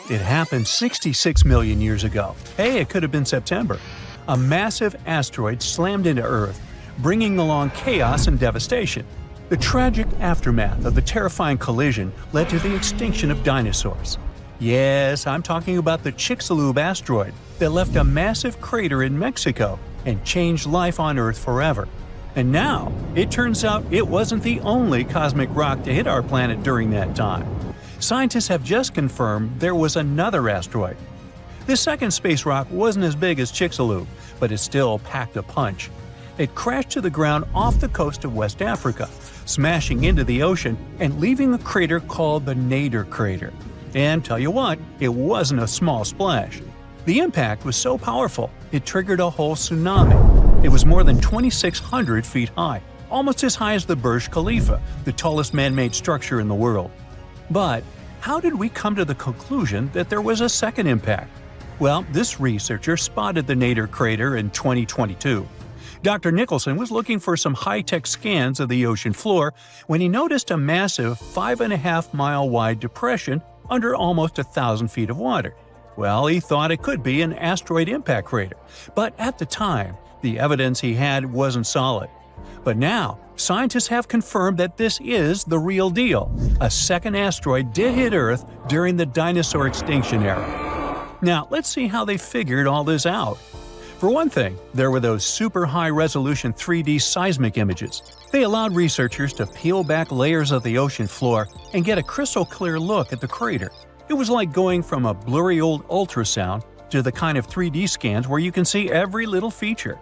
It happened 66 million years ago. Hey, it could have been September. A massive asteroid slammed into Earth, bringing along chaos and devastation. The tragic aftermath of the terrifying collision led to the extinction of dinosaurs. Yes, I'm talking about the Chicxulub asteroid that left a massive crater in Mexico and changed life on Earth forever. And now, it turns out it wasn't the only cosmic rock to hit our planet during that time. Scientists have just confirmed there was another asteroid. This second space rock wasn't as big as Chicxulub, but it still packed a punch. It crashed to the ground off the coast of West Africa, smashing into the ocean and leaving a crater called the Nadir crater. And tell you what, it wasn't a small splash. The impact was so powerful, it triggered a whole tsunami. It was more than 2,600 feet high, almost as high as the Burj Khalifa, the tallest man-made structure in the world. But how did we come to the conclusion that there was a second impact? Well, this researcher spotted the Nadir crater in 2022. Dr. Nicholson was looking for some high-tech scans of the ocean floor when he noticed a massive 5.5-mile-wide depression under almost 1,000 feet of water. Well, he thought it could be an asteroid impact crater, but at the time, the evidence he had wasn't solid. But now, scientists have confirmed that this is the real deal. A second asteroid did hit Earth during the dinosaur extinction era. Now, let's see how they figured all this out. For one thing, there were those super high-resolution 3D seismic images. They allowed researchers to peel back layers of the ocean floor and get a crystal-clear look at the crater. It was like going from a blurry old ultrasound to the kind of 3D scans where you can see every little feature.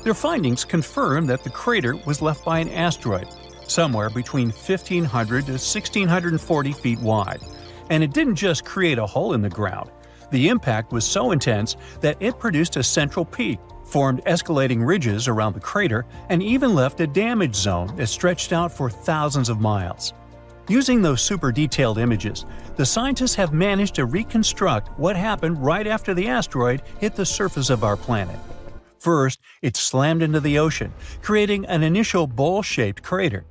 Their findings confirm that the crater was left by an asteroid, somewhere between 1,500 to 1,640 feet wide. And it didn't just create a hole in the ground. The impact was so intense that it produced a central peak, formed escalating ridges around the crater, and even left a damage zone that stretched out for thousands of miles. Using those super detailed images, the scientists have managed to reconstruct what happened right after the asteroid hit the surface of our planet. First, it slammed into the ocean, creating an initial bowl-shaped crater.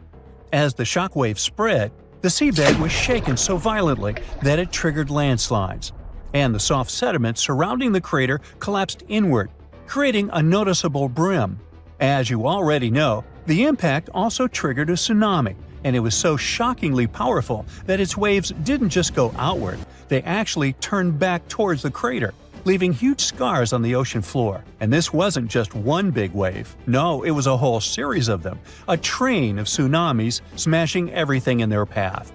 As the shockwave spread, the seabed was shaken so violently that it triggered landslides, and the soft sediment surrounding the crater collapsed inward, creating a noticeable brim. As you already know, the impact also triggered a tsunami, and it was so shockingly powerful that its waves didn't just go outward, they actually turned back towards the crater, leaving huge scars on the ocean floor. And this wasn't just one big wave. No, it was a whole series of them, a train of tsunamis smashing everything in their path.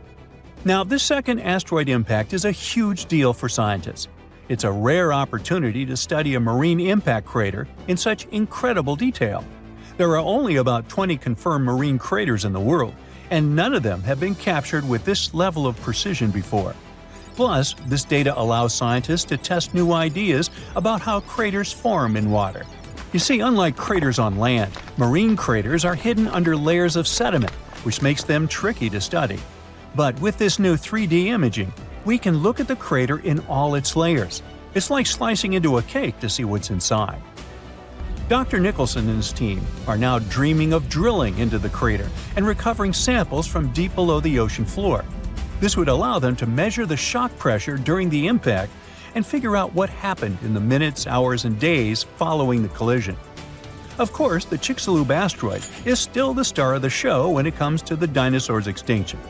Now, this second asteroid impact is a huge deal for scientists. It's a rare opportunity to study a marine impact crater in such incredible detail. There are only about 20 confirmed marine craters in the world, and none of them have been captured with this level of precision before. Plus, this data allows scientists to test new ideas about how craters form in water. You see, unlike craters on land, marine craters are hidden under layers of sediment, which makes them tricky to study. But with this new 3D imaging, we can look at the crater in all its layers. It's like slicing into a cake to see what's inside. Dr. Nicholson and his team are now dreaming of drilling into the crater and recovering samples from deep below the ocean floor. This would allow them to measure the shock pressure during the impact and figure out what happened in the minutes, hours, and days following the collision. Of course, the Chicxulub asteroid is still the star of the show when it comes to the dinosaurs' extinction.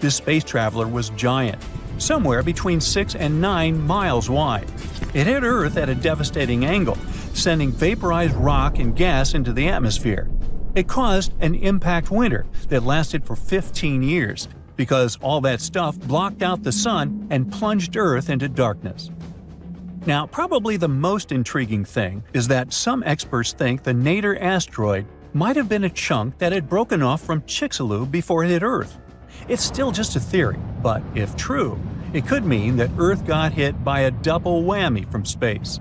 This space traveler was giant, somewhere between 6 and 9 miles wide. It hit Earth at a devastating angle, sending vaporized rock and gas into the atmosphere. It caused an impact winter that lasted for 15 years, because all that stuff blocked out the sun and plunged Earth into darkness. Now, probably the most intriguing thing is that some experts think the Nadir asteroid might have been a chunk that had broken off from Chicxulub before it hit Earth. It's still just a theory, but if true, it could mean that Earth got hit by a double whammy from space.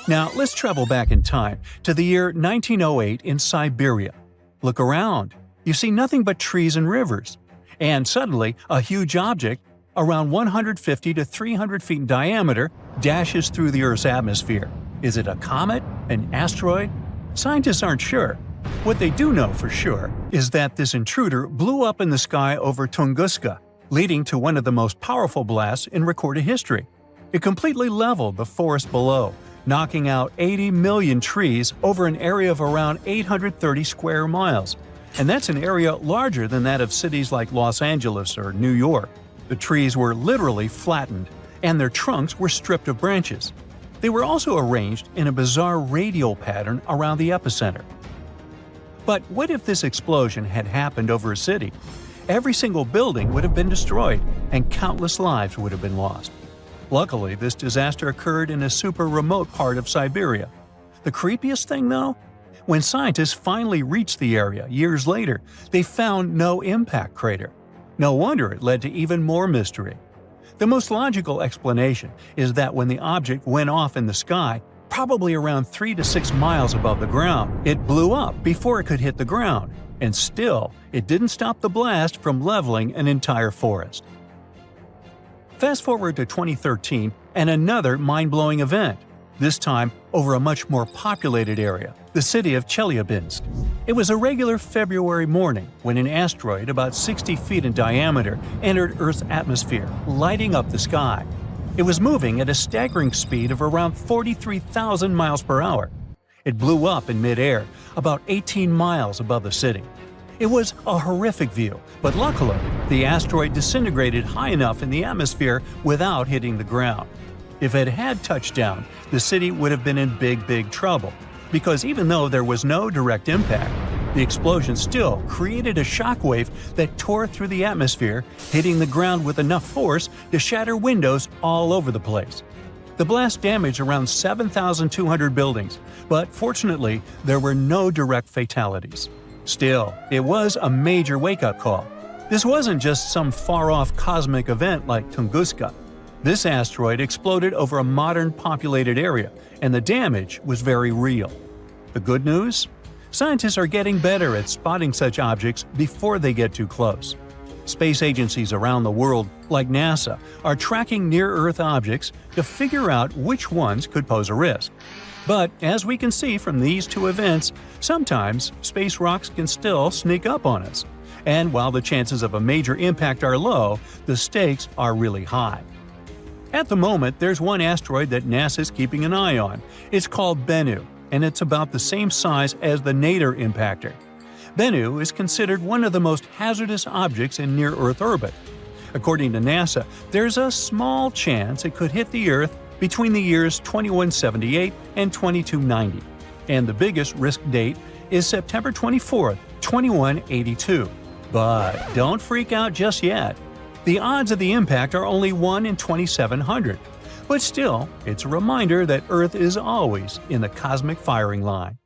Now, let's travel back in time to the year 1908 in Siberia. Look around. You see nothing but trees and rivers. And suddenly, a huge object, around 150 to 300 feet in diameter, dashes through the Earth's atmosphere. Is it a comet? An asteroid? Scientists aren't sure. What they do know for sure is that this intruder blew up in the sky over Tunguska, leading to one of the most powerful blasts in recorded history. It completely leveled the forest below, knocking out 80 million trees over an area of around 830 square miles. And that's an area larger than that of cities like Los Angeles or New York. The trees were literally flattened, and their trunks were stripped of branches. They were also arranged in a bizarre radial pattern around the epicenter. But what if this explosion had happened over a city? Every single building would have been destroyed, and countless lives would have been lost. Luckily, this disaster occurred in a super remote part of Siberia. The creepiest thing, though? When scientists finally reached the area years later, they found no impact crater. No wonder it led to even more mystery. The most logical explanation is that when the object went off in the sky, probably around 3 to 6 miles above the ground, it blew up before it could hit the ground, and still, it didn't stop the blast from leveling an entire forest. Fast forward to 2013 and another mind-blowing event, this time over a much more populated area, the city of Chelyabinsk. It was a regular February morning when an asteroid about 60 feet in diameter entered Earth's atmosphere, lighting up the sky. It was moving at a staggering speed of around 43,000 miles per hour. It blew up in midair, about 18 miles above the city. It was a horrific view, but luckily, the asteroid disintegrated high enough in the atmosphere without hitting the ground. If it had touched down, the city would have been in big trouble, because even though there was no direct impact, the explosion still created a shockwave that tore through the atmosphere, hitting the ground with enough force to shatter windows all over the place. The blast damaged around 7,200 buildings, but fortunately, there were no direct fatalities. Still, it was a major wake-up call. This wasn't just some far-off cosmic event like Tunguska. This asteroid exploded over a modern populated area, and the damage was very real. The good news? Scientists are getting better at spotting such objects before they get too close. Space agencies around the world, like NASA, are tracking near-Earth objects to figure out which ones could pose a risk. But as we can see from these two events, sometimes space rocks can still sneak up on us. And while the chances of a major impact are low, the stakes are really high. At the moment, there's one asteroid that NASA's keeping an eye on. It's called Bennu, and it's about the same size as the Nader impactor. Bennu is considered one of the most hazardous objects in near-Earth orbit. According to NASA, there's a small chance it could hit the Earth between the years 2178 and 2290, and the biggest risk date is September 24, 2182. But don't freak out just yet. The odds of the impact are only 1 in 2,700. But still, it's a reminder that Earth is always in the cosmic firing line.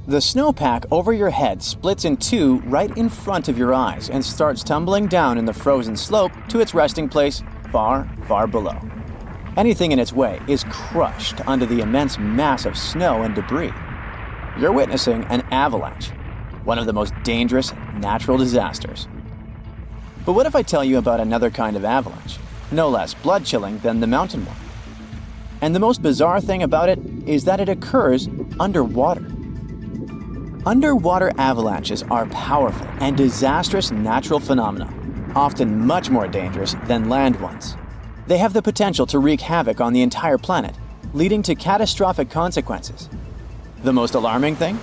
The snowpack over your head splits in two right in front of your eyes and starts tumbling down in the frozen slope to its resting place far below. Anything in its way is crushed under the immense mass of snow and debris. You're witnessing an avalanche, one of the most dangerous natural disasters. But what if I tell you about another kind of avalanche, no less blood-chilling than the mountain one? And the most bizarre thing about it is that it occurs underwater. Underwater avalanches are powerful and disastrous natural phenomena, often much more dangerous than land ones. They have the potential to wreak havoc on the entire planet, leading to catastrophic consequences. The most alarming thing?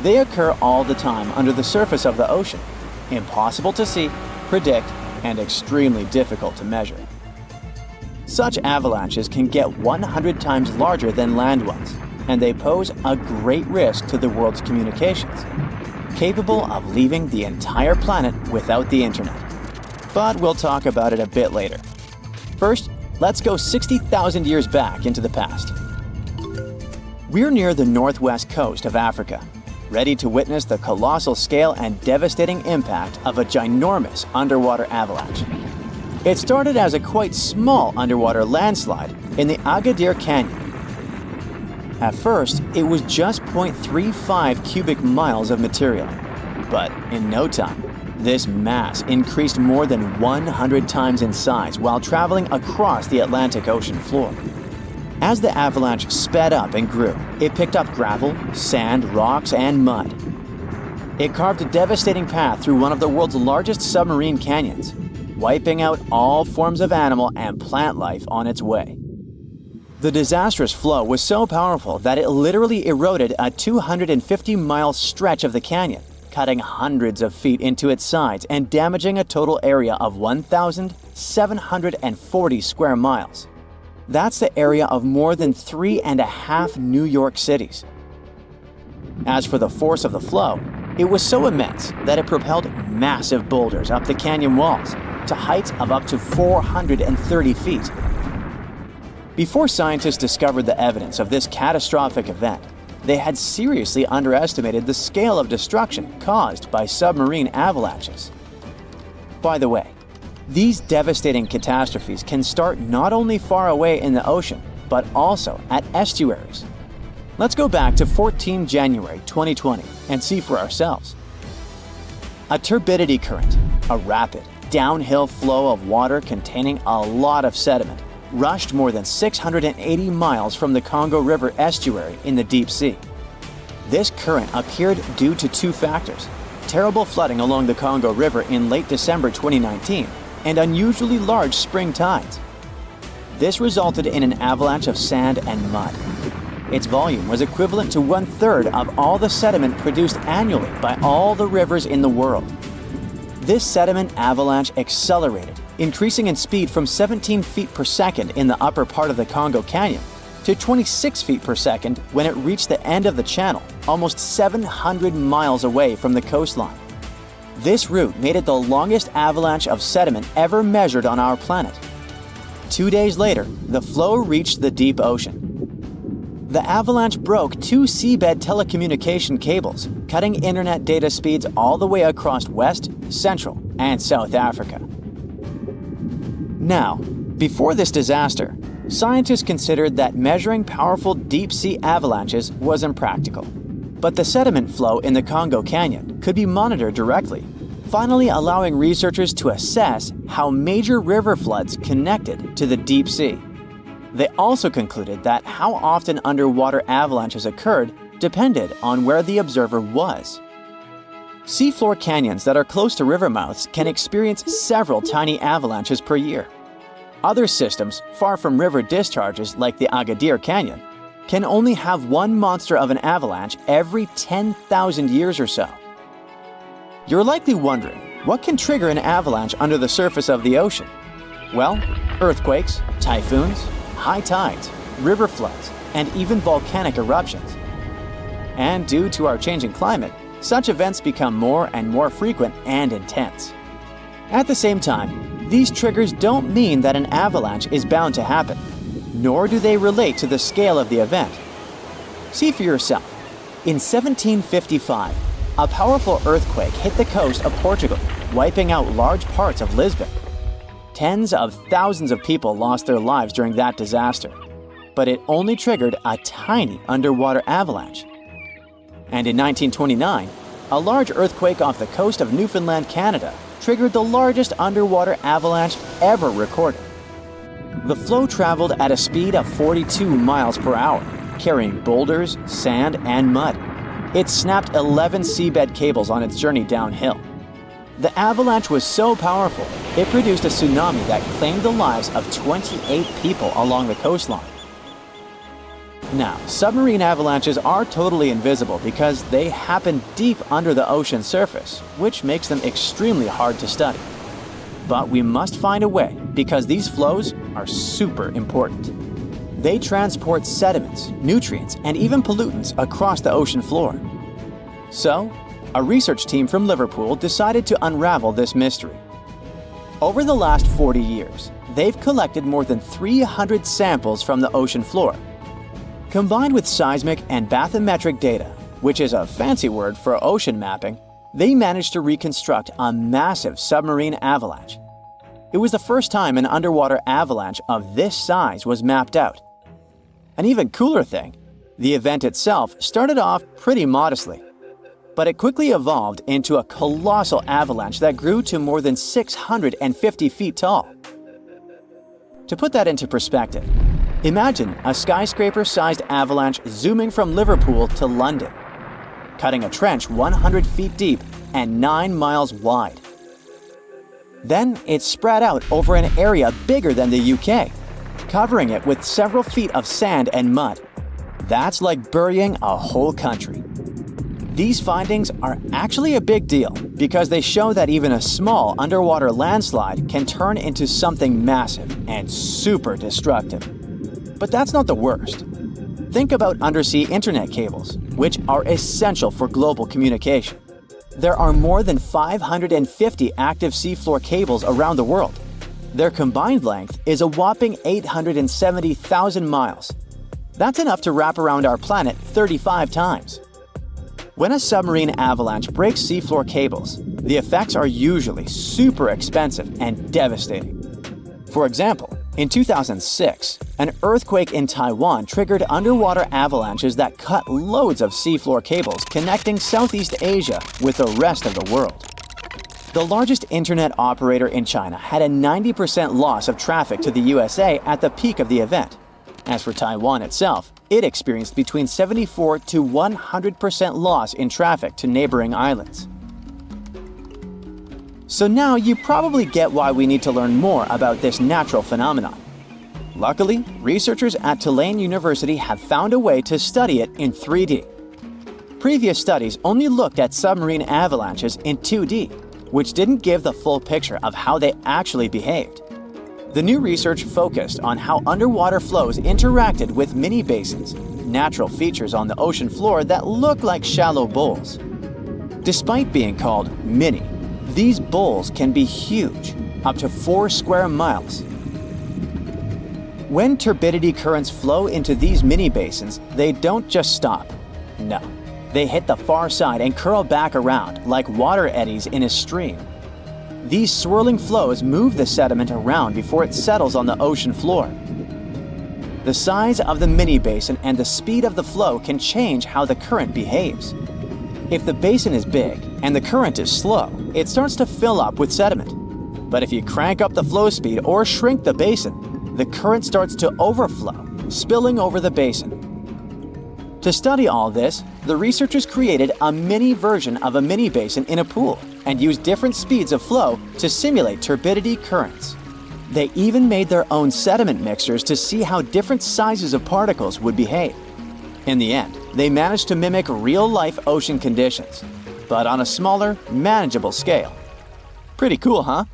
They occur all the time under the surface of the ocean, impossible to see, predict, and extremely difficult to measure. Such avalanches can get 100 times larger than land ones, and they pose a great risk to the world's communications, capable of leaving the entire planet without the internet. But we'll talk about it a bit later. First, let's go 60,000 years back into the past. We're near the northwest coast of Africa, ready to witness the colossal scale and devastating impact of a ginormous underwater avalanche. It started as a quite small underwater landslide in the Agadir Canyon. At first, it was just 0.35 cubic miles of material, but in no time, this mass increased more than 100 times in size while traveling across the Atlantic Ocean floor. As the avalanche sped up and grew, it picked up gravel, sand, rocks, and mud. It carved a devastating path through one of the world's largest submarine canyons, wiping out all forms of animal and plant life on its way. The disastrous flow was so powerful that it literally eroded a 250-mile stretch of the canyon, cutting hundreds of feet into its sides and damaging a total area of 1,740 square miles. That's the area of more than 3.5 New York cities. As for the force of the flow, it was so immense that it propelled massive boulders up the canyon walls to heights of up to 430 feet. Before scientists discovered the evidence of this catastrophic event, they had seriously underestimated the scale of destruction caused by submarine avalanches. By the way, these devastating catastrophes can start not only far away in the ocean, but also at estuaries. Let's go back to 14 January 2020 and see for ourselves. A turbidity current, a rapid, downhill flow of water containing a lot of sediment, rushed more than 680 miles from the Congo River estuary in the deep sea. This current appeared due to two factors: terrible flooding along the Congo River in late December 2019 and unusually large spring tides. This resulted in an avalanche of sand and mud. Its volume was equivalent to 1/3 of all the sediment produced annually by all the rivers in the world. This sediment avalanche accelerated, increasing in speed from 17 feet per second in the upper part of the Congo Canyon to 26 feet per second when it reached the end of the channel, almost 700 miles away from the coastline. This route made it the longest avalanche of sediment ever measured on our planet. 2 days later, the flow reached the deep ocean. The avalanche broke 2 seabed telecommunication cables, cutting internet data speeds all the way across West, Central, and South Africa. Now, before this disaster, scientists considered that measuring powerful deep-sea avalanches was impractical. But the sediment flow in the Congo Canyon could be monitored directly, finally allowing researchers to assess how major river floods connected to the deep sea. They also concluded that how often underwater avalanches occurred depended on where the observer was. Seafloor canyons that are close to river mouths can experience several tiny avalanches per year. Other systems, far from river discharges like the Agadir Canyon, can only have one monster of an avalanche every 10,000 years or so. You're likely wondering, what can trigger an avalanche under the surface of the ocean? Well, earthquakes, typhoons, high tides, river floods, and even volcanic eruptions. And due to our changing climate, such events become more and more frequent and intense. At the same time, these triggers don't mean that an avalanche is bound to happen, nor do they relate to the scale of the event. See for yourself. In 1755, a powerful earthquake hit the coast of Portugal, wiping out large parts of Lisbon. Tens of thousands of people lost their lives during that disaster, but it only triggered a tiny underwater avalanche. And in 1929, a large earthquake off the coast of Newfoundland, Canada, triggered the largest underwater avalanche ever recorded. The flow traveled at a speed of 42 miles per hour, carrying boulders, sand, and mud. It snapped 11 seabed cables on its journey downhill. The avalanche was so powerful, it produced a tsunami that claimed the lives of 28 people along the coastline. Now, submarine avalanches are totally invisible because they happen deep under the ocean surface, which makes them extremely hard to study. But we must find a way because these flows are super important. They transport sediments, nutrients, and even pollutants across the ocean floor. So, a research team from Liverpool decided to unravel this mystery. Over the last 40 years, they've collected more than 300 samples from the ocean floor. Combined with seismic and bathymetric data, which is a fancy word for ocean mapping, they managed to reconstruct a massive submarine avalanche. It was the first time an underwater avalanche of this size was mapped out. An even cooler thing, the event itself started off pretty modestly, but it quickly evolved into a colossal avalanche that grew to more than 650 feet tall. To put that into perspective, imagine a skyscraper-sized avalanche zooming from Liverpool to London, cutting a trench 100 feet deep and 9 miles wide. Then it spread out over an area bigger than the UK, covering it with several feet of sand and mud. That's like burying a whole country. These findings are actually a big deal because they show that even a small underwater landslide can turn into something massive and super destructive. But that's not the worst. Think about undersea internet cables, which are essential for global communication. There are more than 550 active seafloor cables around the world. Their combined length is a whopping 870,000 miles. That's enough to wrap around our planet 35 times. When a submarine avalanche breaks seafloor cables, the effects are usually super expensive and devastating. For example, in 2006, an earthquake in Taiwan triggered underwater avalanches that cut loads of seafloor cables connecting Southeast Asia with the rest of the world. The largest internet operator in China had a 90% loss of traffic to the USA at the peak of the event. As for Taiwan itself, it experienced between 74 to 100% loss in traffic to neighboring islands. So now you probably get why we need to learn more about this natural phenomenon. Luckily, researchers at Tulane University have found a way to study it in 3D. Previous studies only looked at submarine avalanches in 2D, which didn't give the full picture of how they actually behaved. The new research focused on how underwater flows interacted with mini basins, natural features on the ocean floor that look like shallow bowls. Despite being called mini, these bowls can be huge, up to 4 square miles. When turbidity currents flow into these mini basins, they don't just stop. No, they hit the far side and curl back around like water eddies in a stream. These swirling flows move the sediment around before it settles on the ocean floor. The size of the mini basin and the speed of the flow can change how the current behaves. If the basin is big and the current is slow, it starts to fill up with sediment. But if you crank up the flow speed or shrink the basin, the current starts to overflow, spilling over the basin. To study all this, the researchers created a mini version of a mini basin in a pool and used different speeds of flow to simulate turbidity currents. They even made their own sediment mixtures to see how different sizes of particles would behave. In the end, they managed to mimic real-life ocean conditions, but on a smaller, manageable scale. Pretty cool, huh?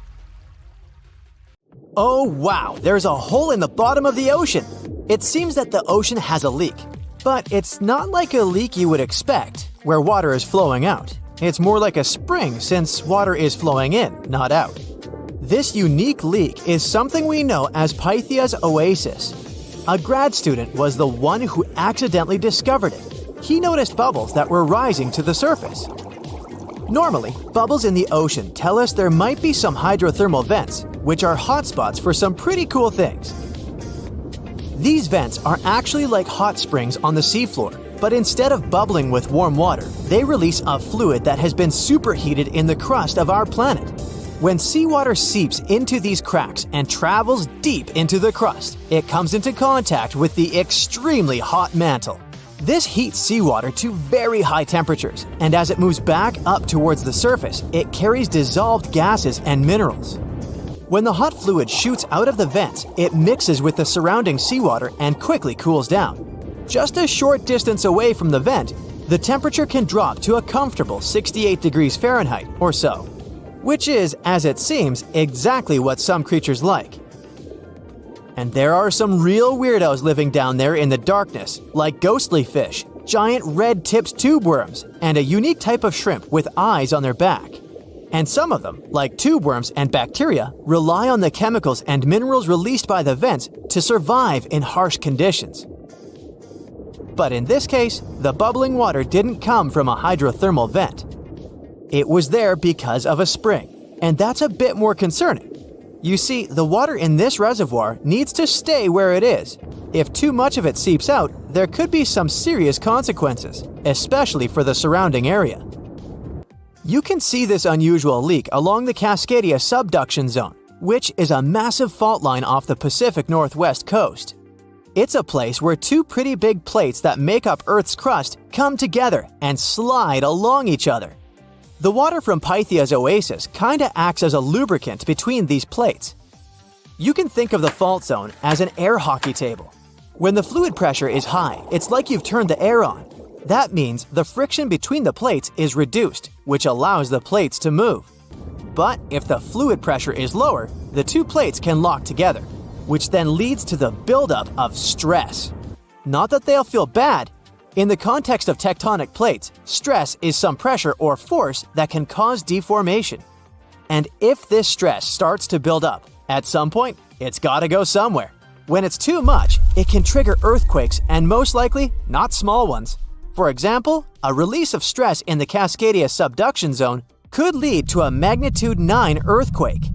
Oh wow, there's a hole in the bottom of the ocean. It seems that the ocean has a leak. But it's not like a leak you would expect, where water is flowing out. It's more like a spring since water is flowing in, not out. This unique leak is something we know as Pythia's Oasis. A grad student was the one who accidentally discovered it. He noticed bubbles that were rising to the surface. Normally, bubbles in the ocean tell us there might be some hydrothermal vents, which are hotspots for some pretty cool things. These vents are actually like hot springs on the seafloor, but instead of bubbling with warm water, they release a fluid that has been superheated in the crust of our planet. When seawater seeps into these cracks and travels deep into the crust, it comes into contact with the extremely hot mantle. This heats seawater to very high temperatures, and as it moves back up towards the surface, it carries dissolved gases and minerals. When the hot fluid shoots out of the vents, it mixes with the surrounding seawater and quickly cools down. Just a short distance away from the vent, the temperature can drop to a comfortable 68 degrees Fahrenheit or so, which is, as it seems, exactly what some creatures like. And there are some real weirdos living down there in the darkness, like ghostly fish, giant red-tipped tube worms, and a unique type of shrimp with eyes on their back. And some of them, like tube worms and bacteria, rely on the chemicals and minerals released by the vents to survive in harsh conditions. But in this case, the bubbling water didn't come from a hydrothermal vent. It was there because of a spring, and that's a bit more concerning. You see, the water in this reservoir needs to stay where it is. If too much of it seeps out, there could be some serious consequences, especially for the surrounding area. You can see this unusual leak along the Cascadia subduction zone, which is a massive fault line off the Pacific Northwest coast. It's a place where two pretty big plates that make up Earth's crust come together and slide along each other. The water from Pythia's Oasis kinda acts as a lubricant between these plates. You can think of the fault zone as an air hockey table. When the fluid pressure is high, it's like you've turned the air on. That means the friction between the plates is reduced, which allows the plates to move. But if the fluid pressure is lower, the two plates can lock together, which then leads to the buildup of stress. Not that they'll feel bad. In the context of tectonic plates, stress is some pressure or force that can cause deformation. And if this stress starts to build up, at some point, it's gotta go somewhere. When it's too much, it can trigger earthquakes and most likely, not small ones. For example, a release of stress in the Cascadia subduction zone could lead to a magnitude 9 earthquake.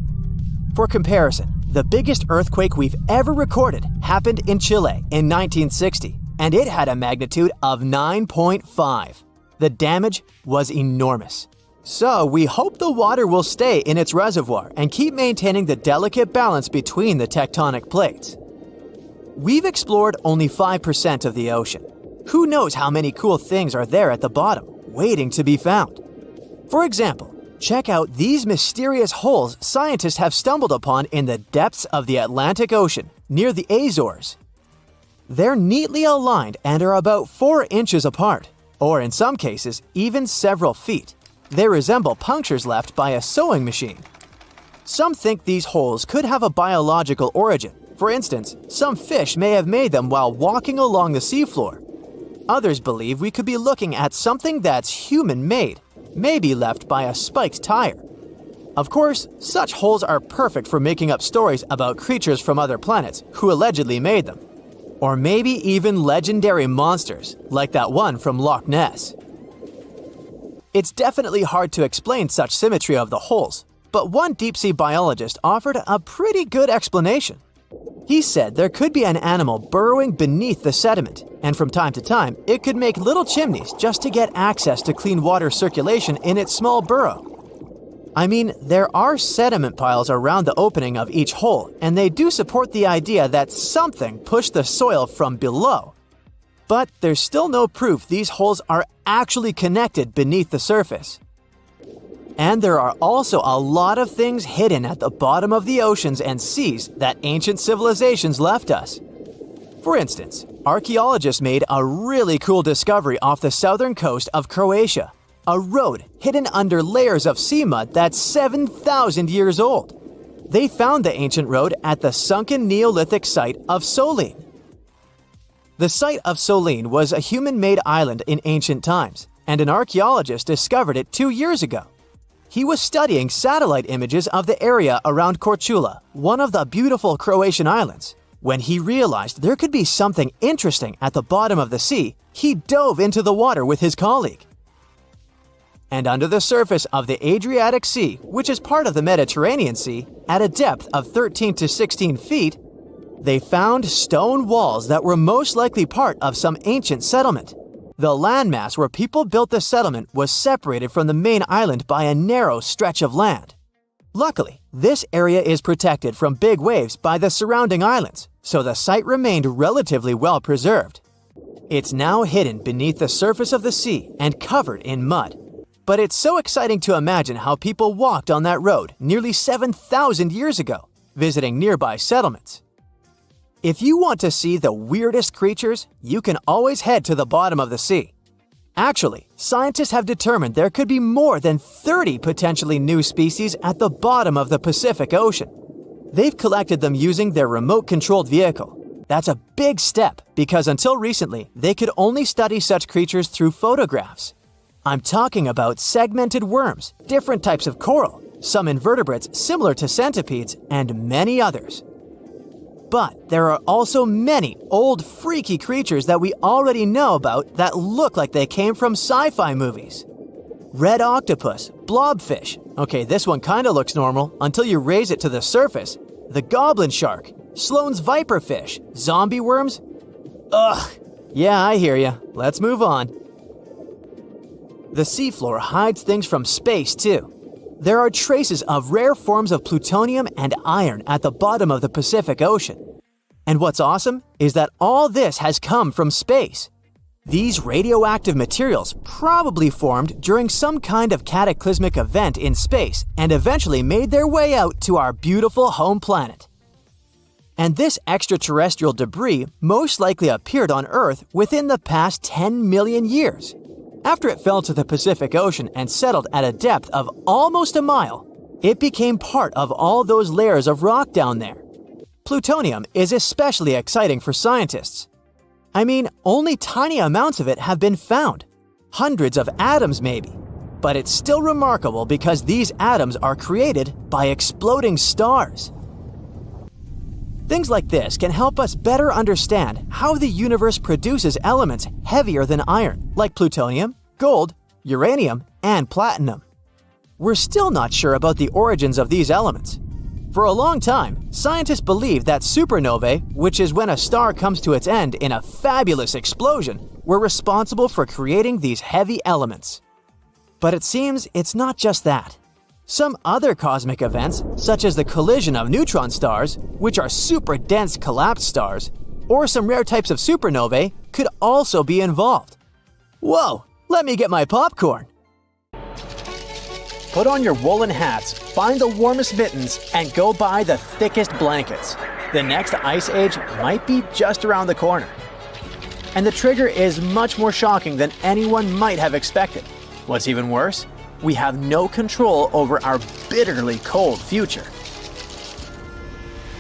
For comparison, the biggest earthquake we've ever recorded happened in Chile in 1960, and it had a magnitude of 9.5. The damage was enormous. So we hope the water will stay in its reservoir and keep maintaining the delicate balance between the tectonic plates. We've explored only 5% of the ocean. Who knows how many cool things are there at the bottom, waiting to be found? For example, check out these mysterious holes scientists have stumbled upon in the depths of the Atlantic Ocean, near the Azores. They're neatly aligned and are about 4 inches apart, or in some cases, even several feet. They resemble punctures left by a sewing machine. Some think these holes could have a biological origin. For instance, some fish may have made them while walking along the seafloor. Others believe we could be looking at something that's human-made, maybe left by a spiked tire. Of course, such holes are perfect for making up stories about creatures from other planets who allegedly made them. Or maybe even legendary monsters, like that one from Loch Ness. It's definitely hard to explain such symmetry of the holes, but one deep-sea biologist offered a pretty good explanation. He said there could be an animal burrowing beneath the sediment, and from time to time, it could make little chimneys just to get access to clean water circulation in its small burrow. I mean, there are sediment piles around the opening of each hole, and they do support the idea that something pushed the soil from below. But there's still no proof these holes are actually connected beneath the surface. And there are also a lot of things hidden at the bottom of the oceans and seas that ancient civilizations left us. For instance, archaeologists made a really cool discovery off the southern coast of Croatia, a road hidden under layers of sea mud that's 7,000 years old. They found the ancient road at the sunken Neolithic site of Solin. The site of Solin was a human-made island in ancient times, and an archaeologist discovered it 2 years ago. He was studying satellite images of the area around Korčula, one of the beautiful Croatian islands. When he realized there could be something interesting at the bottom of the sea, he dove into the water with his colleague. And under the surface of the Adriatic Sea, which is part of the Mediterranean Sea, at a depth of 13 to 16 feet, they found stone walls that were most likely part of some ancient settlement. The landmass where people built the settlement was separated from the main island by a narrow stretch of land. Luckily, this area is protected from big waves by the surrounding islands, so the site remained relatively well preserved. It's now hidden beneath the surface of the sea and covered in mud. But it's so exciting to imagine how people walked on that road nearly 7,000 years ago, visiting nearby settlements. If you want to see the weirdest creatures, you can always head to the bottom of the sea. Actually, scientists have determined there could be more than 30 potentially new species at the bottom of the Pacific Ocean. They've collected them using their remote-controlled vehicle. That's a big step because until recently, they could only study such creatures through photographs. I'm talking about segmented worms, different types of coral, some invertebrates similar to centipedes, and many others. But there are also many old freaky creatures that we already know about that look like they came from sci-fi movies. Red octopus, blobfish. Okay, this one kinda looks normal until you raise it to the surface. The goblin shark, Sloane's viperfish, zombie worms. Ugh. Yeah, I hear ya. Let's move on. The seafloor hides things from space too. There are traces of rare forms of plutonium and iron at the bottom of the Pacific Ocean. And what's awesome is that all this has come from space. These radioactive materials probably formed during some kind of cataclysmic event in space and eventually made their way out to our beautiful home planet. And this extraterrestrial debris most likely appeared on Earth within the past 10 million years. After it fell to the Pacific Ocean and settled at a depth of almost a mile, it became part of all those layers of rock down there. Plutonium is especially exciting for scientists. I mean, only tiny amounts of it have been found, hundreds of atoms maybe. But it's still remarkable because these atoms are created by exploding stars. Things like this can help us better understand how the universe produces elements heavier than iron, like plutonium, gold, uranium, and platinum. We're still not sure about the origins of these elements. For a long time, scientists believed that supernovae, which is when a star comes to its end in a fabulous explosion, were responsible for creating these heavy elements. But it seems it's not just that. Some other cosmic events, such as the collision of neutron stars, which are super dense collapsed stars, or some rare types of supernovae, could also be involved. Whoa, let me get my popcorn. Put on your woolen hats, find the warmest mittens, and go buy the thickest blankets. The next ice age might be just around the corner. And the trigger is much more shocking than anyone might have expected. What's even worse? We have no control over our bitterly cold future.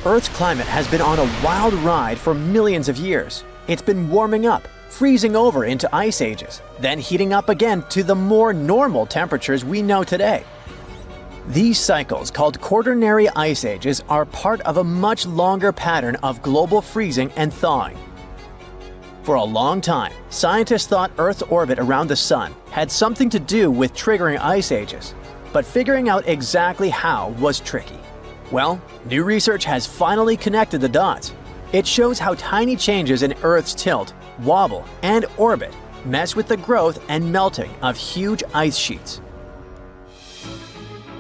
Earth's climate has been on a wild ride for millions of years. It's been warming up, freezing over into ice ages, then heating up again to the more normal temperatures we know today. These cycles, called quaternary ice ages, are part of a much longer pattern of global freezing and thawing. For a long time, scientists thought Earth's orbit around the Sun had something to do with triggering ice ages, but figuring out exactly how was tricky. Well, new research has finally connected the dots. It shows how tiny changes in Earth's tilt, wobble, and orbit mess with the growth and melting of huge ice sheets.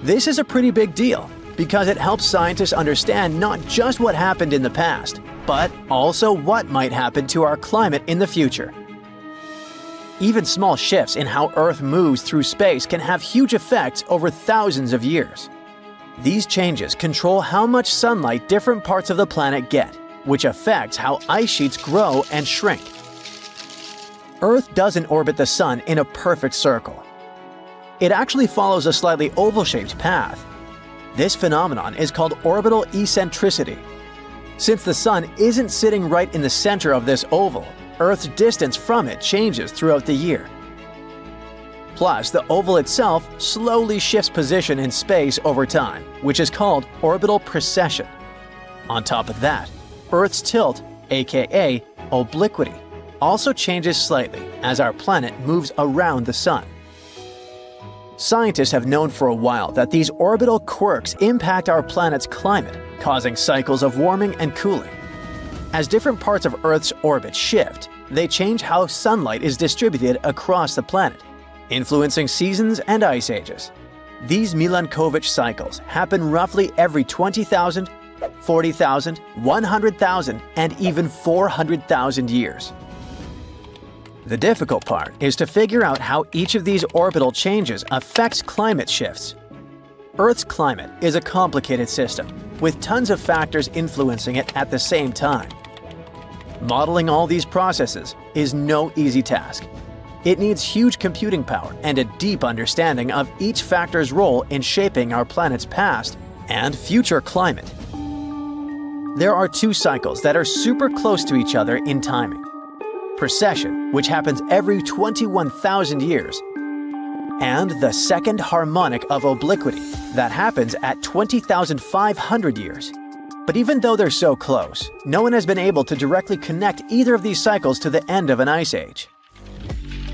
This is a pretty big deal because it helps scientists understand not just what happened in the past, but also what might happen to our climate in the future. Even small shifts in how Earth moves through space can have huge effects over thousands of years. These changes control how much sunlight different parts of the planet get, which affects how ice sheets grow and shrink. Earth doesn't orbit the Sun in a perfect circle. It actually follows a slightly oval-shaped path. This phenomenon is called orbital eccentricity. Since the Sun isn't sitting right in the center of this oval, Earth's distance from it changes throughout the year. Plus, the oval itself slowly shifts position in space over time, which is called orbital precession. On top of that, Earth's tilt, aka obliquity, also changes slightly as our planet moves around the Sun. Scientists have known for a while that these orbital quirks impact our planet's climate, causing cycles of warming and cooling. As different parts of Earth's orbit shift, they change how sunlight is distributed across the planet, influencing seasons and ice ages. These Milankovitch cycles happen roughly every 20,000, 40,000, 100,000, and even 400,000 years. The difficult part is to figure out how each of these orbital changes affects climate shifts. Earth's climate is a complicated system, with tons of factors influencing it at the same time. Modeling all these processes is no easy task. It needs huge computing power and a deep understanding of each factor's role in shaping our planet's past and future climate. There are two cycles that are super close to each other in timing. Precession, which happens every 21,000 years, and the second harmonic of obliquity that happens at 20,500 years. But even though they're so close, no one has been able to directly connect either of these cycles to the end of an ice age.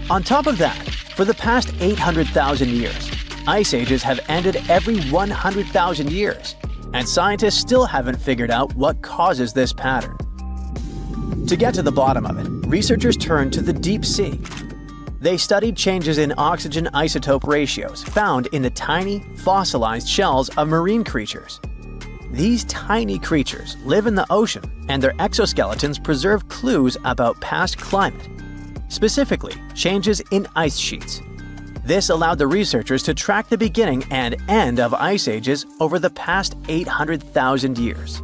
On top of that, for the past 800,000 years, ice ages have ended every 100,000 years, and scientists still haven't figured out what causes this pattern. To get to the bottom of it, researchers turned to the deep sea. They studied changes in oxygen isotope ratios found in the tiny, fossilized shells of marine creatures. These tiny creatures live in the ocean, and their exoskeletons preserve clues about past climate. specifically changes in ice sheets. This allowed the researchers to track the beginning and end of ice ages over the past 800,000 years.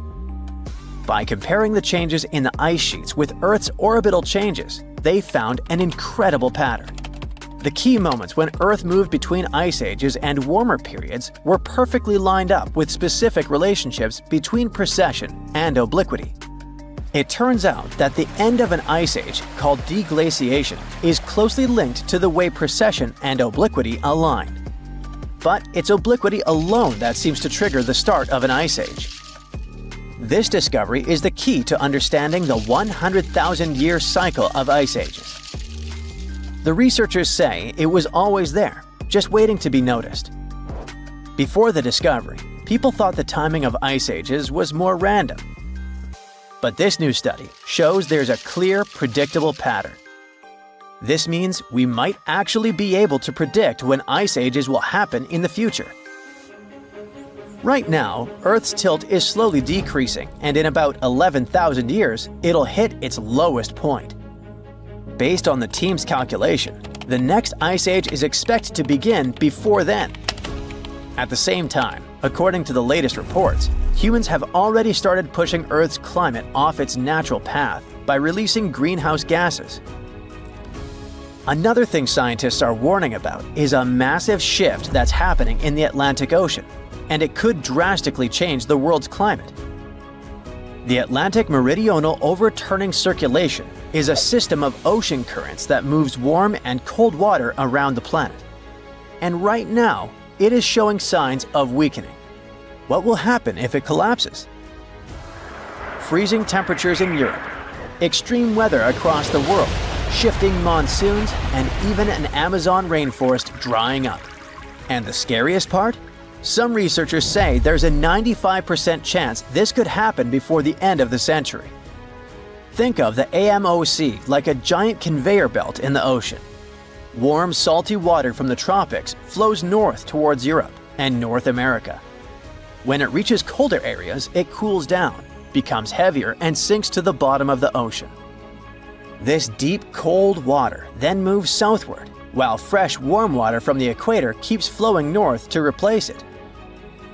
By comparing the changes in the ice sheets with Earth's orbital changes, they found an incredible pattern. The key moments when Earth moved between ice ages and warmer periods were perfectly lined up with specific relationships between precession and obliquity. It turns out that the end of an ice age, called deglaciation, is closely linked to the way precession and obliquity align. But it's obliquity alone that seems to trigger the start of an ice age. This discovery is the key to understanding the 100,000-year cycle of ice ages. The researchers say it was always there, just waiting to be noticed. Before the discovery, people thought the timing of ice ages was more random. But this new study shows there's a clear, predictable pattern. This means we might actually be able to predict when ice ages will happen in the future. Right now, Earth's tilt is slowly decreasing, and in about 11,000 years, it'll hit its lowest point. Based on the team's calculation, the next ice age is expected to begin before then. At the same time, according to the latest reports, humans have already started pushing Earth's climate off its natural path by releasing greenhouse gases. Another thing scientists are warning about is a massive shift that's happening in the Atlantic Ocean, and it could drastically change the world's climate. The Atlantic Meridional Overturning Circulation is a system of ocean currents that moves warm and cold water around the planet. And right now, it is showing signs of weakening. What will happen if it collapses? Freezing temperatures in Europe, extreme weather across the world, shifting monsoons, and even an Amazon rainforest drying up. And the scariest part? Some researchers say there's a 95% chance this could happen before the end of the century. Think of the AMOC like a giant conveyor belt in the ocean. Warm, salty water from the tropics flows north towards Europe and North America. When it reaches colder areas, it cools down, becomes heavier, and sinks to the bottom of the ocean. This deep, cold water then moves southward, while fresh, warm water from the equator keeps flowing north to replace it.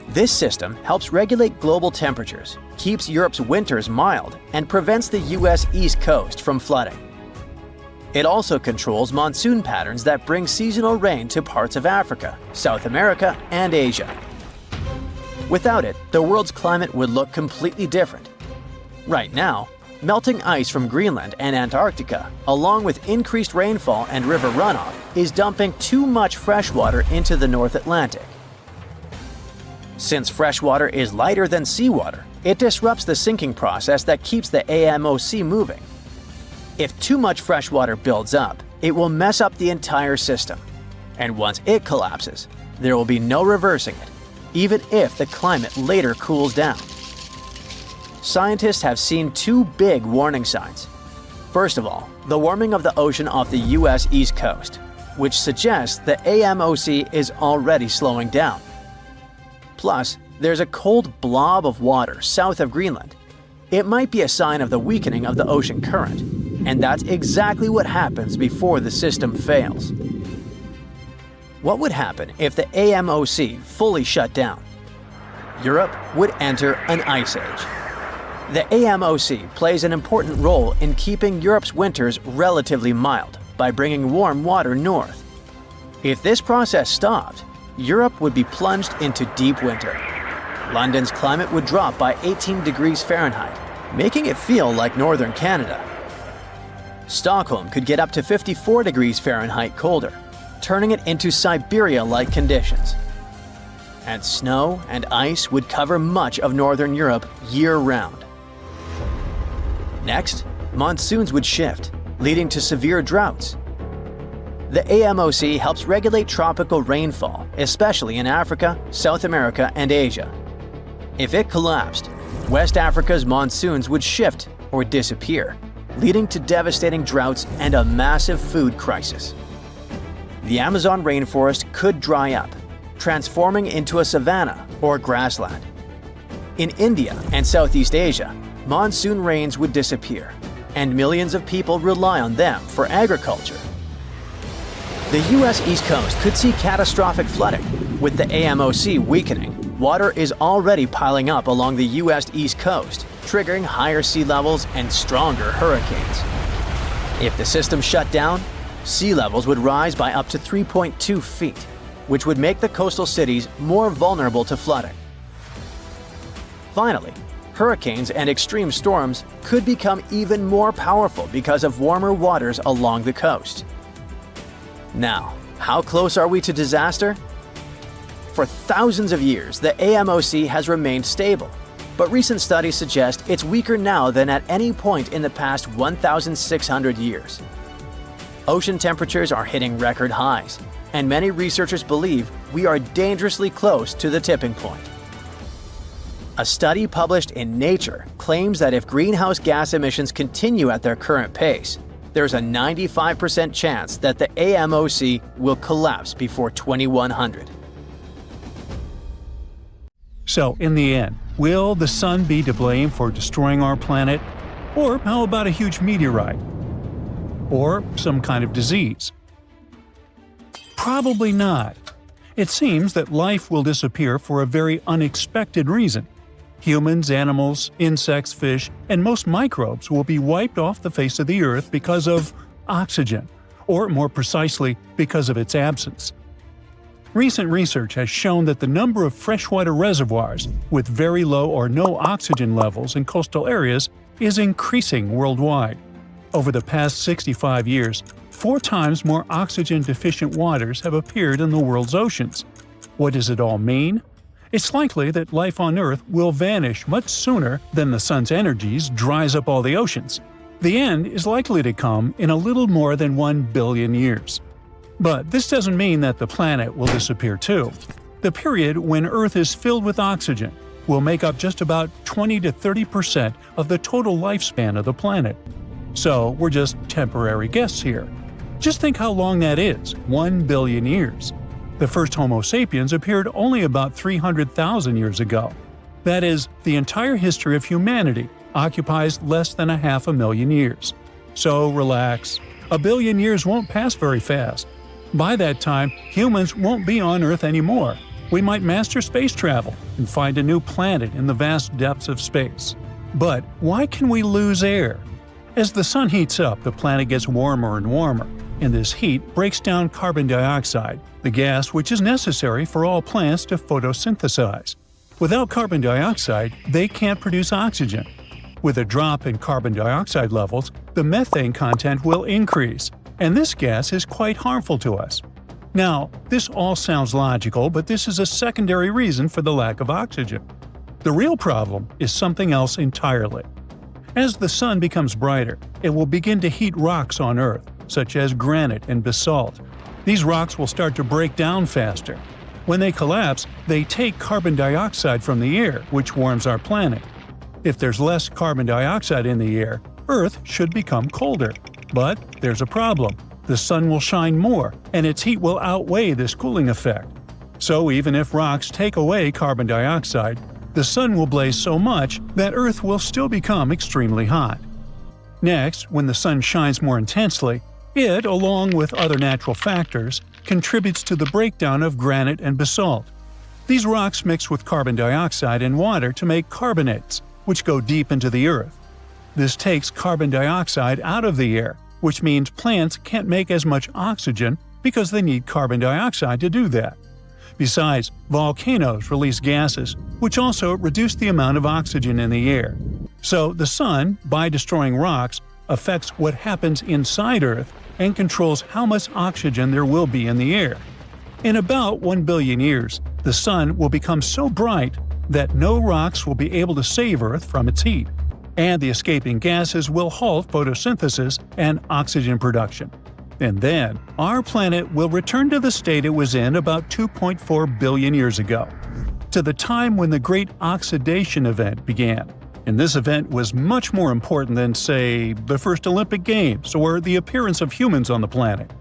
This system helps regulate global temperatures, keeps Europe's winters mild, and prevents the US East Coast from flooding. It also controls monsoon patterns that bring seasonal rain to parts of Africa, South America, and Asia. Without it, the world's climate would look completely different. Right now, melting ice from Greenland and Antarctica, along with increased rainfall and river runoff, is dumping too much fresh water into the North Atlantic. Since fresh water is lighter than seawater, it disrupts the sinking process that keeps the AMOC moving. If too much fresh water builds up, it will mess up the entire system. And once it collapses, there will be no reversing it, even if the climate later cools down. Scientists have seen two big warning signs. First of all, the warming of the ocean off the US East Coast, which suggests the AMOC is already slowing down. Plus, there's a cold blob of water south of Greenland. It might be a sign of the weakening of the ocean current, and that's exactly what happens before the system fails. What would happen if the AMOC fully shut down? Europe would enter an ice age. The AMOC plays an important role in keeping Europe's winters relatively mild by bringing warm water north. If this process stopped, Europe would be plunged into deep winter. London's climate would drop by 18 degrees Fahrenheit, making it feel like northern Canada. Stockholm could get up to 54 degrees Fahrenheit colder, turning it into Siberia-like conditions. And snow and ice would cover much of northern Europe year-round. Next, monsoons would shift, leading to severe droughts. The AMOC helps regulate tropical rainfall, especially in Africa, South America, and Asia. If it collapsed, West Africa's monsoons would shift or disappear, leading to devastating droughts and a massive food crisis. The Amazon rainforest could dry up, transforming into a savanna or grassland. In India and Southeast Asia, monsoon rains would disappear, and millions of people rely on them for agriculture. The U.S. East Coast could see catastrophic flooding. With the AMOC weakening, water is already piling up along the U.S. East Coast, triggering higher sea levels and stronger hurricanes. If the system shut down, sea levels would rise by up to 3.2 feet, which would make the coastal cities more vulnerable to flooding. Finally, hurricanes and extreme storms could become even more powerful because of warmer waters along the coast. Now, how close are we to disaster? For thousands of years, the AMOC has remained stable, but recent studies suggest it's weaker now than at any point in the past 1,600 years. Ocean temperatures are hitting record highs, and many researchers believe we are dangerously close to the tipping point. A study published in Nature claims that if greenhouse gas emissions continue at their current pace, there's a 95% chance that the AMOC will collapse before 2100. So, in the end, will the sun be to blame for destroying our planet? Or how about a huge meteorite? Or some kind of disease? Probably not. It seems that life will disappear for a very unexpected reason. Humans, animals, insects, fish, and most microbes will be wiped off the face of the Earth because of oxygen, or more precisely, because of its absence. Recent research has shown that the number of freshwater reservoirs with very low or no oxygen levels in coastal areas is increasing worldwide. Over the past 65 years, 4 times more oxygen-deficient waters have appeared in the world's oceans. What does it all mean? It's likely that life on Earth will vanish much sooner than the sun's energies dries up all the oceans. The end is likely to come in a little more than 1 billion years. But this doesn't mean that the planet will disappear too. The period when Earth is filled with oxygen will make up just about 20 to 30% of the total lifespan of the planet. So we're just temporary guests here. Just think how long that is, 1 billion years. The first Homo sapiens appeared only about 300,000 years ago. That is, the entire history of humanity occupies less than 500,000 years. So relax. 1 billion years won't pass very fast. By that time, humans won't be on Earth anymore. We might master space travel and find a new planet in the vast depths of space. But why can we lose air? As the sun heats up, the planet gets warmer and warmer, and this heat breaks down carbon dioxide, the gas which is necessary for all plants to photosynthesize. Without carbon dioxide, they can't produce oxygen. With a drop in carbon dioxide levels, the methane content will increase, and this gas is quite harmful to us. Now, this all sounds logical, but this is a secondary reason for the lack of oxygen. The real problem is something else entirely. As the sun becomes brighter, it will begin to heat rocks on Earth, such as granite and basalt. These rocks will start to break down faster. When they collapse, they take carbon dioxide from the air, which warms our planet. If there's less carbon dioxide in the air, Earth should become colder. But there's a problem. The sun will shine more, and its heat will outweigh this cooling effect. So even if rocks take away carbon dioxide, the sun will blaze so much that Earth will still become extremely hot. Next, when the sun shines more intensely, it, along with other natural factors, contributes to the breakdown of granite and basalt. These rocks mix with carbon dioxide and water to make carbonates, which go deep into the Earth. This takes carbon dioxide out of the air, which means plants can't make as much oxygen because they need carbon dioxide to do that. Besides, volcanoes release gases, which also reduce the amount of oxygen in the air. So the sun, by destroying rocks, affects what happens inside Earth and controls how much oxygen there will be in the air. In about 1 billion years, the sun will become so bright that no rocks will be able to save Earth from its heat, and the escaping gases will halt photosynthesis and oxygen production. And then, our planet will return to the state it was in about 2.4 billion years ago, to the time when the Great Oxidation event began. And this event was much more important than, say, the first Olympic Games or the appearance of humans on the planet.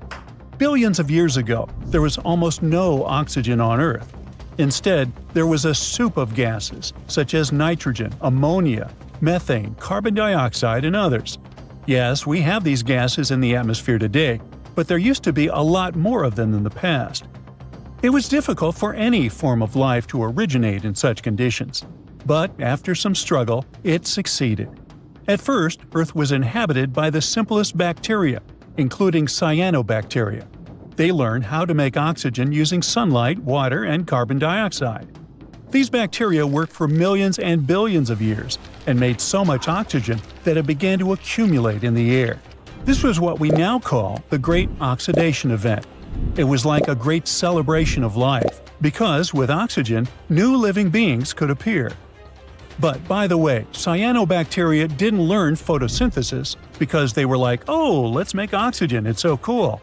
Billions of years ago, there was almost no oxygen on Earth. Instead, there was a soup of gases, such as nitrogen, ammonia, methane, carbon dioxide, and others. Yes, we have these gases in the atmosphere today, but there used to be a lot more of them in the past. It was difficult for any form of life to originate in such conditions, but after some struggle, it succeeded. At first, Earth was inhabited by the simplest bacteria, including cyanobacteria. They learned how to make oxygen using sunlight, water, and carbon dioxide. These bacteria worked for millions and billions of years and made so much oxygen that it began to accumulate in the air. This was what we now call the Great Oxidation event. It was like a great celebration of life, because with oxygen, new living beings could appear. But by the way, cyanobacteria didn't learn photosynthesis because they were like, oh, let's make oxygen, it's so cool.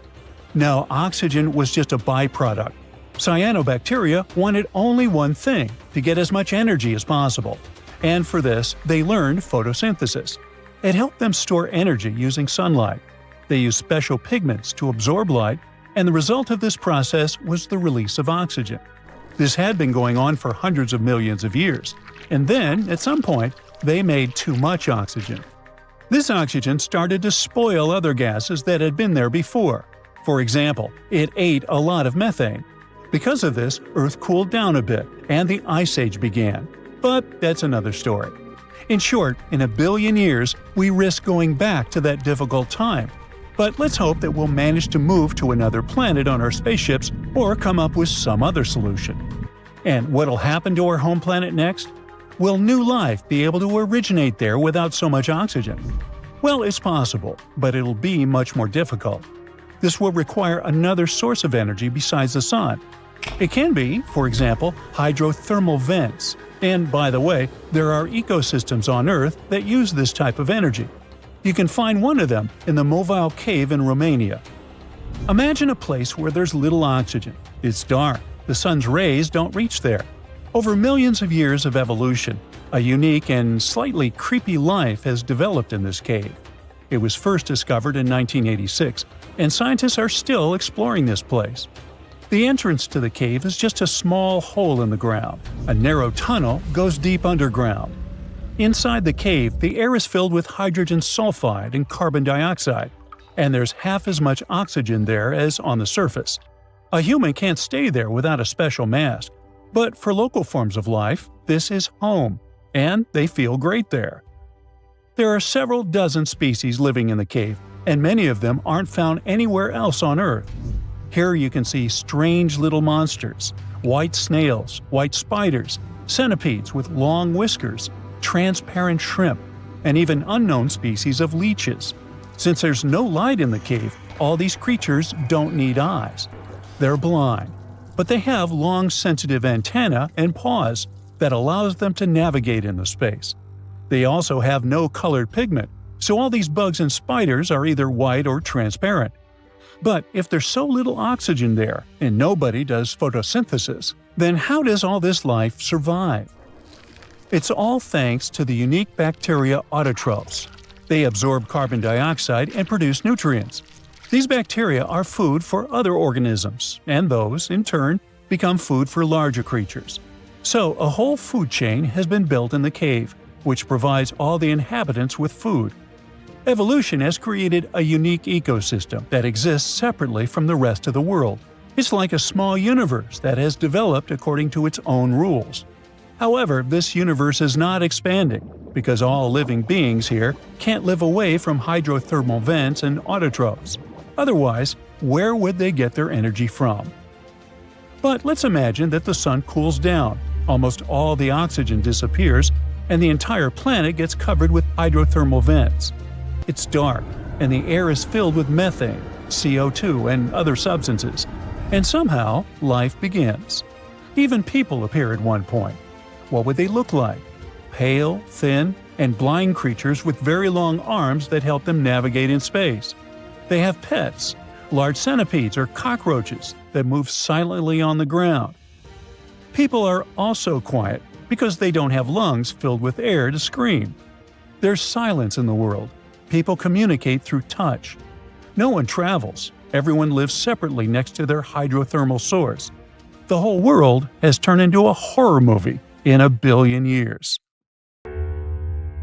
No, oxygen was just a byproduct. Cyanobacteria wanted only one thing, to get as much energy as possible. And for this, they learned photosynthesis. It helped them store energy using sunlight. They used special pigments to absorb light, and the result of this process was the release of oxygen. This had been going on for hundreds of millions of years, and then, at some point, they made too much oxygen. This oxygen started to spoil other gases that had been there before. For example, it ate a lot of methane. Because of this, Earth cooled down a bit, and the Ice Age began. But that's another story. In short, in 1 billion years, we risk going back to that difficult time. But let's hope that we'll manage to move to another planet on our spaceships or come up with some other solution. And what'll happen to our home planet next? Will new life be able to originate there without so much oxygen? Well, it's possible, but it'll be much more difficult. This will require another source of energy besides the sun. It can be, for example, hydrothermal vents. And by the way, there are ecosystems on Earth that use this type of energy. You can find one of them in the Mobile Cave in Romania. Imagine a place where there's little oxygen. It's dark. The sun's rays don't reach there. Over millions of years of evolution, a unique and slightly creepy life has developed in this cave. It was first discovered in 1986, and scientists are still exploring this place. The entrance to the cave is just a small hole in the ground. A narrow tunnel goes deep underground. Inside the cave, the air is filled with hydrogen sulfide and carbon dioxide, and there's half as much oxygen there as on the surface. A human can't stay there without a special mask, but for local forms of life, this is home, and they feel great there. There are several dozen species living in the cave, and many of them aren't found anywhere else on Earth. Here you can see strange little monsters, white snails, white spiders, centipedes with long whiskers, transparent shrimp, and even unknown species of leeches. Since there's no light in the cave, all these creatures don't need eyes. They're blind, but they have long sensitive antennae and paws that allows them to navigate in the space. They also have no colored pigment, so all these bugs and spiders are either white or transparent. But if there's so little oxygen there, and nobody does photosynthesis, then how does all this life survive? It's all thanks to the unique bacteria autotrophs. They absorb carbon dioxide and produce nutrients. These bacteria are food for other organisms, and those, in turn, become food for larger creatures. So a whole food chain has been built in the cave, which provides all the inhabitants with food. Evolution has created a unique ecosystem that exists separately from the rest of the world. It's like a small universe that has developed according to its own rules. However, this universe is not expanding, because all living beings here can't live away from hydrothermal vents and autotrophs. Otherwise, where would they get their energy from? But let's imagine that the sun cools down, almost all the oxygen disappears, and the entire planet gets covered with hydrothermal vents. It's dark, and the air is filled with methane, CO2, and other substances, and somehow life begins. Even people appear at one point. What would they look like? Pale, thin, and blind creatures with very long arms that help them navigate in space. They have pets, large centipedes or cockroaches that move silently on the ground. People are also quiet because they don't have lungs filled with air to scream. There's silence in the world. People communicate through touch. No one travels. Everyone lives separately next to their hydrothermal source. The whole world has turned into a horror movie in 1 billion years.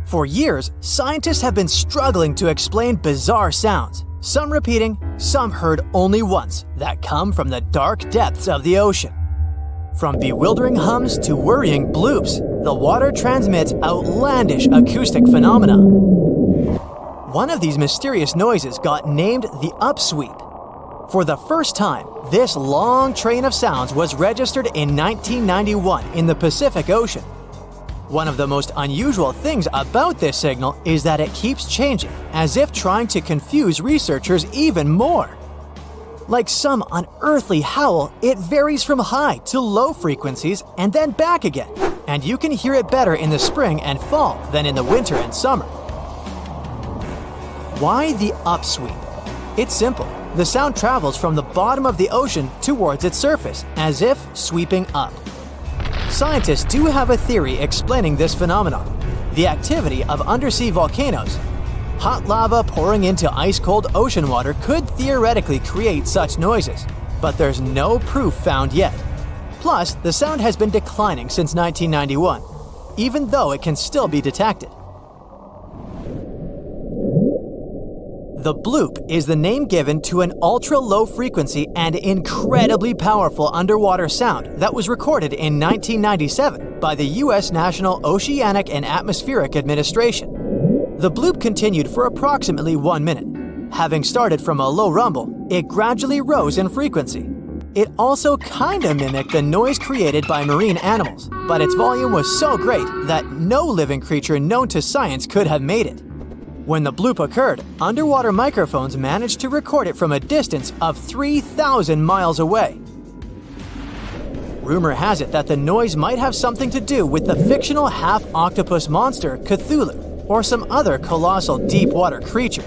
For years, scientists have been struggling to explain bizarre sounds, some repeating, some heard only once, that come from the dark depths of the ocean. From bewildering hums to worrying bloops, the water transmits outlandish acoustic phenomena. One of these mysterious noises got named the upsweep. For the first time, this long train of sounds was registered in 1991 in the Pacific Ocean. One of the most unusual things about this signal is that it keeps changing, as if trying to confuse researchers even more. Like some unearthly howl, it varies from high to low frequencies and then back again, and you can hear it better in the spring and fall than in the winter and summer. Why the upsweep? It's simple. The sound travels from the bottom of the ocean towards its surface, as if sweeping up. Scientists do have a theory explaining this phenomenon: the activity of undersea volcanoes. Hot lava pouring into ice-cold ocean water could theoretically create such noises, but there's no proof found yet. Plus, the sound has been declining since 1991, even though it can still be detected. The bloop is the name given to an ultra-low frequency and incredibly powerful underwater sound that was recorded in 1997 by the U.S. National Oceanic and Atmospheric Administration. The bloop continued for approximately 1 minute. Having started from a low rumble, it gradually rose in frequency. It also kinda mimicked the noise created by marine animals, but its volume was so great that no living creature known to science could have made it. When the bloop occurred, underwater microphones managed to record it from a distance of 3,000 miles away. Rumor has it that the noise might have something to do with the fictional half-octopus monster Cthulhu, or some other colossal deep-water creature.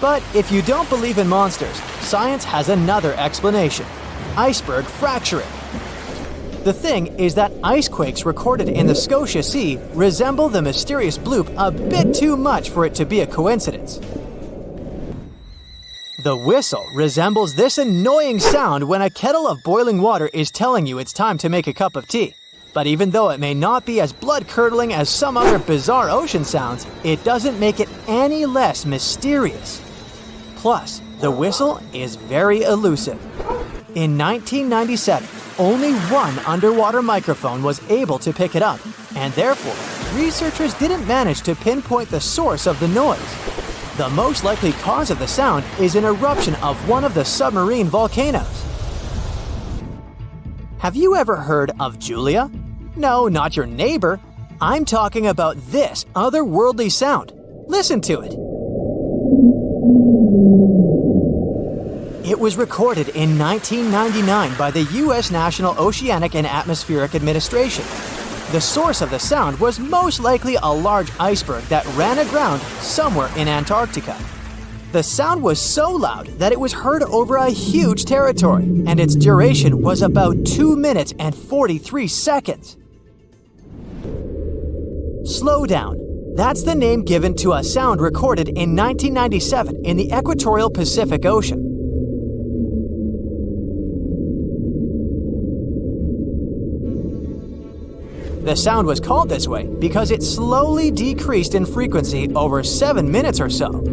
But if you don't believe in monsters, science has another explanation: iceberg fracturing. The thing is that icequakes recorded in the Scotia Sea resemble the mysterious bloop a bit too much for it to be a coincidence. The whistle resembles this annoying sound when a kettle of boiling water is telling you it's time to make a cup of tea. But even though it may not be as blood-curdling as some other bizarre ocean sounds, it doesn't make it any less mysterious. Plus, the whistle is very elusive. In 1997, only one underwater microphone was able to pick it up, and therefore, researchers didn't manage to pinpoint the source of the noise. The most likely cause of the sound is an eruption of one of the submarine volcanoes. Have you ever heard of Julia? No, not your neighbor. I'm talking about this otherworldly sound. Listen to it. It was recorded in 1999 by the U.S. National Oceanic and Atmospheric Administration. The source of the sound was most likely a large iceberg that ran aground somewhere in Antarctica. The sound was so loud that it was heard over a huge territory, and its duration was about 2 minutes and 43 seconds. Slow down. That's the name given to a sound recorded in 1997 in the equatorial Pacific Ocean. The sound was called this way because it slowly decreased in frequency over 7 minutes or so.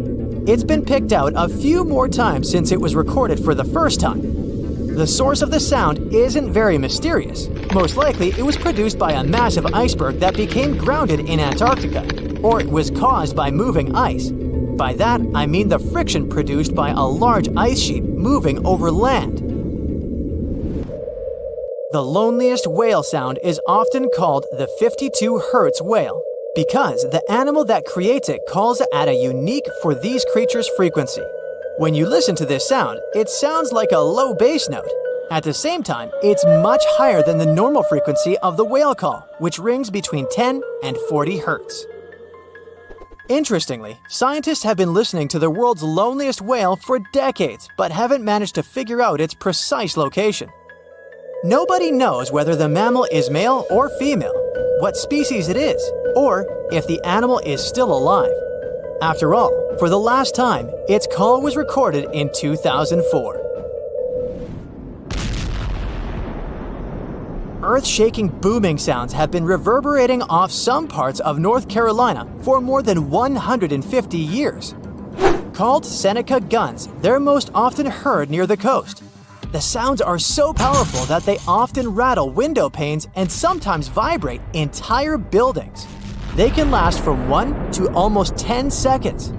It's been picked out a few more times since it was recorded for the first time. The source of the sound isn't very mysterious. Most likely, it was produced by a massive iceberg that became grounded in Antarctica, or it was caused by moving ice. By that, I mean the friction produced by a large ice sheet moving over land. The loneliest whale sound is often called the 52 Hz whale because the animal that creates it calls at a unique for these creatures frequency. When you listen to this sound, it sounds like a low bass note. At the same time, it's much higher than the normal frequency of the whale call, which rings between 10 and 40 Hz. Interestingly, scientists have been listening to the world's loneliest whale for decades, but haven't managed to figure out its precise location. Nobody knows whether the mammal is male or female, what species it is, or if the animal is still alive. After all, for the last time, its call was recorded in 2004. earth-shaking booming sounds have been reverberating off some parts of North Carolina for more than 150 years. Called Seneca guns, they're most often heard near the coast. The sounds are so powerful that they often rattle window panes and sometimes vibrate entire buildings. They can last from 1 to almost 10 seconds.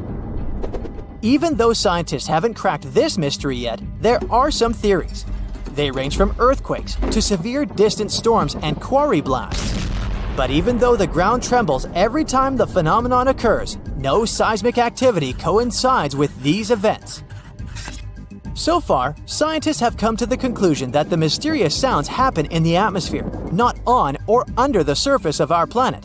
Even though scientists haven't cracked this mystery yet, there are some theories. They range from earthquakes to severe distant storms and quarry blasts. But even though the ground trembles every time the phenomenon occurs, no seismic activity coincides with these events. So far, scientists have come to the conclusion that the mysterious sounds happen in the atmosphere, not on or under the surface of our planet.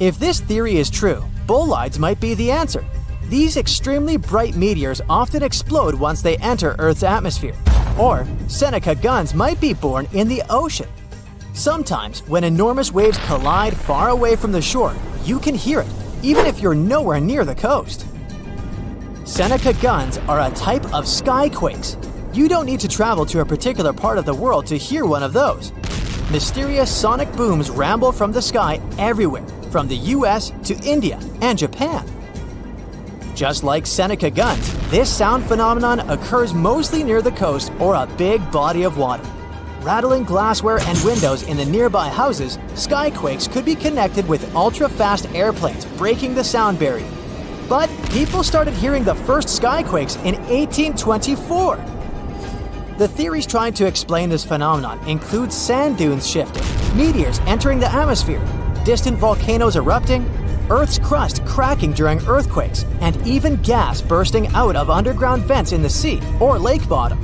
If this theory is true, bolides might be the answer. These extremely bright meteors often explode once they enter Earth's atmosphere. Or Seneca guns might be born in the ocean. Sometimes, when enormous waves collide far away from the shore, you can hear it, even if you're nowhere near the coast. Seneca guns are a type of skyquakes. You don't need to travel to a particular part of the world to hear one of those. Mysterious sonic booms ramble from the sky everywhere, from the US to India and Japan. Just like Seneca guns, this sound phenomenon occurs mostly near the coast or a big body of water. Rattling glassware and windows in the nearby houses, skyquakes could be connected with ultra-fast airplanes breaking the sound barrier. But people started hearing the first skyquakes in 1824. The theories trying to explain this phenomenon include sand dunes shifting, meteors entering the atmosphere, distant volcanoes erupting, Earth's crust cracking during earthquakes, and even gas bursting out of underground vents in the sea or lake bottom.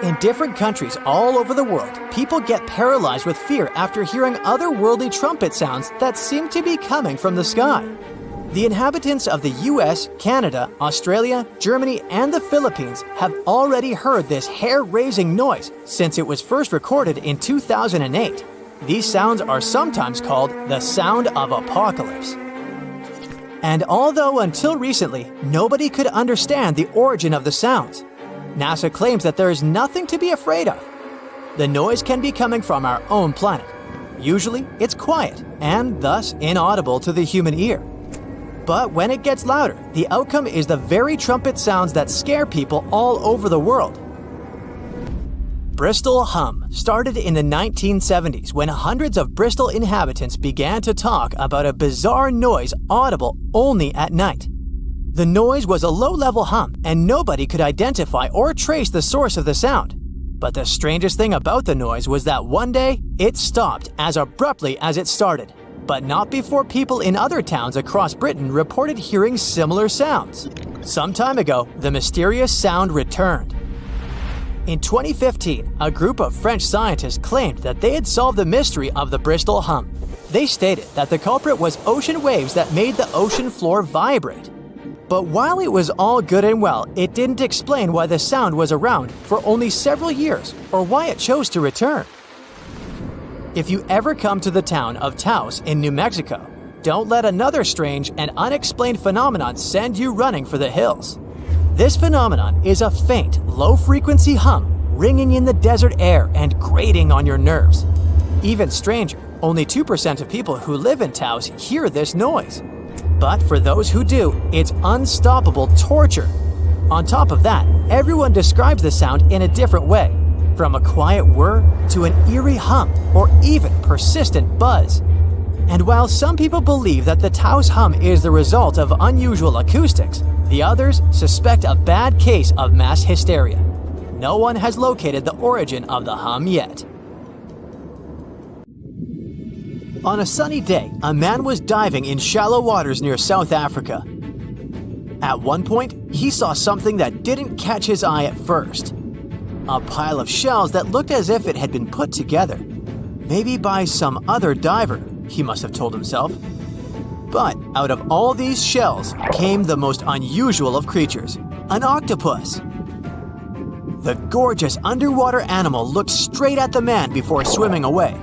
In different countries all over the world, people get paralyzed with fear after hearing otherworldly trumpet sounds that seem to be coming from the sky. The inhabitants of the US, Canada, Australia, Germany, and the Philippines have already heard this hair-raising noise since it was first recorded in 2008. These sounds are sometimes called the sound of apocalypse. And although until recently, nobody could understand the origin of the sounds, NASA claims that there is nothing to be afraid of. The noise can be coming from our own planet. Usually, it's quiet and thus inaudible to the human ear. But when it gets louder, the outcome is the very trumpet sounds that scare people all over the world. Bristol hum started in the 1970s when hundreds of Bristol inhabitants began to talk about a bizarre noise audible only at night. The noise was a low-level hum, and nobody could identify or trace the source of the sound. But the strangest thing about the noise was that one day, it stopped as abruptly as it started. But not before people in other towns across Britain reported hearing similar sounds. Some time ago, the mysterious sound returned. In 2015, a group of French scientists claimed that they had solved the mystery of the Bristol hum. They stated that the culprit was ocean waves that made the ocean floor vibrate. But while it was all good and well, it didn't explain why the sound was around for only several years or why it chose to return. If you ever come to the town of Taos in New Mexico, don't let another strange and unexplained phenomenon send you running for the hills. This phenomenon is a faint, low-frequency hum ringing in the desert air and grating on your nerves. Even stranger, only 2% of people who live in Taos hear this noise. But for those who do, it's unstoppable torture. On top of that, everyone describes the sound in a different way, from a quiet whir to an eerie hum or even persistent buzz. And while some people believe that the Taos hum is the result of unusual acoustics, the others suspect a bad case of mass hysteria. No one has located the origin of the hum yet. On a sunny day, a man was diving in shallow waters near South Africa. At one point, he saw something that didn't catch his eye at first. A pile of shells that looked as if it had been put together. Maybe by some other diver, he must have told himself. But out of all these shells came the most unusual of creatures, an octopus. The gorgeous underwater animal looked straight at the man before swimming away.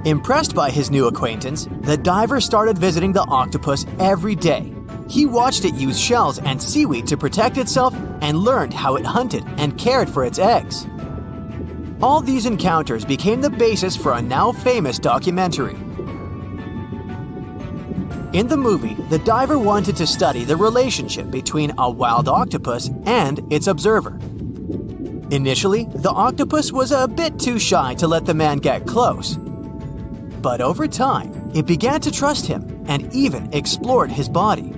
Impressed by his new acquaintance, the diver started visiting the octopus every day. He watched it use shells and seaweed to protect itself and learned how it hunted and cared for its eggs. All these encounters became the basis for a now famous documentary. In the movie, the diver wanted to study the relationship between a wild octopus and its observer. Initially, the octopus was a bit too shy to let the man get close. But over time, it began to trust him and even explored his body.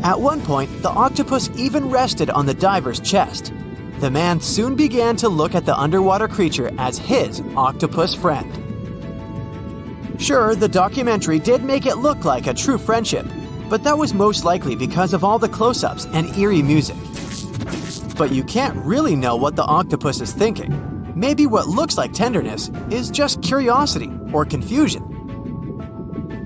At one point, the octopus even rested on the diver's chest. The man soon began to look at the underwater creature as his octopus friend. Sure, the documentary did make it look like a true friendship, but that was most likely because of all the close-ups and eerie music. But you can't really know what the octopus is thinking. Maybe what looks like tenderness is just curiosity or confusion.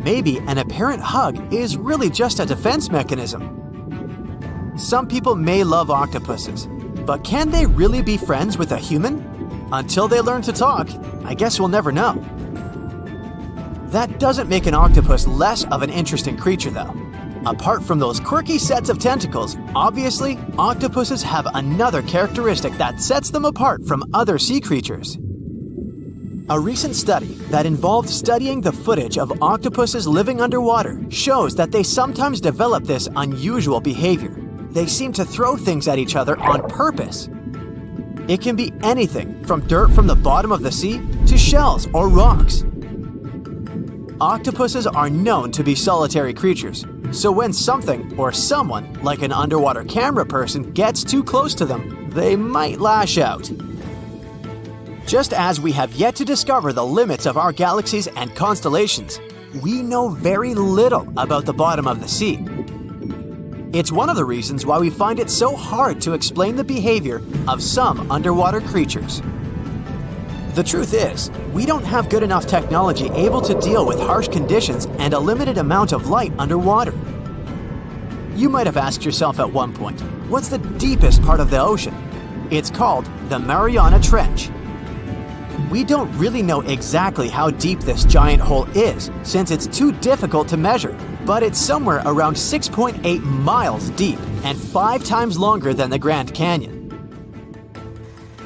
Maybe an apparent hug is really just a defense mechanism. Some people may love octopuses, but can they really be friends with a human? Until they learn to talk, I guess we'll never know. That doesn't make an octopus less of an interesting creature, though. Apart from those quirky sets of tentacles, obviously, octopuses have another characteristic that sets them apart from other sea creatures. A recent study that involved studying the footage of octopuses living underwater shows that they sometimes develop this unusual behavior. They seem to throw things at each other on purpose. It can be anything from dirt from the bottom of the sea to shells or rocks. Octopuses are known to be solitary creatures, so when something or someone, like an underwater camera person, gets too close to them, they might lash out. Just as we have yet to discover the limits of our galaxies and constellations, we know very little about the bottom of the sea. It's one of the reasons why we find it so hard to explain the behavior of some underwater creatures. The truth is, we don't have good enough technology able to deal with harsh conditions and a limited amount of light underwater. You might have asked yourself at one point, what's the deepest part of the ocean? It's called the Mariana Trench. We don't really know exactly how deep this giant hole is, since it's too difficult to measure, but it's somewhere around 6.8 miles deep and 5 times longer than the Grand Canyon.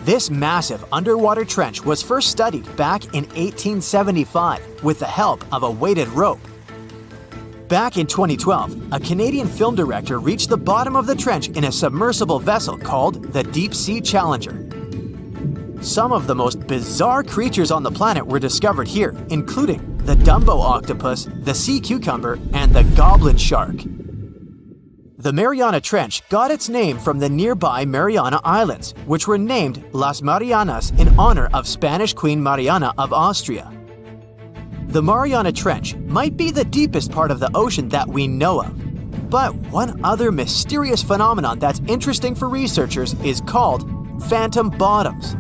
This massive underwater trench was first studied back in 1875 with the help of a weighted rope. Back in 2012, a Canadian film director reached the bottom of the trench in a submersible vessel called the Deep Sea Challenger. Some of the most bizarre creatures on the planet were discovered here, including the Dumbo octopus, the sea cucumber, and the goblin shark. The Mariana Trench got its name from the nearby Mariana Islands, which were named Las Marianas in honor of Spanish Queen Mariana of Austria. The Mariana Trench might be the deepest part of the ocean that we know of. But one other mysterious phenomenon that's interesting for researchers is called phantom bottoms.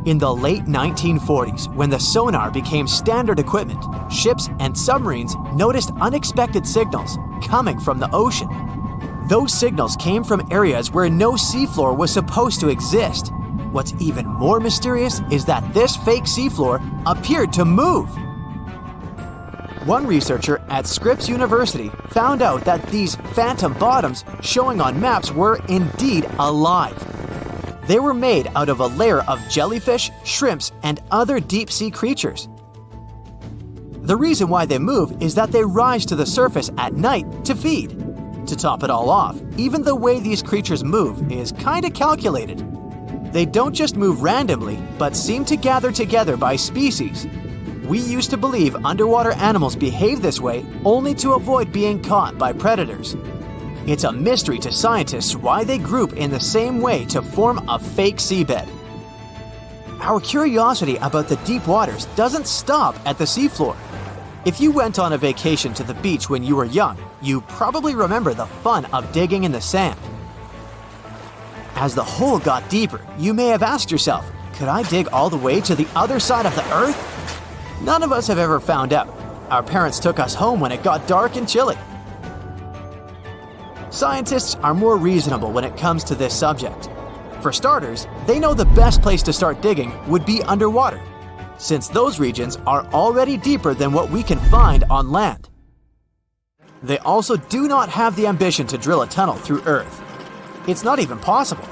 In the late 1940s, when the sonar became standard equipment, ships and submarines noticed unexpected signals coming from the ocean. Those signals came from areas where no seafloor was supposed to exist. What's even more mysterious is that this fake seafloor appeared to move. One researcher at Scripps University found out that these phantom bottoms showing on maps were indeed alive. They were made out of a layer of jellyfish, shrimps, and other deep-sea creatures. The reason why they move is that they rise to the surface at night to feed. To top it all off, even the way these creatures move is kinda calculated. They don't just move randomly, but seem to gather together by species. We used to believe underwater animals behave this way only to avoid being caught by predators. It's a mystery to scientists why they group in the same way to form a fake seabed. Our curiosity about the deep waters doesn't stop at the seafloor. If you went on a vacation to the beach when you were young, you probably remember the fun of digging in the sand. As the hole got deeper, you may have asked yourself, could I dig all the way to the other side of the earth? None of us have ever found out. Our parents took us home when it got dark and chilly. Scientists are more reasonable when it comes to this subject. For starters, they know the best place to start digging would be underwater. since those regions are already deeper than what we can find on land. They also do not have the ambition to drill a tunnel through Earth. It's not even possible.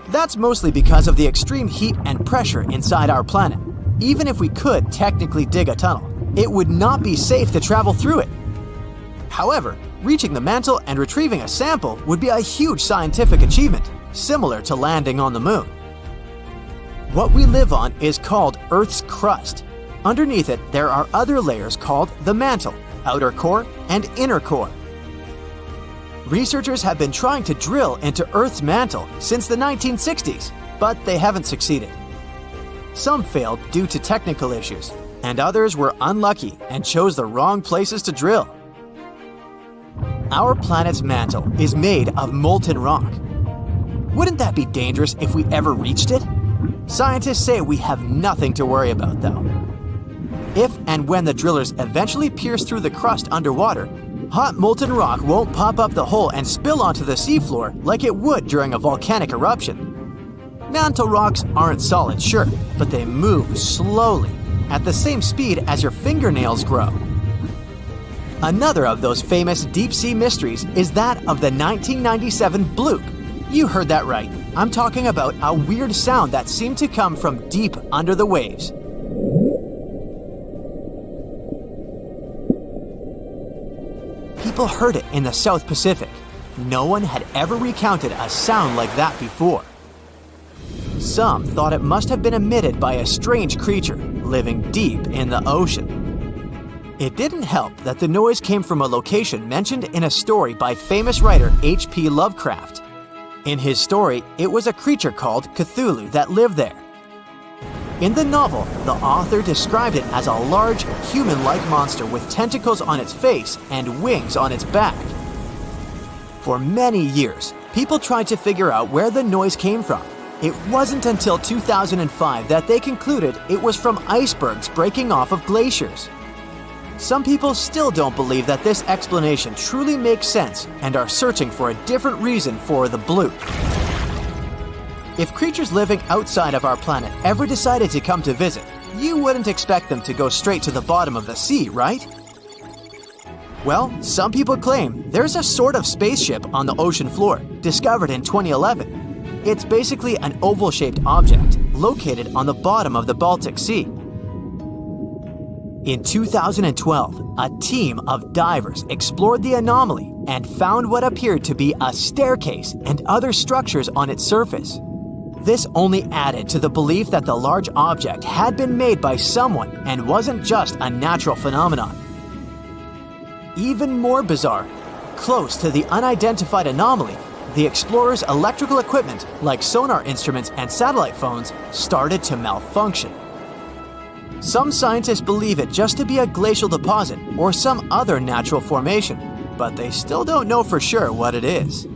That's mostly because of the extreme heat and pressure inside our planet. Even if we could technically dig a tunnel, it would not be safe to travel through it. However, reaching the mantle and retrieving a sample would be a huge scientific achievement, similar to landing on the moon. What we live on is called Earth's crust. Underneath it, there are other layers called the mantle, outer core, and inner core. Researchers have been trying to drill into Earth's mantle since the 1960s, but they haven't succeeded. Some failed due to technical issues, and others were unlucky and chose the wrong places to drill. Our planet's mantle is made of molten rock. Wouldn't that be dangerous if we ever reached it? Scientists say we have nothing to worry about, though. If and when the drillers eventually pierce through the crust underwater, hot molten rock won't pop up the hole and spill onto the seafloor like it would during a volcanic eruption. Mantle rocks aren't solid, sure, but they move slowly, at the same speed as your fingernails grow. Another of those famous deep-sea mysteries is that of the 1997 bloop. You heard that right. I'm talking about a weird sound that seemed to come from deep under the waves. People heard it in the South Pacific. No one had ever recounted a sound like that before. Some thought it must have been emitted by a strange creature living deep in the ocean. It didn't help that the noise came from a location mentioned in a story by famous writer H.P. Lovecraft. In his story, it was a creature called Cthulhu that lived there. In the novel, the author described it as a large, human-like monster with tentacles on its face and wings on its back. For many years, people tried to figure out where the noise came from. It wasn't until 2005 that they concluded it was from icebergs breaking off of glaciers. Some people still don't believe that this explanation truly makes sense and are searching for a different reason for the bloop. If creatures living outside of our planet ever decided to come to visit, you wouldn't expect them to go straight to the bottom of the sea, right? Well, some people claim there's a sort of spaceship on the ocean floor, discovered in 2011. It's basically an oval-shaped object located on the bottom of the Baltic Sea. In 2012, a team of divers explored the anomaly and found what appeared to be a staircase and other structures on its surface. This only added to the belief that the large object had been made by someone and wasn't just a natural phenomenon. Even more bizarre, close to the unidentified anomaly, the explorers' electrical equipment, like sonar instruments and satellite phones, started to malfunction. Some scientists believe it just to be a glacial deposit or some other natural formation, but they still don't know for sure what it is.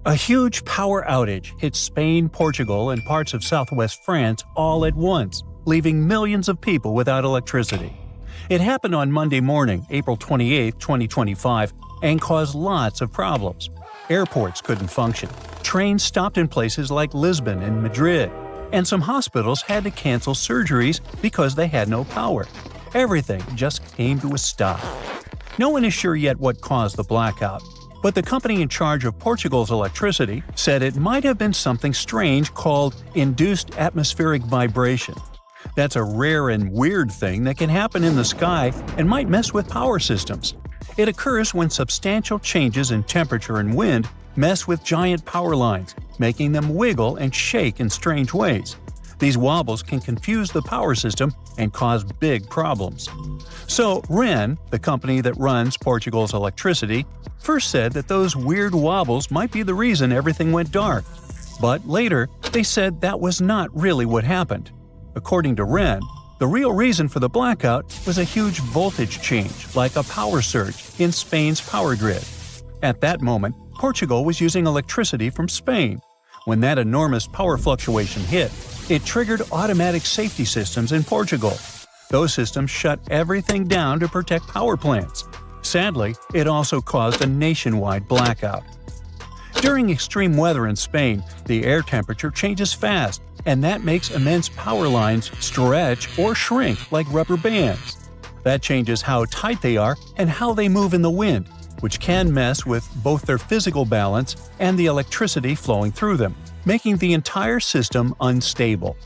A huge power outage hit Spain, Portugal, and parts of southwest France all at once, leaving millions of people without electricity. It happened on Monday morning, April 28, 2025, and caused lots of problems. Airports couldn't function, trains stopped in places like Lisbon and Madrid, and some hospitals had to cancel surgeries because they had no power. Everything just came to a stop. No one is sure yet what caused the blackout, but the company in charge of Portugal's electricity said it might have been something strange called induced atmospheric vibration. That's a rare and weird thing that can happen in the sky and might mess with power systems. It occurs when substantial changes in temperature and wind mess with giant power lines, making them wiggle and shake in strange ways. These wobbles can confuse the power system and cause big problems. So REN, the company that runs Portugal's electricity, first said that those weird wobbles might be the reason everything went dark. But later, they said that was not really what happened. According to REN, the real reason for the blackout was a huge voltage change, like a power surge, in Spain's power grid. At that moment, Portugal was using electricity from Spain. When that enormous power fluctuation hit, it triggered automatic safety systems in Portugal. Those systems shut everything down to protect power plants. Sadly, it also caused a nationwide blackout. During extreme weather in Spain, the air temperature changes fast, and that makes immense power lines stretch or shrink like rubber bands. That changes how tight they are and how they move in the wind, which can mess with both their physical balance and the electricity flowing through them, making the entire system unstable.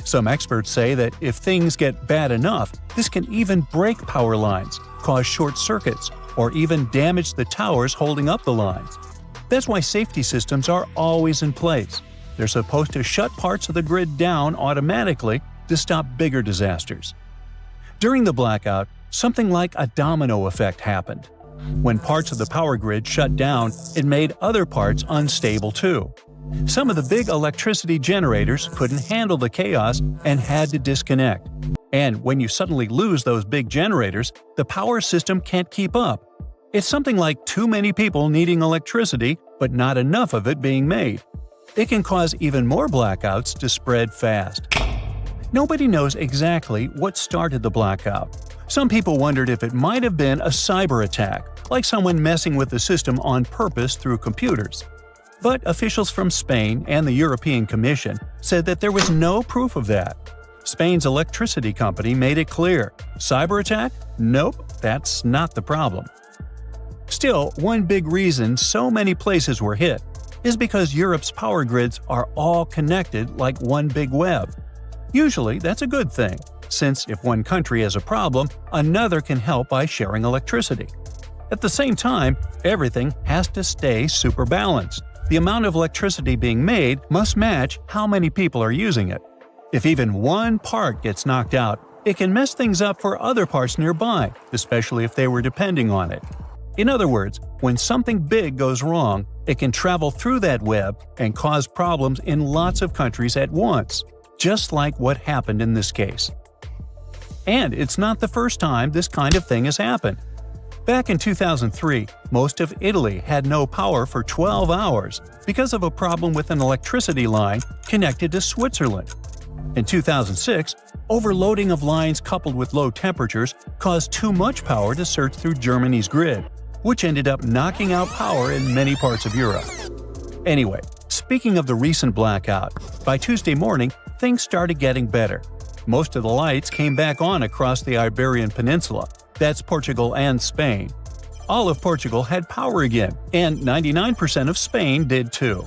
Some experts say that if things get bad enough, this can even break power lines, cause short circuits, or even damage the towers holding up the lines. That's why safety systems are always in place. They're supposed to shut parts of the grid down automatically to stop bigger disasters. During the blackout, something like a domino effect happened. When parts of the power grid shut down, it made other parts unstable too. Some of the big electricity generators couldn't handle the chaos and had to disconnect. And when you suddenly lose those big generators, the power system can't keep up. It's something like too many people needing electricity, but not enough of it being made. It can cause even more blackouts to spread fast. Nobody knows exactly what started the blackout. Some people wondered if it might have been a cyber attack, like someone messing with the system on purpose through computers. But officials from Spain and the European Commission said that there was no proof of that. Spain's electricity company made it clear. Cyber attack? Nope, that's not the problem. Still, one big reason so many places were hit is because Europe's power grids are all connected like one big web. Usually, that's a good thing, since if one country has a problem, another can help by sharing electricity. At the same time, everything has to stay super balanced. The amount of electricity being made must match how many people are using it. If even one part gets knocked out, it can mess things up for other parts nearby, especially if they were depending on it. In other words, when something big goes wrong, it can travel through that web and cause problems in lots of countries at once, just like what happened in this case. And it's not the first time this kind of thing has happened. Back in 2003, most of Italy had no power for 12 hours because of a problem with an electricity line connected to Switzerland. In 2006, overloading of lines coupled with low temperatures caused too much power to surge through Germany's grid, which ended up knocking out power in many parts of Europe. Anyway, speaking of the recent blackout, by Tuesday morning, things started getting better. Most of the lights came back on across the Iberian Peninsula. That's Portugal and Spain. All of Portugal had power again, and 99% of Spain did too.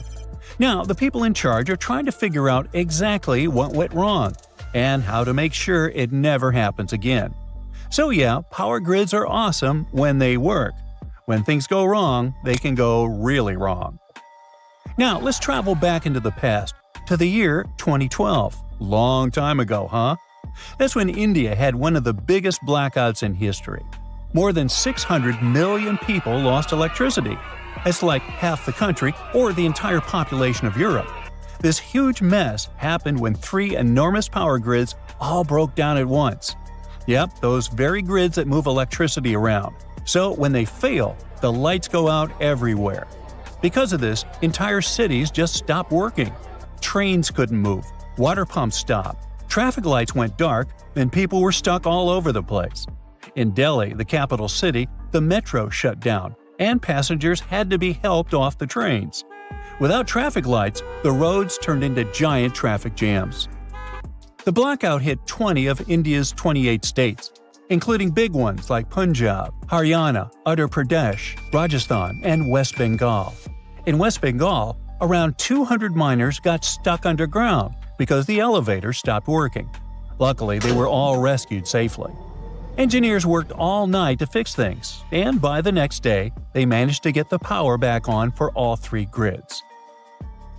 Now, the people in charge are trying to figure out exactly what went wrong and how to make sure it never happens again. So yeah, power grids are awesome when they work. When things go wrong, they can go really wrong. Now, let's travel back into the past, to the year 2012. Long time ago, huh? That's when India had one of the biggest blackouts in history. More than 600 million people lost electricity. It's like half the country or the entire population of Europe. This huge mess happened when 3 enormous power grids all broke down at once. Yep, those very grids that move electricity around. So when they fail, the lights go out everywhere. Because of this, entire cities just stopped working. Trains couldn't move, water pumps stopped, traffic lights went dark, and people were stuck all over the place. In Delhi, the capital city, the metro shut down, and passengers had to be helped off the trains. Without traffic lights, the roads turned into giant traffic jams. The blackout hit 20 of India's 28 states, including big ones like Punjab, Haryana, Uttar Pradesh, Rajasthan, and West Bengal. In West Bengal, around 200 miners got stuck underground because the elevator stopped working. Luckily, they were all rescued safely. Engineers worked all night to fix things, and by the next day, they managed to get the power back on for all 3 grids.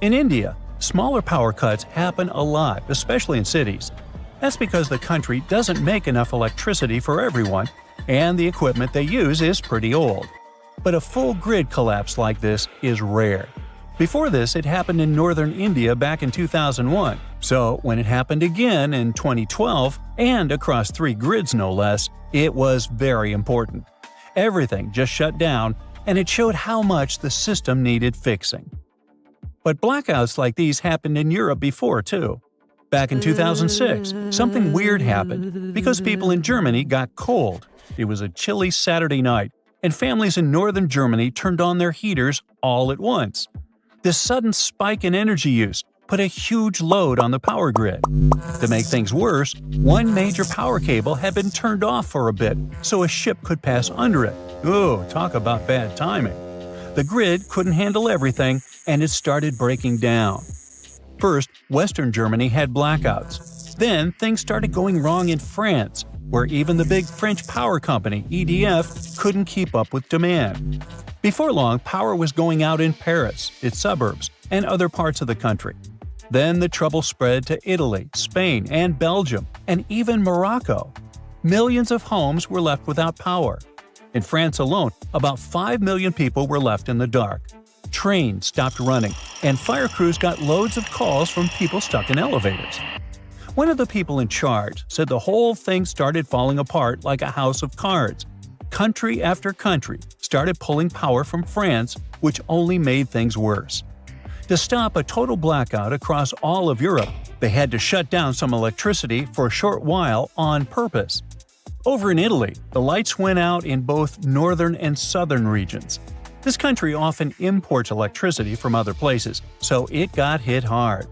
In India, smaller power cuts happen a lot, especially in cities. That's because the country doesn't make enough electricity for everyone, and the equipment they use is pretty old. But a full grid collapse like this is rare. Before this, it happened in northern India back in 2001, so when it happened again in 2012, and across 3 grids no less, it was very important. Everything just shut down, and it showed how much the system needed fixing. But blackouts like these happened in Europe before too. Back in 2006, something weird happened because people in Germany got cold. It was a chilly Saturday night, and families in northern Germany turned on their heaters all at once. This sudden spike in energy use put a huge load on the power grid. To make things worse, one major power cable had been turned off for a bit so a ship could pass under it. Ooh, talk about bad timing. The grid couldn't handle everything, and it started breaking down. First, Western Germany had blackouts. Then, things started going wrong in France, where even the big French power company, EDF, couldn't keep up with demand. Before long, power was going out in Paris, its suburbs, and other parts of the country. Then the trouble spread to Italy, Spain, and Belgium, and even Morocco. Millions of homes were left without power. In France alone, about 5 million people were left in the dark. Trains stopped running, and fire crews got loads of calls from people stuck in elevators. One of the people in charge said the whole thing started falling apart like a house of cards. Country after country started pulling power from France, which only made things worse. To stop a total blackout across all of Europe, they had to shut down some electricity for a short while on purpose. Over in Italy, the lights went out in both northern and southern regions. This country often imports electricity from other places, so it got hit hard.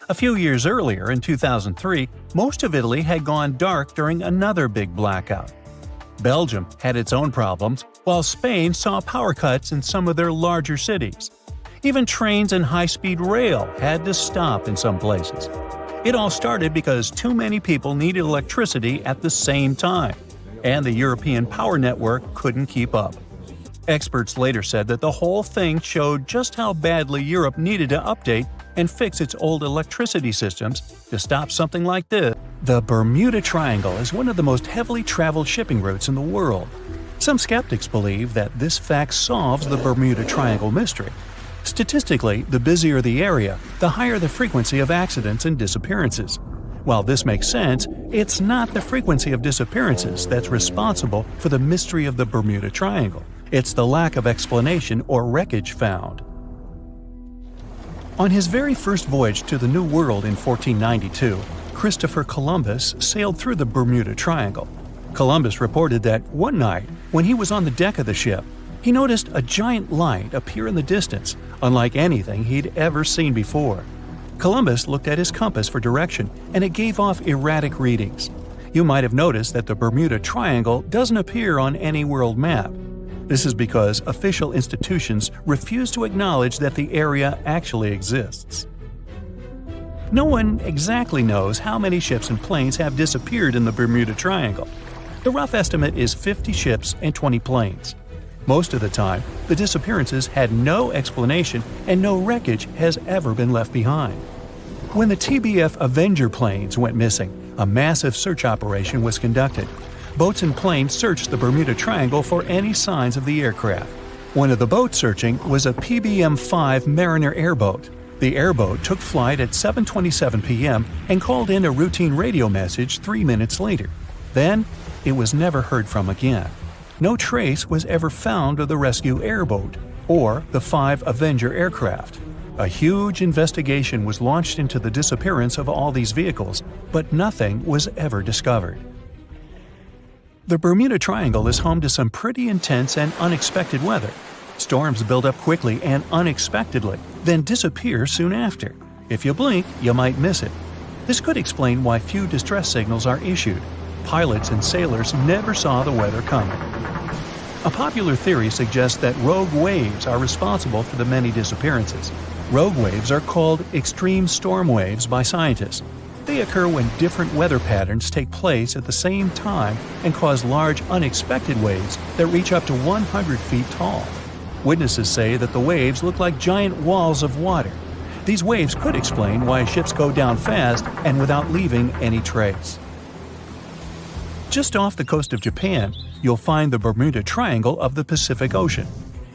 A few years earlier, in 2003, most of Italy had gone dark during another big blackout. Belgium had its own problems, while Spain saw power cuts in some of their larger cities. Even trains and high-speed rail had to stop in some places. It all started because too many people needed electricity at the same time, and the European power network couldn't keep up. Experts later said that the whole thing showed just how badly Europe needed to update and fix its old electricity systems to stop something like this. The Bermuda Triangle is one of the most heavily traveled shipping routes in the world. Some skeptics believe that this fact solves the Bermuda Triangle mystery. Statistically, the busier the area, the higher the frequency of accidents and disappearances. While this makes sense, it's not the frequency of disappearances that's responsible for the mystery of the Bermuda Triangle. It's the lack of explanation or wreckage found. On his very first voyage to the New World in 1492, Christopher Columbus sailed through the Bermuda Triangle. Columbus reported that one night, when he was on the deck of the ship, he noticed a giant light appear in the distance, unlike anything he'd ever seen before. Columbus looked at his compass for direction, and it gave off erratic readings. You might have noticed that the Bermuda Triangle doesn't appear on any world map. This is because official institutions refuse to acknowledge that the area actually exists. No one exactly knows how many ships and planes have disappeared in the Bermuda Triangle. The rough estimate is 50 ships and 20 planes. Most of the time, the disappearances had no explanation and no wreckage has ever been left behind. When the TBF Avenger planes went missing, a massive search operation was conducted. Boats and planes searched the Bermuda Triangle for any signs of the aircraft. One of the boats searching was a PBM-5 Mariner airboat. The airboat took flight at 7:27 p.m. and called in a routine radio message 3 minutes later. Then, it was never heard from again. No trace was ever found of the rescue airboat or the 5 Avenger aircraft. A huge investigation was launched into the disappearance of all these vehicles, but nothing was ever discovered. The Bermuda Triangle is home to some pretty intense and unexpected weather. Storms build up quickly and unexpectedly, then disappear soon after. If you blink, you might miss it. This could explain why few distress signals are issued. Pilots and sailors never saw the weather coming. A popular theory suggests that rogue waves are responsible for the many disappearances. Rogue waves are called extreme storm waves by scientists. They occur when different weather patterns take place at the same time and cause large unexpected waves that reach up to 100 feet tall. Witnesses say that the waves look like giant walls of water. These waves could explain why ships go down fast and without leaving any trace. Just off the coast of Japan, you'll find the Bermuda Triangle of the Pacific Ocean.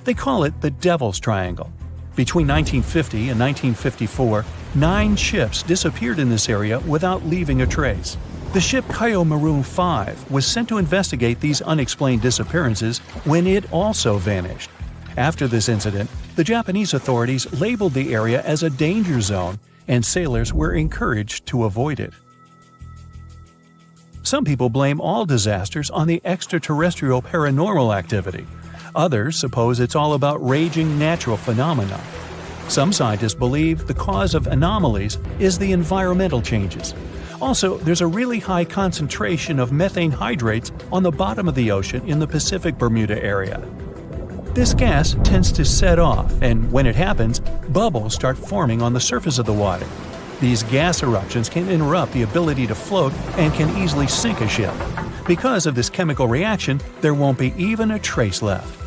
They call it the Devil's Triangle. Between 1950 and 1954, 9 ships disappeared in this area without leaving a trace. The ship Kyomaru 5 was sent to investigate these unexplained disappearances when it also vanished. After this incident, the Japanese authorities labeled the area as a danger zone, and sailors were encouraged to avoid it. Some people blame all disasters on the extraterrestrial paranormal activity. Others suppose it's all about raging natural phenomena. Some scientists believe the cause of anomalies is the environmental changes. Also, there's a really high concentration of methane hydrates on the bottom of the ocean in the Pacific Bermuda area. This gas tends to set off, and when it happens, bubbles start forming on the surface of the water. These gas eruptions can interrupt the ability to float and can easily sink a ship. Because of this chemical reaction, there won't be even a trace left.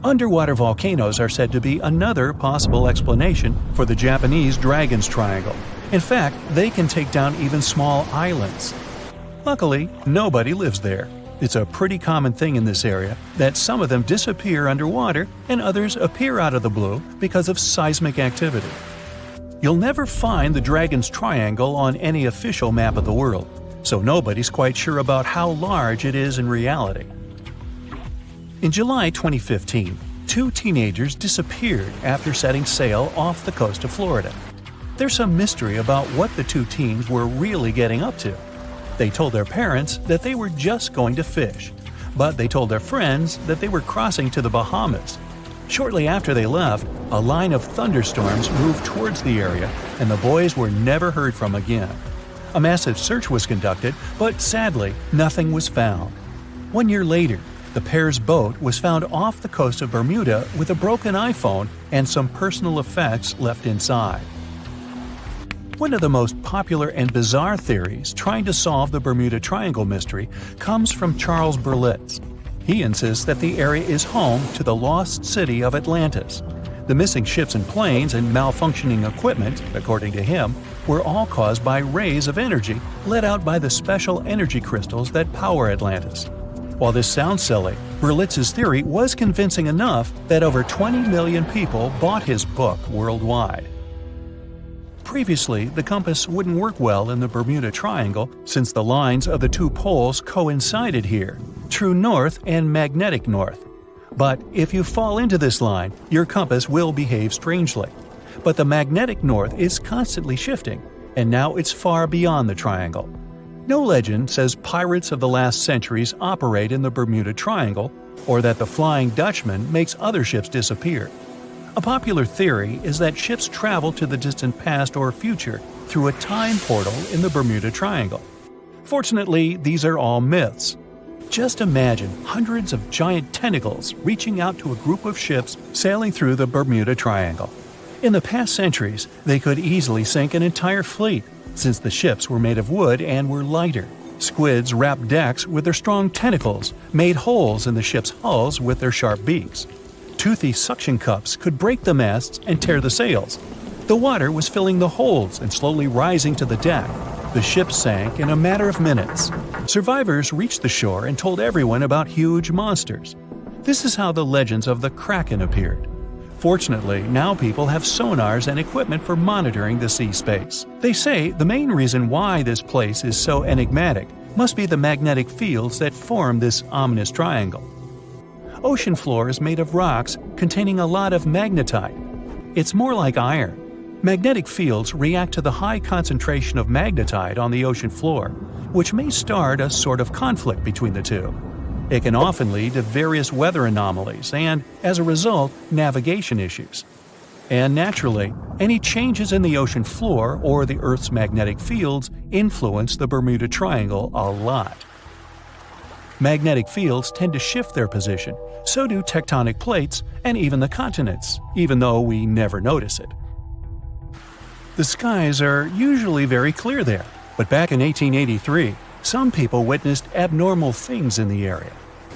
Underwater volcanoes are said to be another possible explanation for the Japanese Dragon's Triangle. In fact, they can take down even small islands. Luckily, nobody lives there. It's a pretty common thing in this area that some of them disappear underwater and others appear out of the blue because of seismic activity. You'll never find the Dragon's Triangle on any official map of the world, so nobody's quite sure about how large it is in reality. In July 2015, 2 teenagers disappeared after setting sail off the coast of Florida. There's some mystery about what the 2 teens were really getting up to. They told their parents that they were just going to fish, but they told their friends that they were crossing to the Bahamas. Shortly after they left, a line of thunderstorms moved towards the area, and the boys were never heard from again. A massive search was conducted, but sadly, nothing was found. 1 year later, the pair's boat was found off the coast of Bermuda with a broken iPhone and some personal effects left inside. One of the most popular and bizarre theories trying to solve the Bermuda Triangle mystery comes from Charles Berlitz. He insists that the area is home to the lost city of Atlantis. The missing ships and planes and malfunctioning equipment, according to him, were all caused by rays of energy let out by the special energy crystals that power Atlantis. While this sounds silly, Berlitz's theory was convincing enough that over 20 million people bought his book worldwide. Previously, the compass wouldn't work well in the Bermuda Triangle since the lines of the 2 poles coincided here, true north and magnetic north. But if you fall into this line, your compass will behave strangely. But the magnetic north is constantly shifting, and now it's far beyond the triangle. No legend says pirates of the last centuries operate in the Bermuda Triangle, or that the Flying Dutchman makes other ships disappear. A popular theory is that ships travel to the distant past or future through a time portal in the Bermuda Triangle. Fortunately, these are all myths. Just imagine hundreds of giant tentacles reaching out to a group of ships sailing through the Bermuda Triangle. In the past centuries, they could easily sink an entire fleet, since the ships were made of wood and were lighter. Squids wrapped decks with their strong tentacles, made holes in the ship's hulls with their sharp beaks. Toothy suction cups could break the masts and tear the sails. The water was filling the holds and slowly rising to the deck. The ship sank in a matter of minutes. Survivors reached the shore and told everyone about huge monsters. This is how the legends of the Kraken appeared. Fortunately, now people have sonars and equipment for monitoring the sea space. They say the main reason why this place is so enigmatic must be the magnetic fields that form this ominous triangle. Ocean floor is made of rocks containing a lot of magnetite. It's more like iron. Magnetic fields react to the high concentration of magnetite on the ocean floor, which may start a sort of conflict between the two. It can often lead to various weather anomalies and, as a result, navigation issues. And naturally, any changes in the ocean floor or the Earth's magnetic fields influence the Bermuda Triangle a lot. Magnetic fields tend to shift their position, so do tectonic plates and even the continents, even though we never notice it. The skies are usually very clear there, but back in 1883, some people witnessed abnormal things in the area.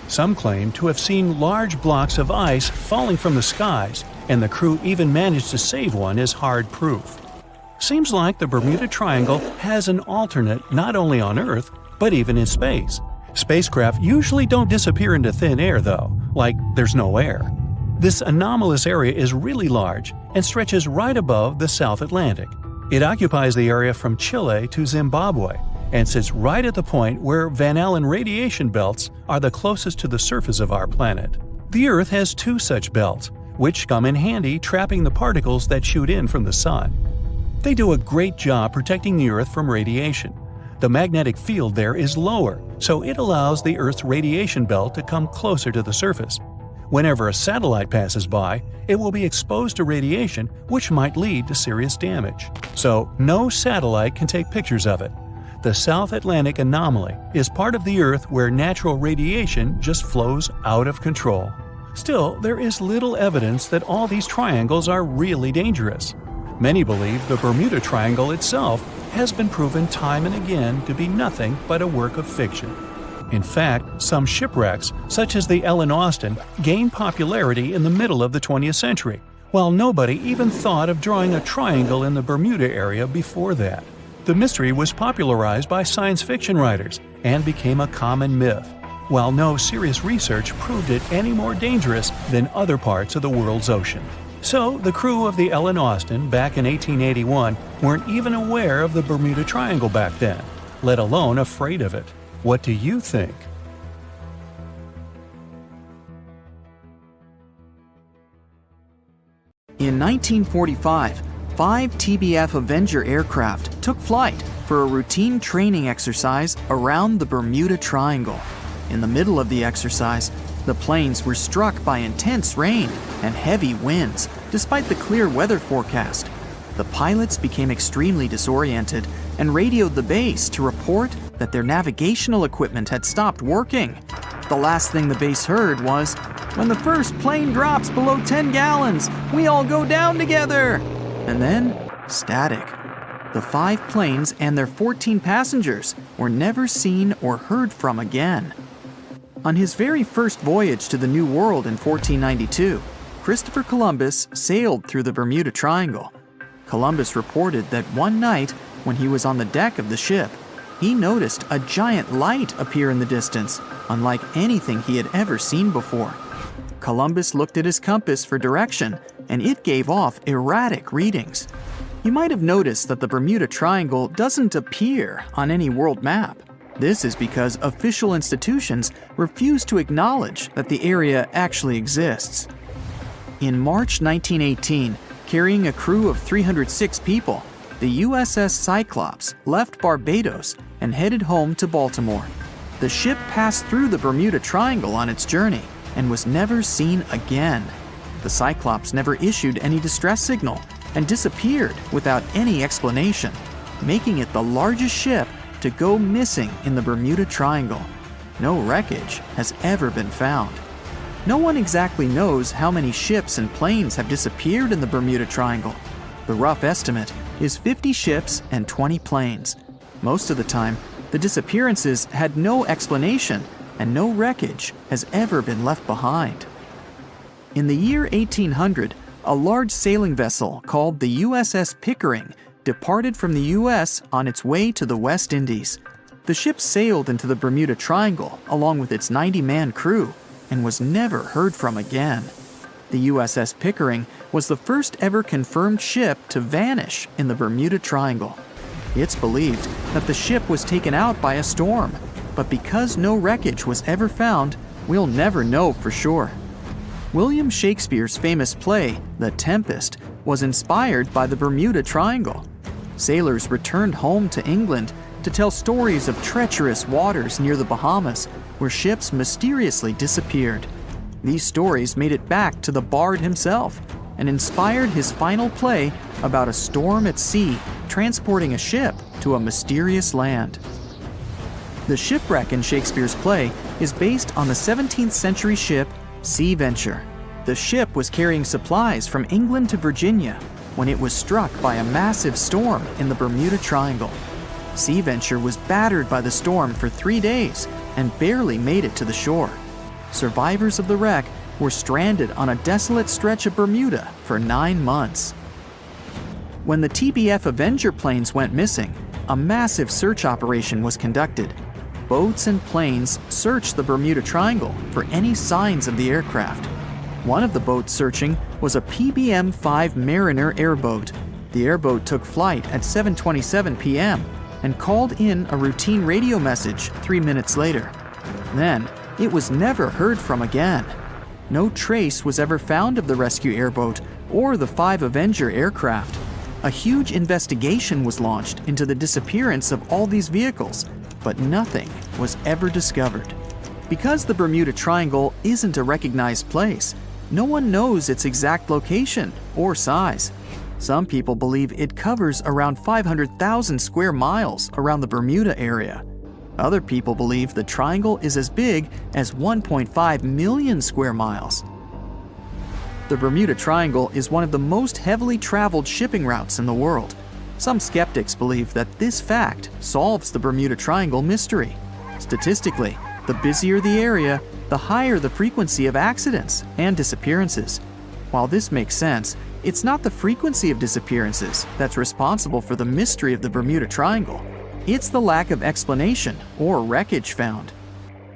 Some claim to have seen large blocks of ice falling from the skies, and the crew even managed to save one as hard proof. Seems like the Bermuda Triangle has an alternate not only on Earth, but even in space. Spacecraft usually don't disappear into thin air though, like there's no air. This anomalous area is really large and stretches right above the South Atlantic. It occupies the area from Chile to Zimbabwe, and sits right at the point where Van Allen radiation belts are the closest to the surface of our planet. The Earth has 2 such belts, which come in handy trapping the particles that shoot in from the Sun. They do a great job protecting the Earth from radiation. The magnetic field there is lower, so it allows the Earth's radiation belt to come closer to the surface. Whenever a satellite passes by, it will be exposed to radiation which might lead to serious damage. So, no satellite can take pictures of it. The South Atlantic anomaly is part of the Earth where natural radiation just flows out of control. Still, there is little evidence that all these triangles are really dangerous. Many believe the Bermuda Triangle itself has been proven time and again to be nothing but a work of fiction. In fact, some shipwrecks, such as the Ellen Austin, gained popularity in the middle of the 20th century, while nobody even thought of drawing a triangle in the Bermuda area before that. The mystery was popularized by science fiction writers and became a common myth, while no serious research proved it any more dangerous than other parts of the world's ocean. So, the crew of the Ellen Austin back in 1881 weren't even aware of the Bermuda Triangle back then, let alone afraid of it. What do you think? In 1945, 5 TBF Avenger aircraft took flight for a routine training exercise around the Bermuda Triangle. In the middle of the exercise, the planes were struck by intense rain and heavy winds, despite the clear weather forecast. The pilots became extremely disoriented and radioed the base to report that their navigational equipment had stopped working. The last thing the base heard was, "When the first plane drops below 10 gallons, we all go down together." And then, static. The 5 planes and their 14 passengers were never seen or heard from again. On his very first voyage to the New World in 1492, Christopher Columbus sailed through the Bermuda Triangle. Columbus reported that one night, when he was on the deck of the ship, he noticed a giant light appear in the distance, unlike anything he had ever seen before. Columbus looked at his compass for direction, and it gave off erratic readings. You might have noticed that the Bermuda Triangle doesn't appear on any world map. This is because official institutions refuse to acknowledge that the area actually exists. In March 1918, carrying a crew of 306 people, the USS Cyclops left Barbados and headed home to Baltimore. The ship passed through the Bermuda Triangle on its journey and was never seen again. The Cyclops never issued any distress signal and disappeared without any explanation, making it the largest ship to go missing in the Bermuda Triangle. No wreckage has ever been found. No one exactly knows how many ships and planes have disappeared in the Bermuda Triangle. The rough estimate is 50 ships and 20 planes. Most of the time, the disappearances had no explanation and no wreckage has ever been left behind. In the year 1800, a large sailing vessel called the USS Pickering departed from the U.S. on its way to the West Indies. The ship sailed into the Bermuda Triangle along with its 90-man crew and was never heard from again. The USS Pickering was the first ever confirmed ship to vanish in the Bermuda Triangle. It's believed that the ship was taken out by a storm, but because no wreckage was ever found, we'll never know for sure. William Shakespeare's famous play, The Tempest, was inspired by the Bermuda Triangle. Sailors returned home to England to tell stories of treacherous waters near the Bahamas, where ships mysteriously disappeared. These stories made it back to the bard himself and inspired his final play about a storm at sea transporting a ship to a mysterious land. The shipwreck in Shakespeare's play is based on the 17th century ship Sea Venture. The ship was carrying supplies from England to Virginia when it was struck by a massive storm in the Bermuda Triangle. Sea Venture was battered by the storm for 3 days and barely made it to the shore. Survivors of the wreck were stranded on a desolate stretch of Bermuda for 9 months. When the TBF Avenger planes went missing, a massive search operation was conducted. Boats and planes searched the Bermuda Triangle for any signs of the aircraft. One of the boats searching was a PBM-5 Mariner airboat. The airboat took flight at 7:27 p.m. and called in a routine radio message 3 minutes later. Then, it was never heard from again. No trace was ever found of the rescue airboat or the 5 Avenger aircraft. A huge investigation was launched into the disappearance of all these vehicles, but nothing was ever discovered. Because the Bermuda Triangle isn't a recognized place, no one knows its exact location or size. Some people believe it covers around 500,000 square miles around the Bermuda area. Other people believe the triangle is as big as 1.5 million square miles. The Bermuda Triangle is one of the most heavily traveled shipping routes in the world. Some skeptics believe that this fact solves the Bermuda Triangle mystery. Statistically, the busier the area, the higher the frequency of accidents and disappearances. While this makes sense, it's not the frequency of disappearances that's responsible for the mystery of the Bermuda Triangle. It's the lack of explanation or wreckage found.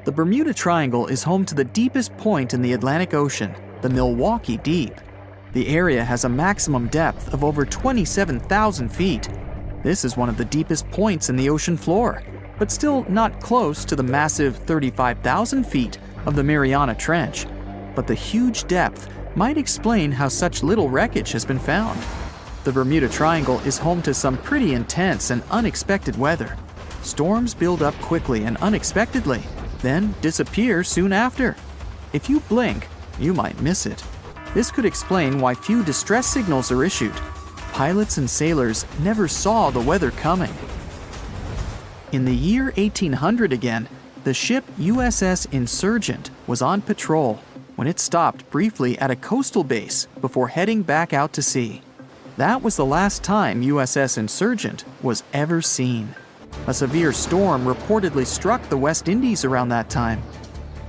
The Bermuda Triangle is home to the deepest point in the Atlantic Ocean, the Milwaukee Deep. The area has a maximum depth of over 27,000 feet. This is one of the deepest points in the ocean floor, but still not close to the massive 35,000 feet of the Mariana Trench. But the huge depth might explain how such little wreckage has been found. The Bermuda Triangle is home to some pretty intense and unexpected weather. Storms build up quickly and unexpectedly, then disappear soon after. If you blink, you might miss it. This could explain why few distress signals are issued. Pilots and sailors never saw the weather coming. In the year 1800 again, the ship USS Insurgent was on patrol when it stopped briefly at a coastal base before heading back out to sea. That was the last time USS Insurgent was ever seen. A severe storm reportedly struck the West Indies around that time.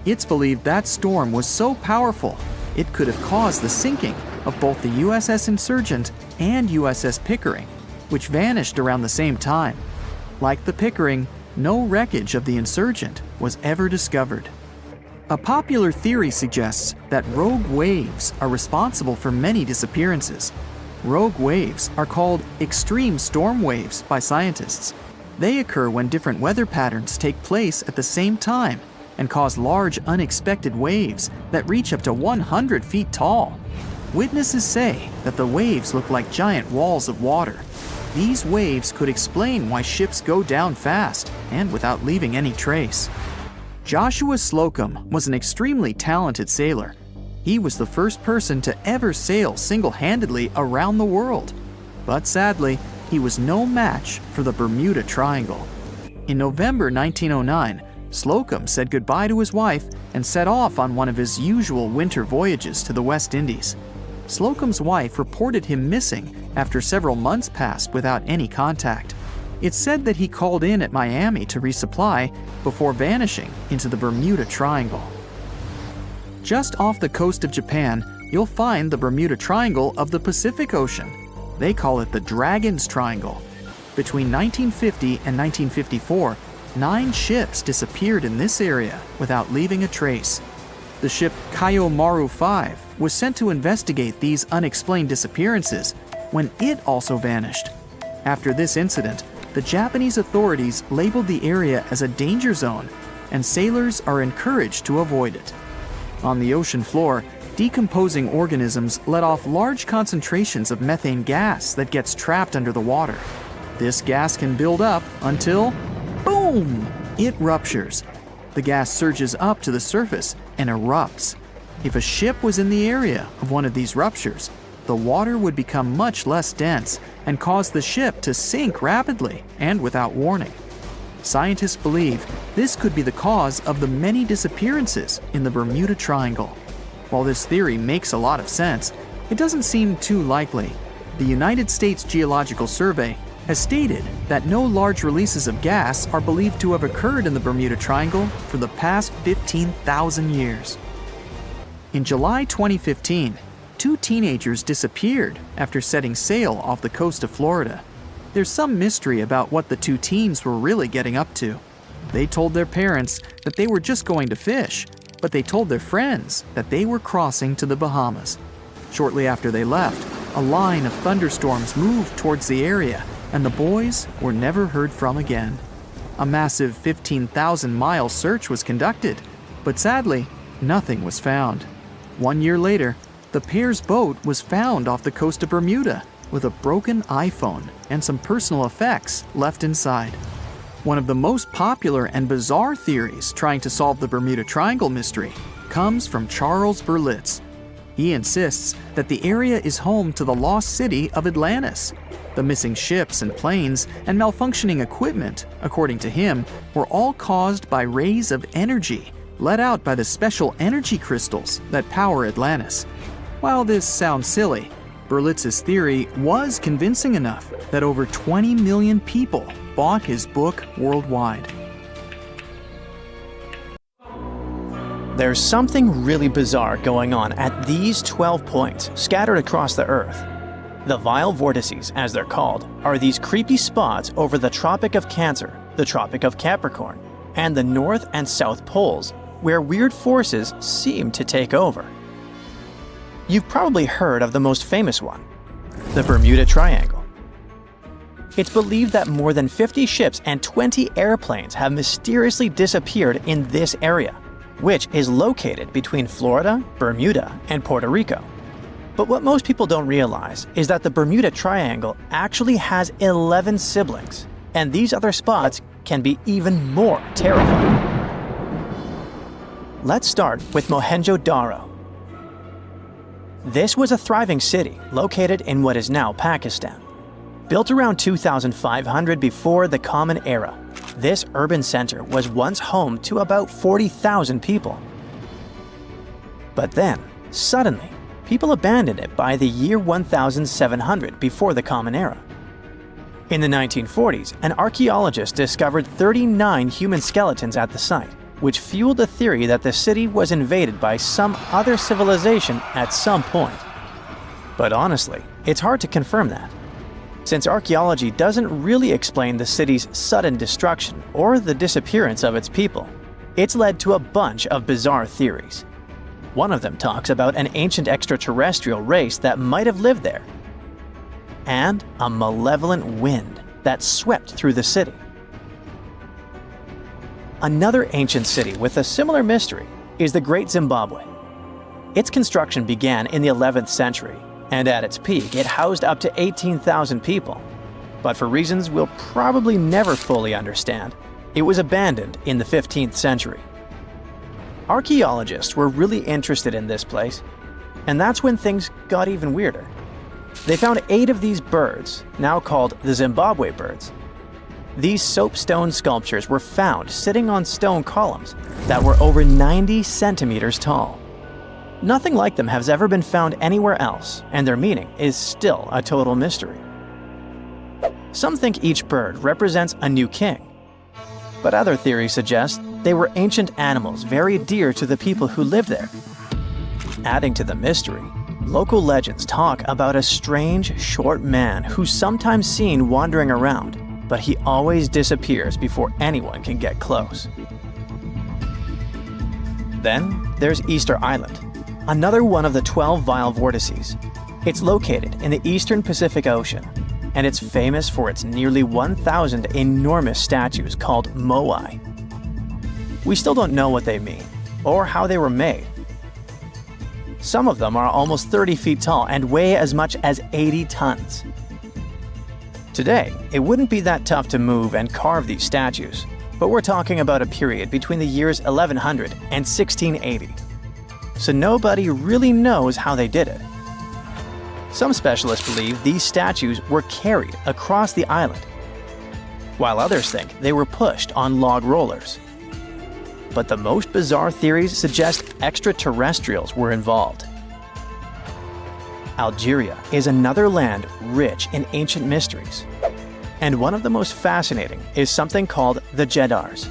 It's believed that storm was so powerful, it could have caused the sinking of both the USS Insurgent and USS Pickering, which vanished around the same time. Like the Pickering, no wreckage of the Insurgent was ever discovered. A popular theory suggests that rogue waves are responsible for many disappearances. Rogue waves are called extreme storm waves by scientists. They occur when different weather patterns take place at the same time and cause large unexpected waves that reach up to 100 feet tall. Witnesses say that the waves look like giant walls of water. These waves could explain why ships go down fast and without leaving any trace. Joshua Slocum was an extremely talented sailor. He was the first person to ever sail single-handedly around the world. But sadly, he was no match for the Bermuda Triangle. In November 1909, Slocum said goodbye to his wife and set off on one of his usual winter voyages to the West Indies. Slocum's wife reported him missing after several months passed without any contact. It's said that he called in at Miami to resupply before vanishing into the Bermuda Triangle. Just off the coast of Japan, you'll find the Bermuda Triangle of the Pacific Ocean. They call it the Dragon's Triangle. Between 1950 and 1954, 9 ships disappeared in this area without leaving a trace. The ship Kaiomaru 5 was sent to investigate these unexplained disappearances when it also vanished. After this incident, the Japanese authorities labeled the area as a danger zone, and sailors are encouraged to avoid it. On the ocean floor, decomposing organisms let off large concentrations of methane gas that gets trapped under the water. This gas can build up until, boom, it ruptures. The gas surges up to the surface and erupts. If a ship was in the area of one of these ruptures, the water would become much less dense and cause the ship to sink rapidly and without warning. Scientists believe this could be the cause of the many disappearances in the Bermuda Triangle. While this theory makes a lot of sense, it doesn't seem too likely. The United States Geological Survey has stated that no large releases of gas are believed to have occurred in the Bermuda Triangle for the past 15,000 years. In July 2015, 2 teenagers disappeared after setting sail off the coast of Florida. There's some mystery about what the 2 teens were really getting up to. They told their parents that they were just going to fish, but they told their friends that they were crossing to the Bahamas. Shortly after they left, a line of thunderstorms moved towards the area, and the boys were never heard from again. A massive 15,000-mile search was conducted, but sadly, nothing was found. 1 year later, the pair's boat was found off the coast of Bermuda with a broken iPhone and some personal effects left inside. One of the most popular and bizarre theories trying to solve the Bermuda Triangle mystery comes from Charles Berlitz. He insists that the area is home to the lost city of Atlantis. The missing ships and planes and malfunctioning equipment, according to him, were all caused by rays of energy let out by the special energy crystals that power Atlantis. While this sounds silly, Berlitz's theory was convincing enough that over 20 million people bought his book worldwide. There's something really bizarre going on at these 12 points scattered across the Earth. The Vile Vortices, as they're called, are these creepy spots over the Tropic of Cancer, the Tropic of Capricorn, and the North and South Poles, where weird forces seem to take over. You've probably heard of the most famous one, the Bermuda Triangle. It's believed that more than 50 ships and 20 airplanes have mysteriously disappeared in this area, which is located between Florida, Bermuda, and Puerto Rico. But what most people don't realize is that the Bermuda Triangle actually has 11 siblings, and these other spots can be even more terrifying. Let's start with Mohenjo-Daro. This was a thriving city located in what is now Pakistan. Built around 2500 before the Common Era, this urban center was once home to about 40,000 people. But then, suddenly, people abandoned it by the year 1700 before the Common Era. In the 1940s, an archaeologist discovered 39 human skeletons at the site, which fueled the theory that the city was invaded by some other civilization at some point. But honestly, it's hard to confirm that, since archaeology doesn't really explain the city's sudden destruction or the disappearance of its people. It's led to a bunch of bizarre theories. One of them talks about an ancient extraterrestrial race that might have lived there, and a malevolent wind that swept through the city. Another ancient city with a similar mystery is the Great Zimbabwe. Its construction began in the 11th century, and at its peak it housed up to 18,000 people. But for reasons we'll probably never fully understand, it was abandoned in the 15th century. Archaeologists were really interested in this place, and that's when things got even weirder. They found 8 of these birds, now called the Zimbabwe birds. These soapstone sculptures were found sitting on stone columns that were over 90 centimeters tall. Nothing like them has ever been found anywhere else, and their meaning is still a total mystery. Some think each bird represents a new king, but other theories suggest they were ancient animals very dear to the people who lived there. Adding to the mystery, local legends talk about a strange, short man who's sometimes seen wandering around, but he always disappears before anyone can get close. Then there's Easter Island, another one of the 12 Vile Vortices. It's located in the eastern Pacific Ocean, and it's famous for its nearly 1,000 enormous statues called moai. We still don't know what they mean, or how they were made. Some of them are almost 30 feet tall and weigh as much as 80 tons. Today, it wouldn't be that tough to move and carve these statues, but we're talking about a period between the years 1100 and 1680. So nobody really knows how they did it. Some specialists believe these statues were carried across the island, while others think they were pushed on log rollers. But the most bizarre theories suggest extraterrestrials were involved. Algeria is another land rich in ancient mysteries, and one of the most fascinating is something called the Jedars.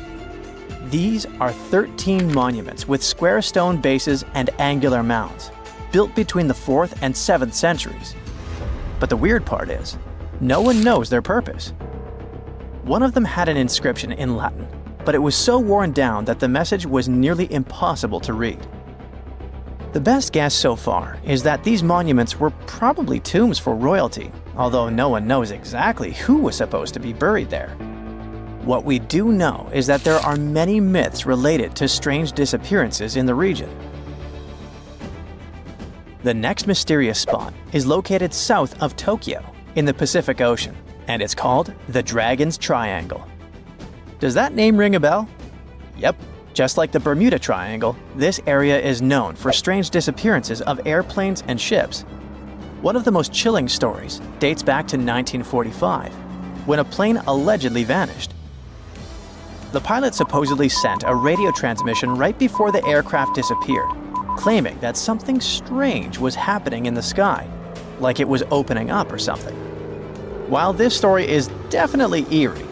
These are 13 monuments with square stone bases and angular mounds, built between the 4th and 7th centuries. But the weird part is, no one knows their purpose. One of them had an inscription in Latin, but it was so worn down that the message was nearly impossible to read. The best guess so far is that these monuments were probably tombs for royalty, although no one knows exactly who was supposed to be buried there. What we do know is that there are many myths related to strange disappearances in the region. The next mysterious spot is located south of Tokyo in the Pacific Ocean, and it's called the Dragon's Triangle. Does that name ring a bell? Yep. Just like the Bermuda Triangle, this area is known for strange disappearances of airplanes and ships. One of the most chilling stories dates back to 1945, when a plane allegedly vanished. The pilot supposedly sent a radio transmission right before the aircraft disappeared, claiming that something strange was happening in the sky, like it was opening up or something. While this story is definitely eerie,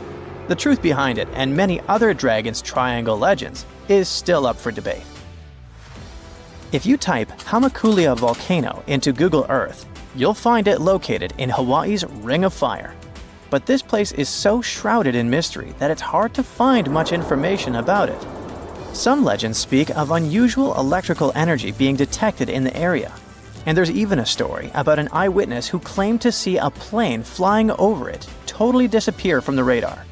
the truth behind it and many other Dragon's Triangle legends is still up for debate. If you type Hamakulia volcano into Google Earth, you'll find it located in Hawaii's Ring of Fire. But this place is so shrouded in mystery that it's hard to find much information about it. Some legends speak of unusual electrical energy being detected in the area, and there's even a story about an eyewitness who claimed to see a plane flying over it totally disappear from the radar.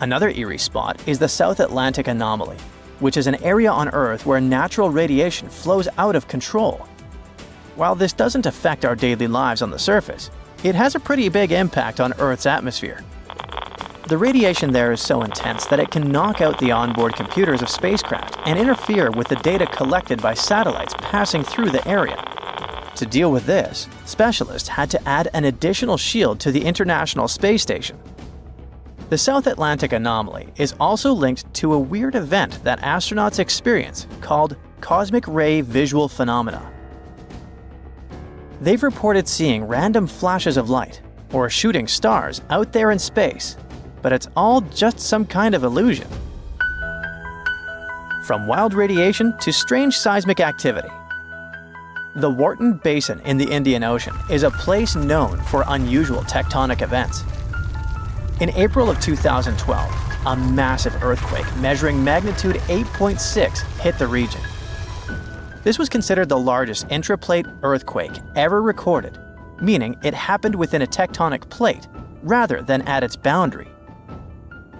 Another eerie spot is the South Atlantic Anomaly, which is an area on Earth where natural radiation flows out of control. While this doesn't affect our daily lives on the surface, it has a pretty big impact on Earth's atmosphere. The radiation there is so intense that it can knock out the onboard computers of spacecraft and interfere with the data collected by satellites passing through the area. To deal with this, specialists had to add an additional shield to the International Space Station. The South Atlantic Anomaly is also linked to a weird event that astronauts experience called cosmic ray visual phenomena. They've reported seeing random flashes of light or shooting stars out there in space, but it's all just some kind of illusion. From wild radiation to strange seismic activity. The Wharton Basin in the Indian Ocean is a place known for unusual tectonic events. In April of 2012, a massive earthquake measuring magnitude 8.6 hit the region. This was considered the largest intraplate earthquake ever recorded, meaning it happened within a tectonic plate rather than at its boundary.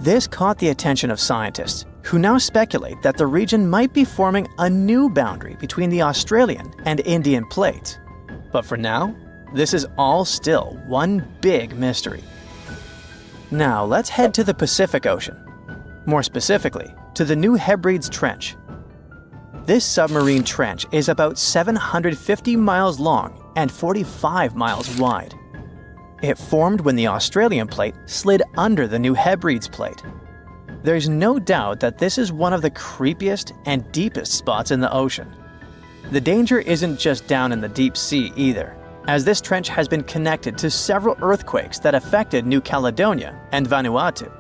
This caught the attention of scientists, who now speculate that the region might be forming a new boundary between the Australian and Indian plates. But for now, this is all still one big mystery. Now let's head to the Pacific Ocean. More specifically, to the New Hebrides Trench. This submarine trench is about 750 miles long and 45 miles wide. It formed when the Australian plate slid under the New Hebrides plate. There's no doubt that this is one of the creepiest and deepest spots in the ocean. The danger isn't just down in the deep sea either, as this trench has been connected to several earthquakes that affected New Caledonia and Vanuatu.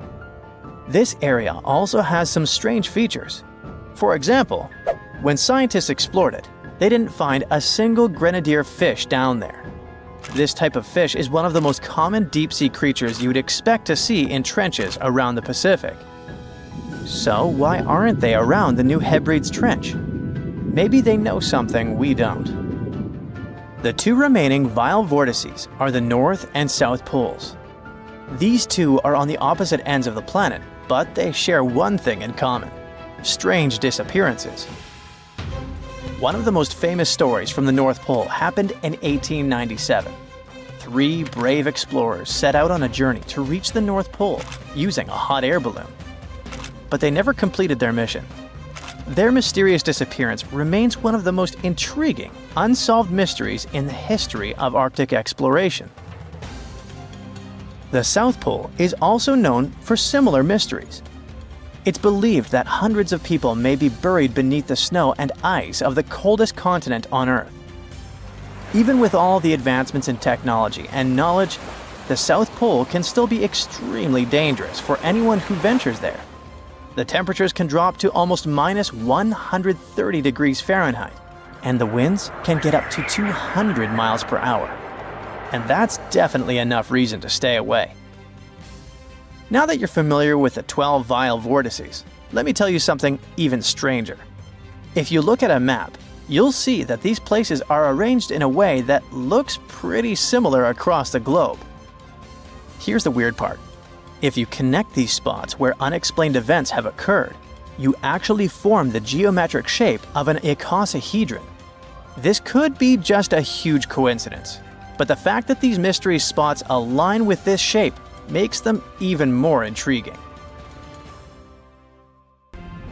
This area also has some strange features. For example, when scientists explored it, they didn't find a single grenadier fish down there. This type of fish is one of the most common deep-sea creatures you'd expect to see in trenches around the Pacific. So why aren't they around the New Hebrides Trench? Maybe they know something we don't. The two remaining Vile Vortices are the North and South Poles. These two are on the opposite ends of the planet, but they share one thing in common: strange disappearances. One of the most famous stories from the North Pole happened in 1897. 3 brave explorers set out on a journey to reach the North Pole using a hot air balloon. But they never completed their mission. Their mysterious disappearance remains one of the most intriguing, unsolved mysteries in the history of Arctic exploration. The South Pole is also known for similar mysteries. It's believed that hundreds of people may be buried beneath the snow and ice of the coldest continent on Earth. Even with all the advancements in technology and knowledge, the South Pole can still be extremely dangerous for anyone who ventures there. The temperatures can drop to almost minus 130 degrees Fahrenheit, and the winds can get up to 200 miles per hour. And that's definitely enough reason to stay away. Now that you're familiar with the 12 Vile Vortices, let me tell you something even stranger. If you look at a map, you'll see that these places are arranged in a way that looks pretty similar across the globe. Here's the weird part. If you connect these spots where unexplained events have occurred, you actually form the geometric shape of an icosahedron. This could be just a huge coincidence, but the fact that these mystery spots align with this shape makes them even more intriguing.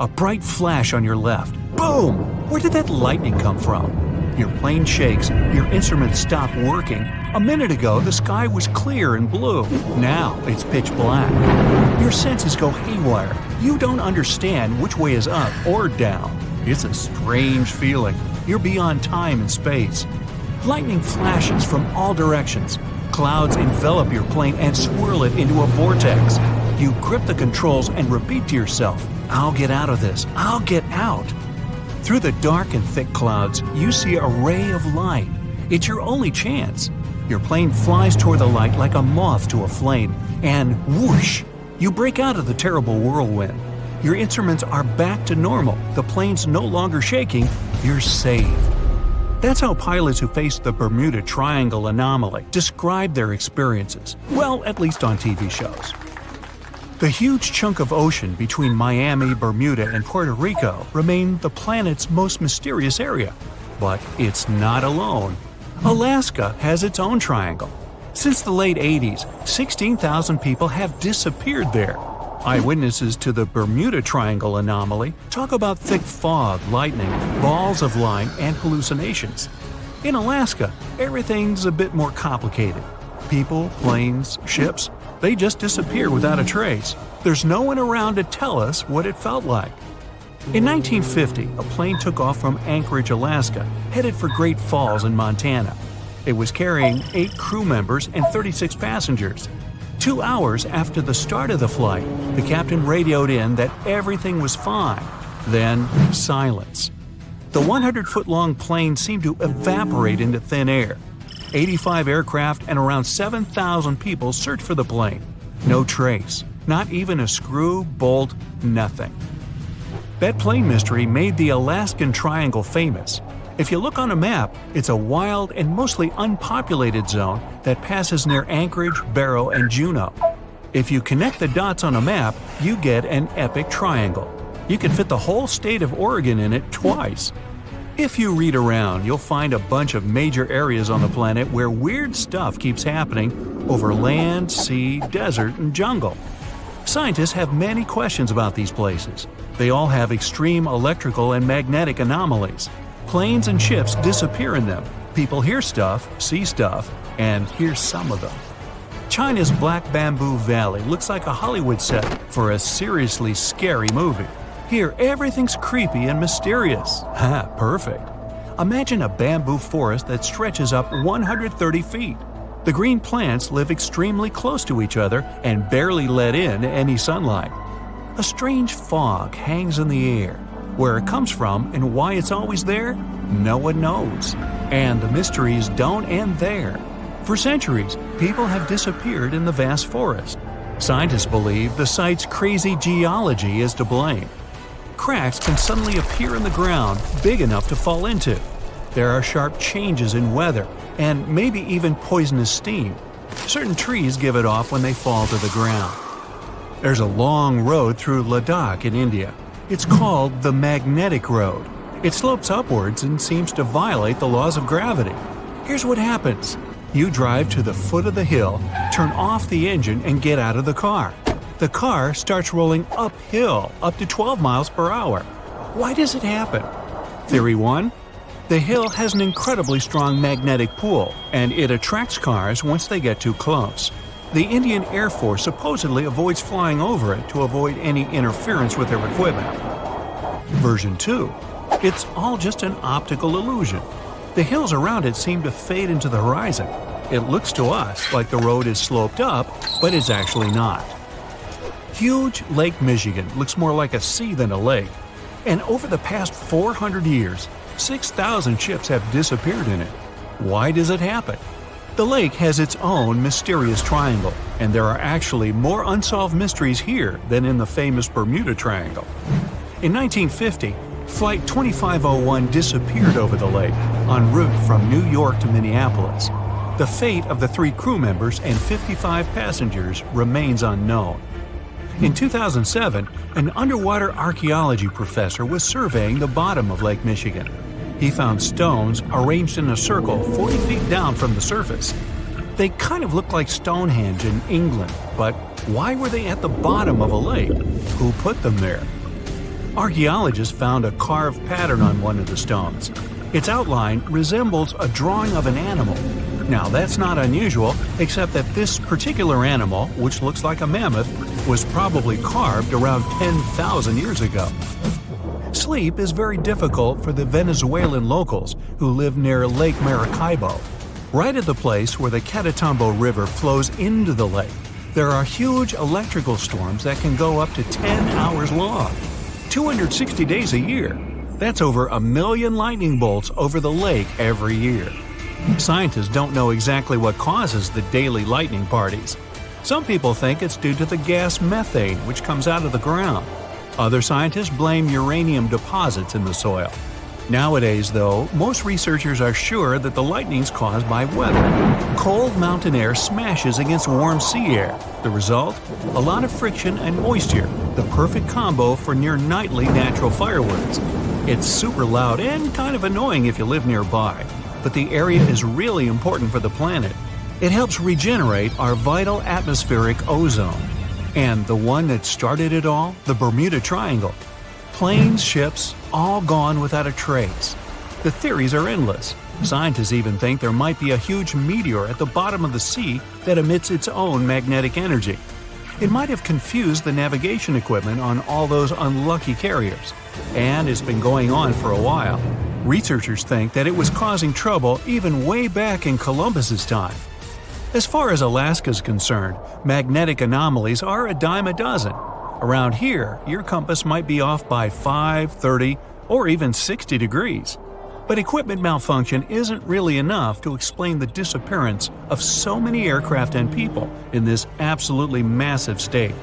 A bright flash on your left. Boom! Where did that lightning come from? Your plane shakes, your instruments stop working. A minute ago, the sky was clear and blue. Now it's pitch black. Your senses go haywire. You don't understand which way is up or down. It's a strange feeling. You're beyond time and space. Lightning flashes from all directions. Clouds envelop your plane and swirl it into a vortex. You grip the controls and repeat to yourself, "I'll get out of this. I'll get out." Through the dark and thick clouds, you see a ray of light. It's your only chance. Your plane flies toward the light like a moth to a flame, and whoosh! You break out of the terrible whirlwind. Your instruments are back to normal. The plane's no longer shaking. You're saved. That's how pilots who faced the Bermuda Triangle anomaly describe their experiences. Well, at least on TV shows. The huge chunk of ocean between Miami, Bermuda, and Puerto Rico remained the planet's most mysterious area. But it's not alone. Alaska has its own triangle. Since the late 80s, 16,000 people have disappeared there. Eyewitnesses to the Bermuda Triangle anomaly talk about thick fog, lightning, balls of light, and hallucinations. In Alaska, everything's a bit more complicated. People, planes, ships, they just disappear without a trace. There's no one around to tell us what it felt like. In 1950, a plane took off from Anchorage, Alaska, headed for Great Falls in Montana. It was carrying 8 crew members and 36 passengers. 2 hours after the start of the flight, the captain radioed in that everything was fine. Then, silence. The 100-foot-long plane seemed to evaporate into thin air. 85 aircraft and around 7,000 people searched for the plane. No trace. Not even a screw, bolt, nothing. That plane mystery made the Alaskan Triangle famous. If you look on a map, it's a wild and mostly unpopulated zone that passes near Anchorage, Barrow, and Juneau. If you connect the dots on a map, you get an epic triangle. You can fit the whole state of Oregon in it twice. If you read around, you'll find a bunch of major areas on the planet where weird stuff keeps happening over land, sea, desert, and jungle. Scientists have many questions about these places. They all have extreme electrical and magnetic anomalies. Planes and ships disappear in them. People hear stuff, see stuff, and here's some of them. China's Black Bamboo Valley looks like a Hollywood set for a seriously scary movie. Here, everything's creepy and mysterious. Ha, perfect. Imagine a bamboo forest that stretches up 130 feet. The green plants live extremely close to each other and barely let in any sunlight. A strange fog hangs in the air. Where it comes from and why it's always there, no one knows. And the mysteries don't end there. For centuries, people have disappeared in the vast forest. Scientists believe the site's crazy geology is to blame. Cracks can suddenly appear in the ground big enough to fall into. There are sharp changes in weather, and maybe even poisonous steam. Certain trees give it off when they fall to the ground. There's a long road through Ladakh in India. It's called the Magnetic Road. It slopes upwards and seems to violate the laws of gravity. Here's what happens. You drive to the foot of the hill, turn off the engine, and get out of the car. The car starts rolling uphill, up to 12 miles per hour. Why does it happen? Theory 1. The hill has an incredibly strong magnetic pull, and it attracts cars once they get too close. The Indian Air Force supposedly avoids flying over it to avoid any interference with their equipment. Version 2. It's all just an optical illusion. The hills around it seem to fade into the horizon. It looks to us like the road is sloped up, but it's actually not. Huge Lake Michigan looks more like a sea than a lake. And over the past 400 years, 6,000 ships have disappeared in it. Why does it happen? The lake has its own mysterious triangle, and there are actually more unsolved mysteries here than in the famous Bermuda Triangle. In 1950, Flight 2501 disappeared over the lake, en route from New York to Minneapolis. The fate of the 3 crew members and 55 passengers remains unknown. In 2007, an underwater archaeology professor was surveying the bottom of Lake Michigan. He found stones arranged in a circle 40 feet down from the surface. They kind of look like Stonehenge in England, but why were they at the bottom of a lake? Who put them there? Archaeologists found a carved pattern on one of the stones. Its outline resembles a drawing of an animal. Now, that's not unusual, except that this particular animal, which looks like a mammoth, was probably carved around 10,000 years ago. Sleep is very difficult for the Venezuelan locals who live near Lake Maracaibo. Right at the place where the Catatumbo River flows into the lake, there are huge electrical storms that can go up to 10 hours long. 260 days a year. That's over 1 million lightning bolts over the lake every year. Scientists don't know exactly what causes the daily lightning parties. Some people think it's due to the gas methane which comes out of the ground. Other scientists blame uranium deposits in the soil. Nowadays, though, most researchers are sure that the lightning's caused by weather. Cold mountain air smashes against warm sea air. The result? A lot of friction and moisture, the perfect combo for near-nightly natural fireworks. It's super loud and kind of annoying if you live nearby, but the area is really important for the planet. It helps regenerate our vital atmospheric ozone. And the one that started it all? The Bermuda Triangle. Planes, ships, all gone without a trace. The theories are endless. Scientists even think there might be a huge meteor at the bottom of the sea that emits its own magnetic energy. It might have confused the navigation equipment on all those unlucky carriers. And it's been going on for a while. Researchers think that it was causing trouble even way back in Columbus's time. As far as Alaska is concerned, magnetic anomalies are a dime a dozen. Around here, your compass might be off by 5, 30, or even 60 degrees. But equipment malfunction isn't really enough to explain the disappearance of so many aircraft and people in this absolutely massive state.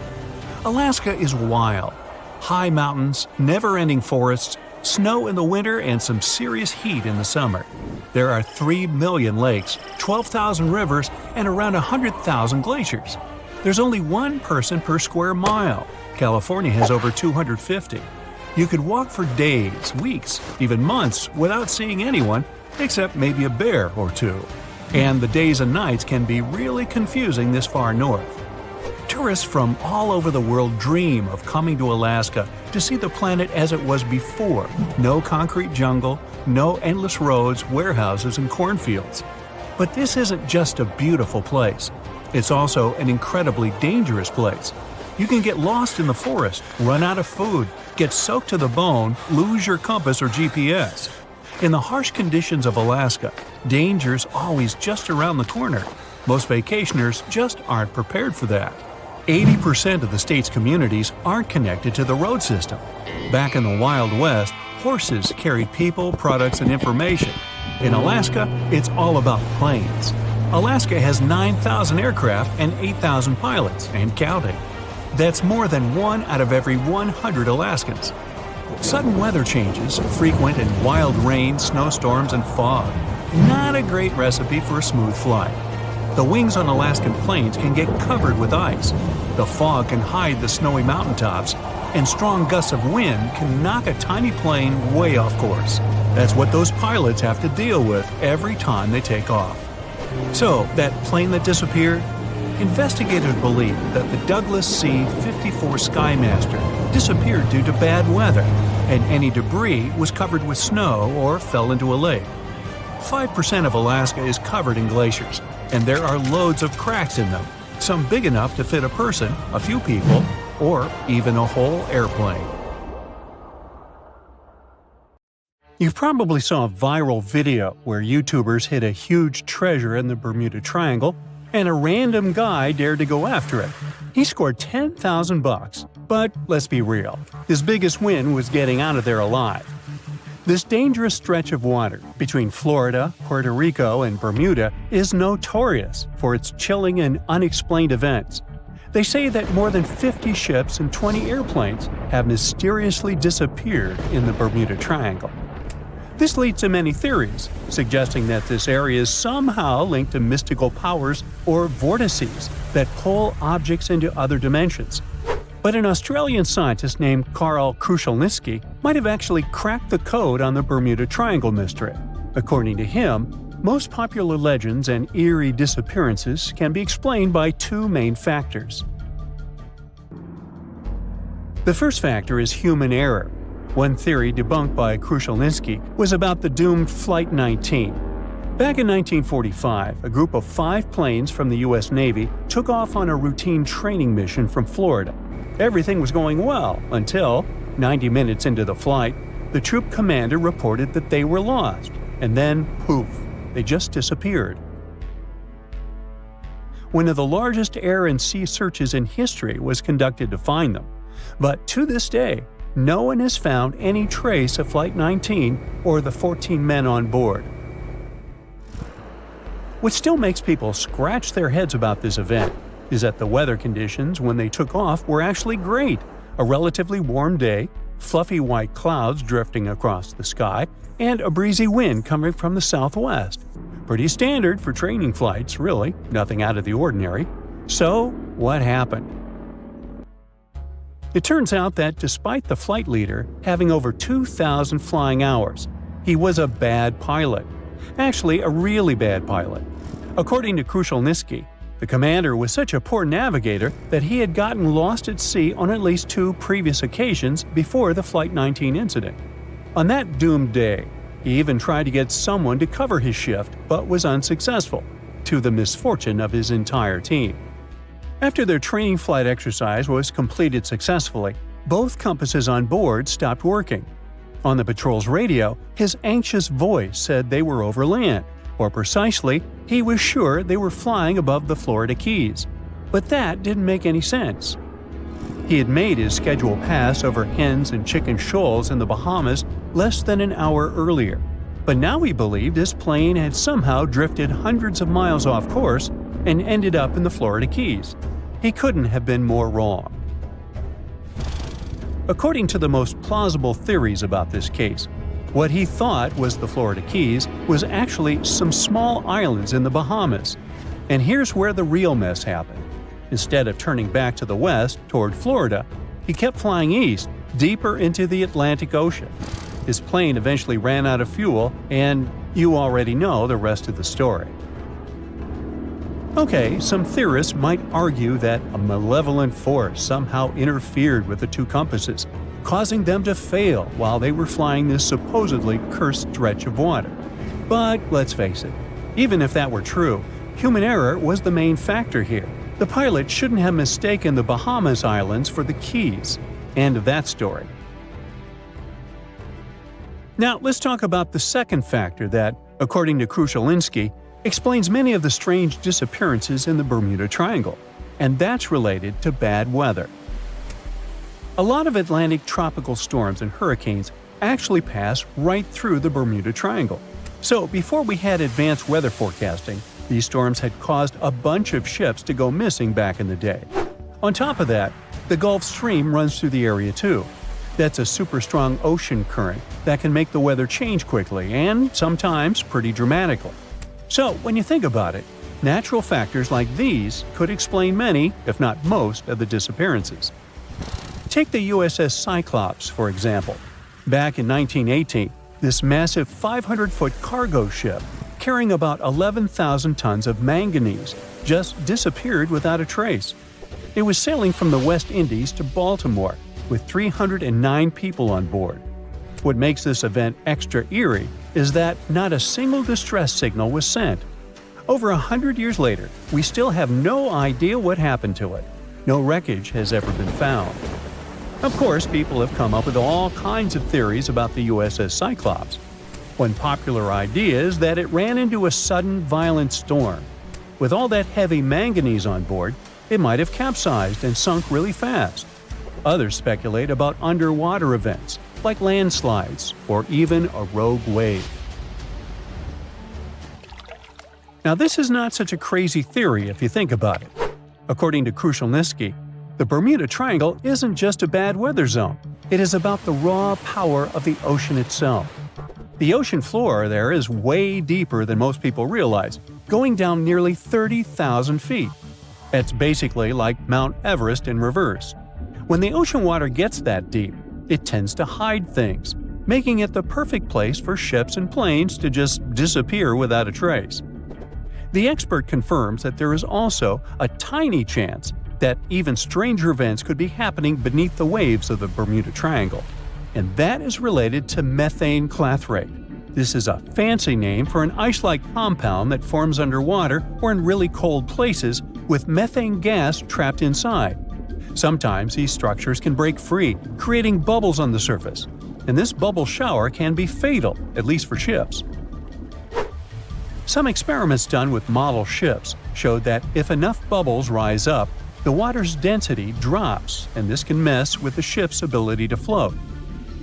Alaska is wild. High mountains, never-ending forests, snow in the winter, and some serious heat in the summer. There are 3 million lakes, 12,000 rivers, and around 100,000 glaciers. There's only one person per square mile. California has over 250. You could walk for days, weeks, even months without seeing anyone, except maybe a bear or two. And the days and nights can be really confusing this far north. Tourists from all over the world dream of coming to Alaska to see the planet as it was before. No concrete jungle, no endless roads, warehouses, and cornfields. But this isn't just a beautiful place. It's also an incredibly dangerous place. You can get lost in the forest, run out of food, get soaked to the bone, lose your compass or GPS. In the harsh conditions of Alaska, danger's always just around the corner. Most vacationers just aren't prepared for that. 80% of the state's communities aren't connected to the road system. Back in the Wild West, horses carried people, products, and information. In Alaska, it's all about planes. Alaska has 9,000 aircraft and 8,000 pilots, and counting. That's more than 1 out of every 100 Alaskans. Sudden weather changes, frequent and wild rain, snowstorms, and fog. Not a great recipe for a smooth flight. The wings on Alaskan plains can get covered with ice. The fog can hide the snowy mountaintops, and strong gusts of wind can knock a tiny plane way off course. That's what those pilots have to deal with every time they take off. So, that plane that disappeared? Investigators believe that the Douglas C-54 Skymaster disappeared due to bad weather, and any debris was covered with snow or fell into a lake. 5% of Alaska is covered in glaciers, and there are loads of cracks in them, some big enough to fit a person, a few people, or even a whole airplane. You probably saw a viral video where YouTubers hid a huge treasure in the Bermuda Triangle, and a random guy dared to go after it. He scored $10,000, but let's be real, his biggest win was getting out of there alive. This dangerous stretch of water between Florida, Puerto Rico, and Bermuda is notorious for its chilling and unexplained events. They say that more than 50 ships and 20 airplanes have mysteriously disappeared in the Bermuda Triangle. This leads to many theories, suggesting that this area is somehow linked to mystical powers or vortices that pull objects into other dimensions. But an Australian scientist named Karl Kruszelnicki might have actually cracked the code on the Bermuda Triangle mystery. According to him, Most popular legends and eerie disappearances can be explained by two main factors. The first factor is human error. One theory debunked by Krushelnitsky was about the doomed Flight 19. Back in 1945, a group of 5 planes from the U.S. Navy took off on a routine training mission from Florida. Everything was going well until, 90 minutes into the flight, the troop commander reported that they were lost, and then, poof, they just disappeared. One of the largest air and sea searches in history was conducted to find them, but to this day, no one has found any trace of Flight 19 or the 14 men on board. What still makes people scratch their heads about this event is that the weather conditions when they took off were actually great. A relatively warm day, fluffy white clouds drifting across the sky, and a breezy wind coming from the southwest. Pretty standard for training flights, really, nothing out of the ordinary. So, what happened? It turns out that despite the flight leader having over 2,000 flying hours, he was a bad pilot. Actually, a really bad pilot. According to Krushelnitsky, the commander was such a poor navigator that he had gotten lost at sea on at least 2 previous occasions before the Flight 19 incident. On that doomed day, he even tried to get someone to cover his shift but was unsuccessful, to the misfortune of his entire team. After their training flight exercise was completed successfully, both compasses on board stopped working. On the patrol's radio, his anxious voice said they were over land, or precisely, he was sure they were flying above the Florida Keys. But that didn't make any sense. He had made his scheduled pass over hens and chicken shoals in the Bahamas less than an hour earlier, but now he believed his plane had somehow drifted hundreds of miles off course and ended up in the Florida Keys. He couldn't have been more wrong. According to the most plausible theories about this case, what he thought was the Florida Keys was actually some small islands in the Bahamas. And here's where the real mess happened. Instead of turning back to the west, toward Florida, he kept flying east, deeper into the Atlantic Ocean. His plane eventually ran out of fuel, and you already know the rest of the story. Okay, some theorists might argue that a malevolent force somehow interfered with the 2 compasses, causing them to fail while they were flying this supposedly cursed stretch of water. But let's face it, even if that were true, human error was the main factor here. The pilot shouldn't have mistaken the Bahamas Islands for the Keys. End of that story. Now, let's talk about the second factor that, according to Krushelnitsky, explains many of the strange disappearances in the Bermuda Triangle, and that's related to bad weather. A lot of Atlantic tropical storms and hurricanes actually pass right through the Bermuda Triangle. So before we had advanced weather forecasting, these storms had caused a bunch of ships to go missing back in the day. On top of that, the Gulf Stream runs through the area too. That's a super strong ocean current that can make the weather change quickly and sometimes pretty dramatically. So when you think about it, natural factors like these could explain many, if not most, of the disappearances. Take the USS Cyclops, for example. Back in 1918, this massive 500-foot cargo ship, carrying about 11,000 tons of manganese, just disappeared without a trace. It was sailing from the West Indies to Baltimore, with 309 people on board. What makes this event extra eerie is that not a single distress signal was sent. Over 100 years later, we still have no idea what happened to it. No wreckage has ever been found. Of course, people have come up with all kinds of theories about the USS Cyclops. One popular idea is that it ran into a sudden, violent storm. With all that heavy manganese on board, it might have capsized and sunk really fast. Others speculate about underwater events, like landslides or even a rogue wave. Now, this is not such a crazy theory if you think about it. According to Krushelnitsky, the Bermuda Triangle isn't just a bad weather zone. It is about the raw power of the ocean itself. The ocean floor there is way deeper than most people realize, going down nearly 30,000 feet. That's basically like Mount Everest in reverse. When the ocean water gets that deep, it tends to hide things. making it the perfect place for ships and planes to just disappear without a trace. The expert confirms that there is also a tiny chance that even stranger events could be happening beneath the waves of the Bermuda Triangle, and that is related to methane clathrate. This is a fancy name for an ice-like compound that forms underwater or in really cold places with methane gas trapped inside. Sometimes these structures can break free, creating bubbles on the surface, and this bubble shower can be fatal, at least for ships. Some experiments done with model ships showed that if enough bubbles rise up, the water's density drops, and this can mess with the ship's ability to float.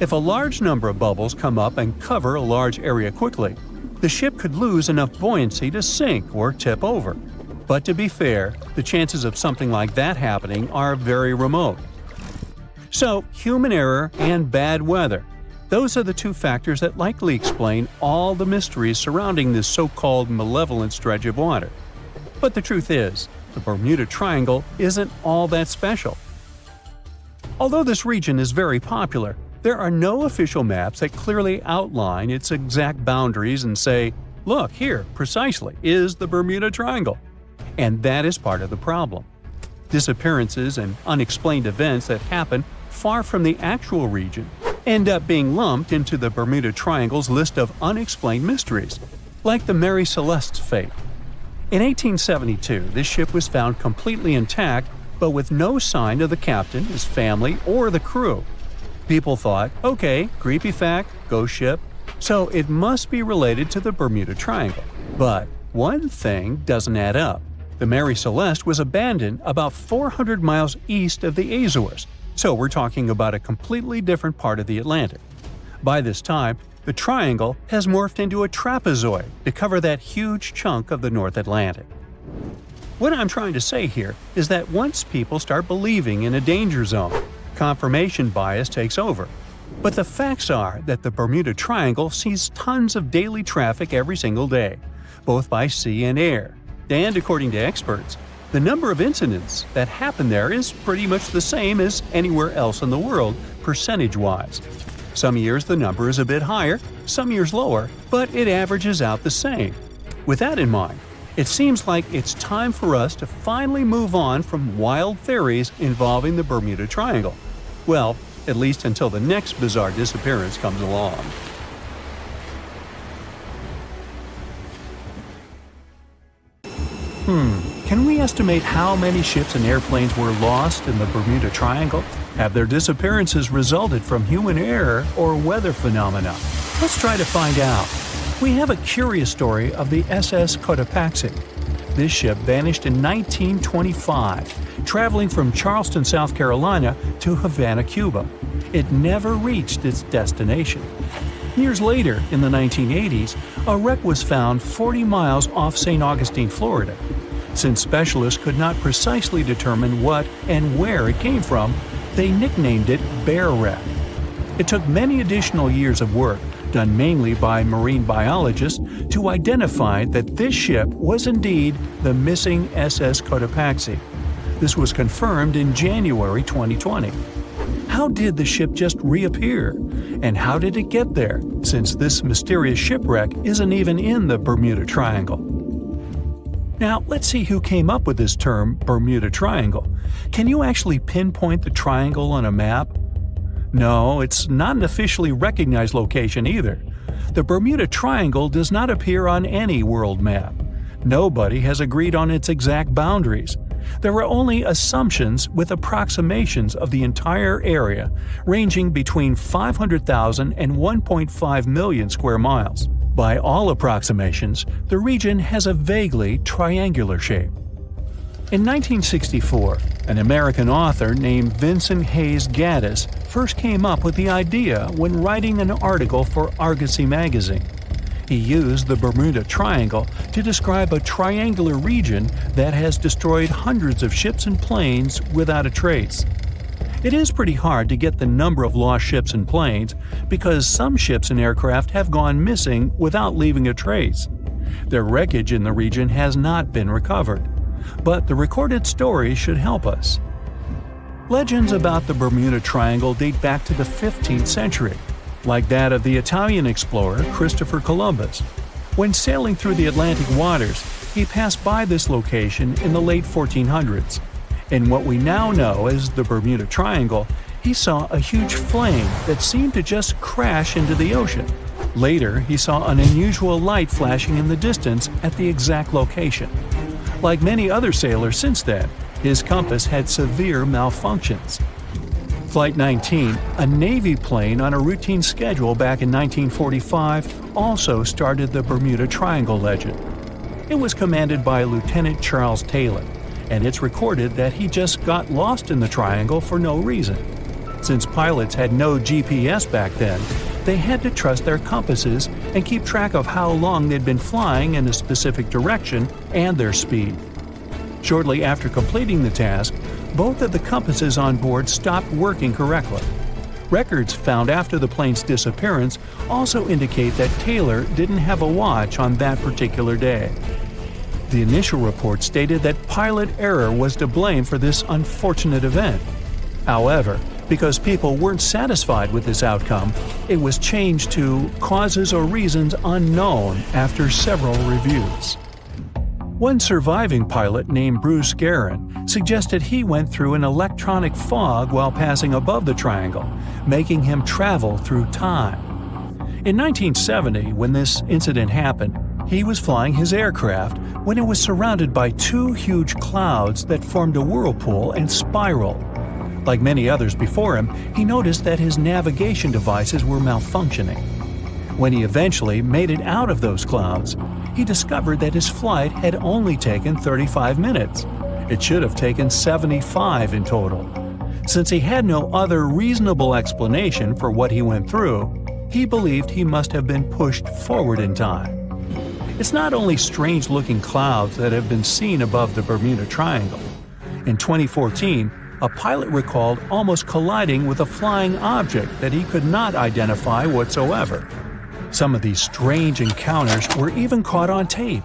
If a large number of bubbles come up and cover a large area quickly, the ship could lose enough buoyancy to sink or tip over. But to be fair, the chances of something like that happening are very remote. So, human error and bad weather. Those are the two factors that likely explain all the mysteries surrounding this so-called malevolent stretch of water. But the truth is, the Bermuda Triangle isn't all that special. Although this region is very popular, there are no official maps that clearly outline its exact boundaries and say, look, here, precisely, is the Bermuda Triangle. And that is part of the problem. Disappearances and unexplained events that happen far from the actual region end up being lumped into the Bermuda Triangle's list of unexplained mysteries, like the Mary Celeste's fate. In 1872, this ship was found completely intact, but with no sign of the captain, his family, or the crew. People thought, okay, creepy fact, ghost ship, so it must be related to the Bermuda Triangle. But one thing doesn't add up. The Mary Celeste was abandoned about 400 miles east of the Azores, so we're talking about a completely different part of the Atlantic. By this time, the triangle has morphed into a trapezoid to cover that huge chunk of the North Atlantic. What I'm trying to say here is that once people start believing in a danger zone, confirmation bias takes over. But the facts are that the Bermuda Triangle sees tons of daily traffic every single day, both by sea and air. And according to experts, the number of incidents that happen there is pretty much the same as anywhere else in the world, percentage-wise. Some years the number is a bit higher, some years lower, but it averages out the same. With that in mind, it seems like it's time for us to finally move on from wild theories involving the Bermuda Triangle. Well, at least until the next bizarre disappearance comes along. Can we estimate how many ships and airplanes were lost in the Bermuda Triangle? Have their disappearances resulted from human error or weather phenomena? Let's try to find out. We have a curious story of the SS Cotopaxi. This ship vanished in 1925, traveling from Charleston, South Carolina to Havana, Cuba. It never reached its destination. Years later, in the 1980s, a wreck was found 40 miles off St. Augustine, Florida. Since specialists could not precisely determine what and where it came from, they nicknamed it Bear Wreck. It took many additional years of work, done mainly by marine biologists, to identify that this ship was indeed the missing SS Cotopaxi. This was confirmed in January 2020. How did the ship just reappear? And how did it get there, since this mysterious shipwreck isn't even in the Bermuda Triangle? Now, let's see who came up with this term, Bermuda Triangle. Can you actually pinpoint the triangle on a map? No, it's not an officially recognized location either. The Bermuda Triangle does not appear on any world map. Nobody has agreed on its exact boundaries. There are only assumptions with approximations of the entire area, ranging between 500,000 and 1.5 million square miles. By all approximations, the region has a vaguely triangular shape. In 1964, an American author named Vincent Hayes Gaddis first came up with the idea when writing an article for Argosy magazine. He used the Bermuda Triangle to describe a triangular region that has destroyed hundreds of ships and planes without a trace. It is pretty hard to get the number of lost ships and planes because some ships and aircraft have gone missing without leaving a trace. Their wreckage in the region has not been recovered, but the recorded stories should help us. Legends about the Bermuda Triangle date back to the 15th century. like that of the Italian explorer Christopher Columbus. When sailing through the Atlantic waters, he passed by this location in the late 1400s. In what we now know as the Bermuda Triangle, he saw a huge flame that seemed to just crash into the ocean. Later, he saw an unusual light flashing in the distance at the exact location. Like many other sailors since then, his compass had severe malfunctions. Flight 19, a Navy plane on a routine schedule back in 1945, also started the Bermuda Triangle legend. It was commanded by Lieutenant Charles Taylor, and it's recorded that he just got lost in the triangle for no reason. Since pilots had no GPS back then, they had to trust their compasses and keep track of how long they'd been flying in a specific direction and their speed. Shortly after completing the task, both of the compasses on board stopped working correctly. Records found after the plane's disappearance also indicate that Taylor didn't have a watch on that particular day. The initial report stated that pilot error was to blame for this unfortunate event. However, because people weren't satisfied with this outcome, it was changed to causes or reasons unknown after several reviews. One surviving pilot named Bruce Guerin suggested he went through an electronic fog while passing above the triangle, making him travel through time. In 1970, when this incident happened, he was flying his aircraft when it was surrounded by two huge clouds that formed a whirlpool and spiraled. Like many others before him, he noticed that his navigation devices were malfunctioning. When he eventually made it out of those clouds, he discovered that his flight had only taken 35 minutes. It should have taken 75 in total. Since he had no other reasonable explanation for what he went through, he believed he must have been pushed forward in time. It's not only strange-looking clouds that have been seen above the Bermuda Triangle. In 2014, a pilot recalled almost colliding with a flying object that he could not identify whatsoever. Some of these strange encounters were even caught on tape.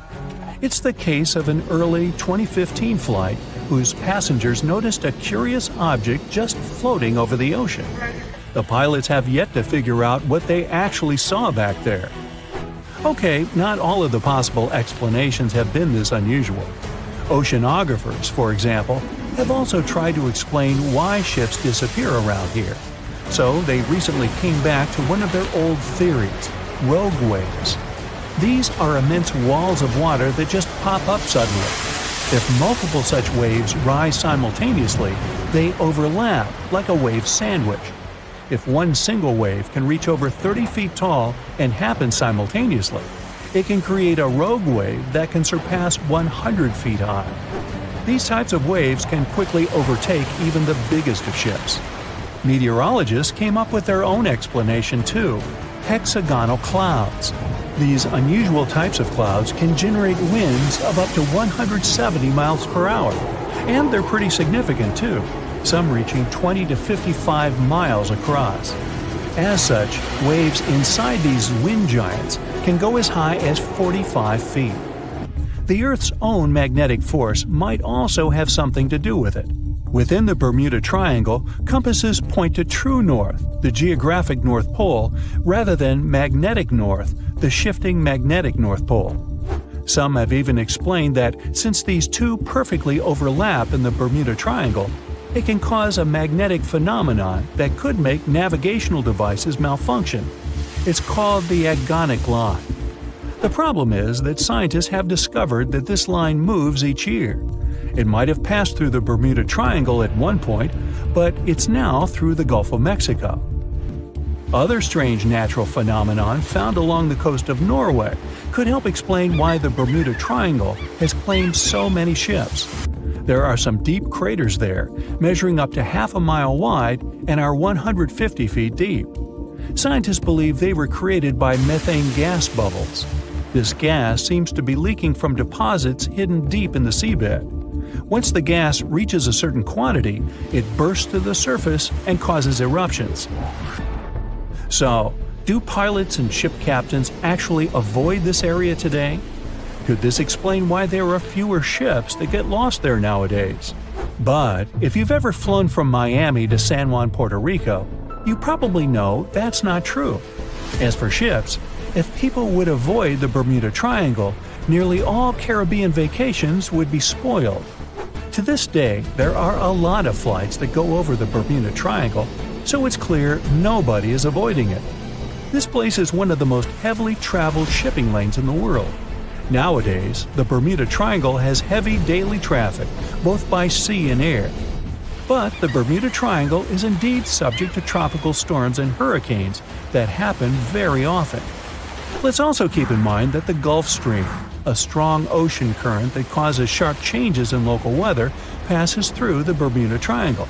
It's the case of an early 2015 flight whose passengers noticed a curious object just floating over the ocean. The pilots have yet to figure out what they actually saw back there. Okay, not all of the possible explanations have been this unusual. Oceanographers, for example, have also tried to explain why ships disappear around here. So they recently came back to one of their old theories: rogue waves. These are immense walls of water that just pop up suddenly. If multiple such waves rise simultaneously, they overlap like a wave sandwich. If one single wave can reach over 30 feet tall and happen simultaneously, it can create a rogue wave that can surpass 100 feet high. These types of waves can quickly overtake even the biggest of ships. Meteorologists came up with their own explanation too: hexagonal clouds. These unusual types of clouds can generate winds of up to 170 miles per hour. And they're pretty significant too, some reaching 20 to 55 miles across. As such, waves inside these wind giants can go as high as 45 feet. The Earth's own magnetic force might also have something to do with it. Within the Bermuda Triangle, compasses point to true north, the geographic North Pole, rather than magnetic north, the shifting magnetic North Pole. Some have even explained that since these two perfectly overlap in the Bermuda Triangle, it can cause a magnetic phenomenon that could make navigational devices malfunction. It's called the agonic line. The problem is that scientists have discovered that this line moves each year. It might have passed through the Bermuda Triangle at one point, but it's now through the Gulf of Mexico. Other strange natural phenomenon found along the coast of Norway could help explain why the Bermuda Triangle has claimed so many ships. There are some deep craters there, measuring up to half a mile wide and are 150 feet deep. Scientists believe they were created by methane gas bubbles. This gas seems to be leaking from deposits hidden deep in the seabed. Once the gas reaches a certain quantity, it bursts to the surface and causes eruptions. So, do pilots and ship captains actually avoid this area today? Could this explain why there are fewer ships that get lost there nowadays? But if you've ever flown from Miami to San Juan, Puerto Rico, You probably know that's not true. As for ships, if people would avoid the Bermuda Triangle, nearly all Caribbean vacations would be spoiled. To this day, there are a lot of flights that go over the Bermuda Triangle, so it's clear nobody is avoiding it. This place is one of the most heavily traveled shipping lanes in the world. Nowadays, the Bermuda Triangle has heavy daily traffic, both by sea and air. But the Bermuda Triangle is indeed subject to tropical storms and hurricanes that happen very often. Let's also keep in mind that the Gulf Stream, a strong ocean current that causes sharp changes in local weather, passes through the Bermuda Triangle.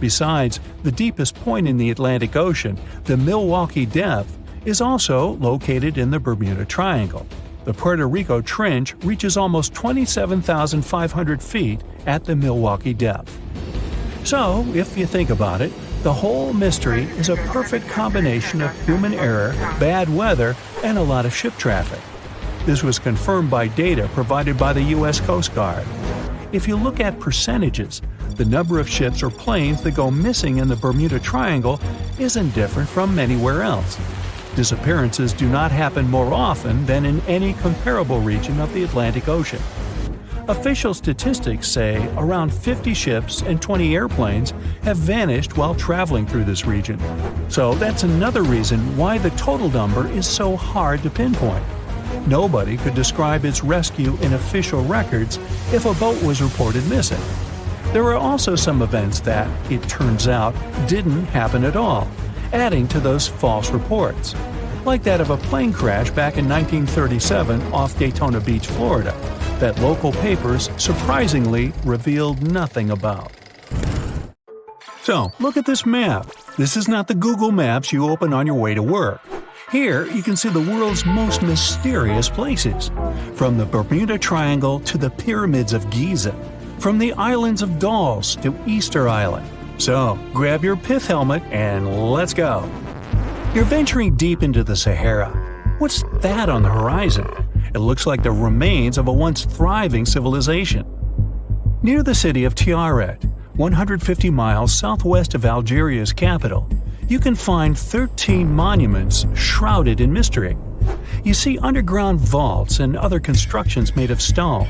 Besides, the deepest point in the Atlantic Ocean, the Milwaukee Depth, is also located in the Bermuda Triangle. The Puerto Rico Trench reaches almost 27,500 feet at the Milwaukee Depth. So, if you think about it, the whole mystery is a perfect combination of human error, bad weather, and a lot of ship traffic. This was confirmed by data provided by the U.S. Coast Guard. If you look at percentages, the number of ships or planes that go missing in the Bermuda Triangle isn't different from anywhere else. Disappearances do not happen more often than in any comparable region of the Atlantic Ocean. Official statistics say around 50 ships and 20 airplanes have vanished while traveling through this region. So that's another reason why the total number is so hard to pinpoint. Nobody could describe its rescue in official records if a boat was reported missing. There are also some events that, it turns out, didn't happen at all, adding to those false reports, like that of a plane crash back in 1937 off Daytona Beach, Florida, that local papers surprisingly revealed nothing about. So, look at this map. This is not the Google Maps you open on your way to work. Here, you can see the world's most mysterious places, from the Bermuda Triangle to the pyramids of Giza, from the islands of Dolls to Easter Island. So, grab your pith helmet and let's go. You're venturing deep into the Sahara. What's that on the horizon? It looks like the remains of a once thriving civilization. Near the city of Tiaret, 150 miles southwest of Algeria's capital, you can find 13 monuments shrouded in mystery. You see underground vaults and other constructions made of stone.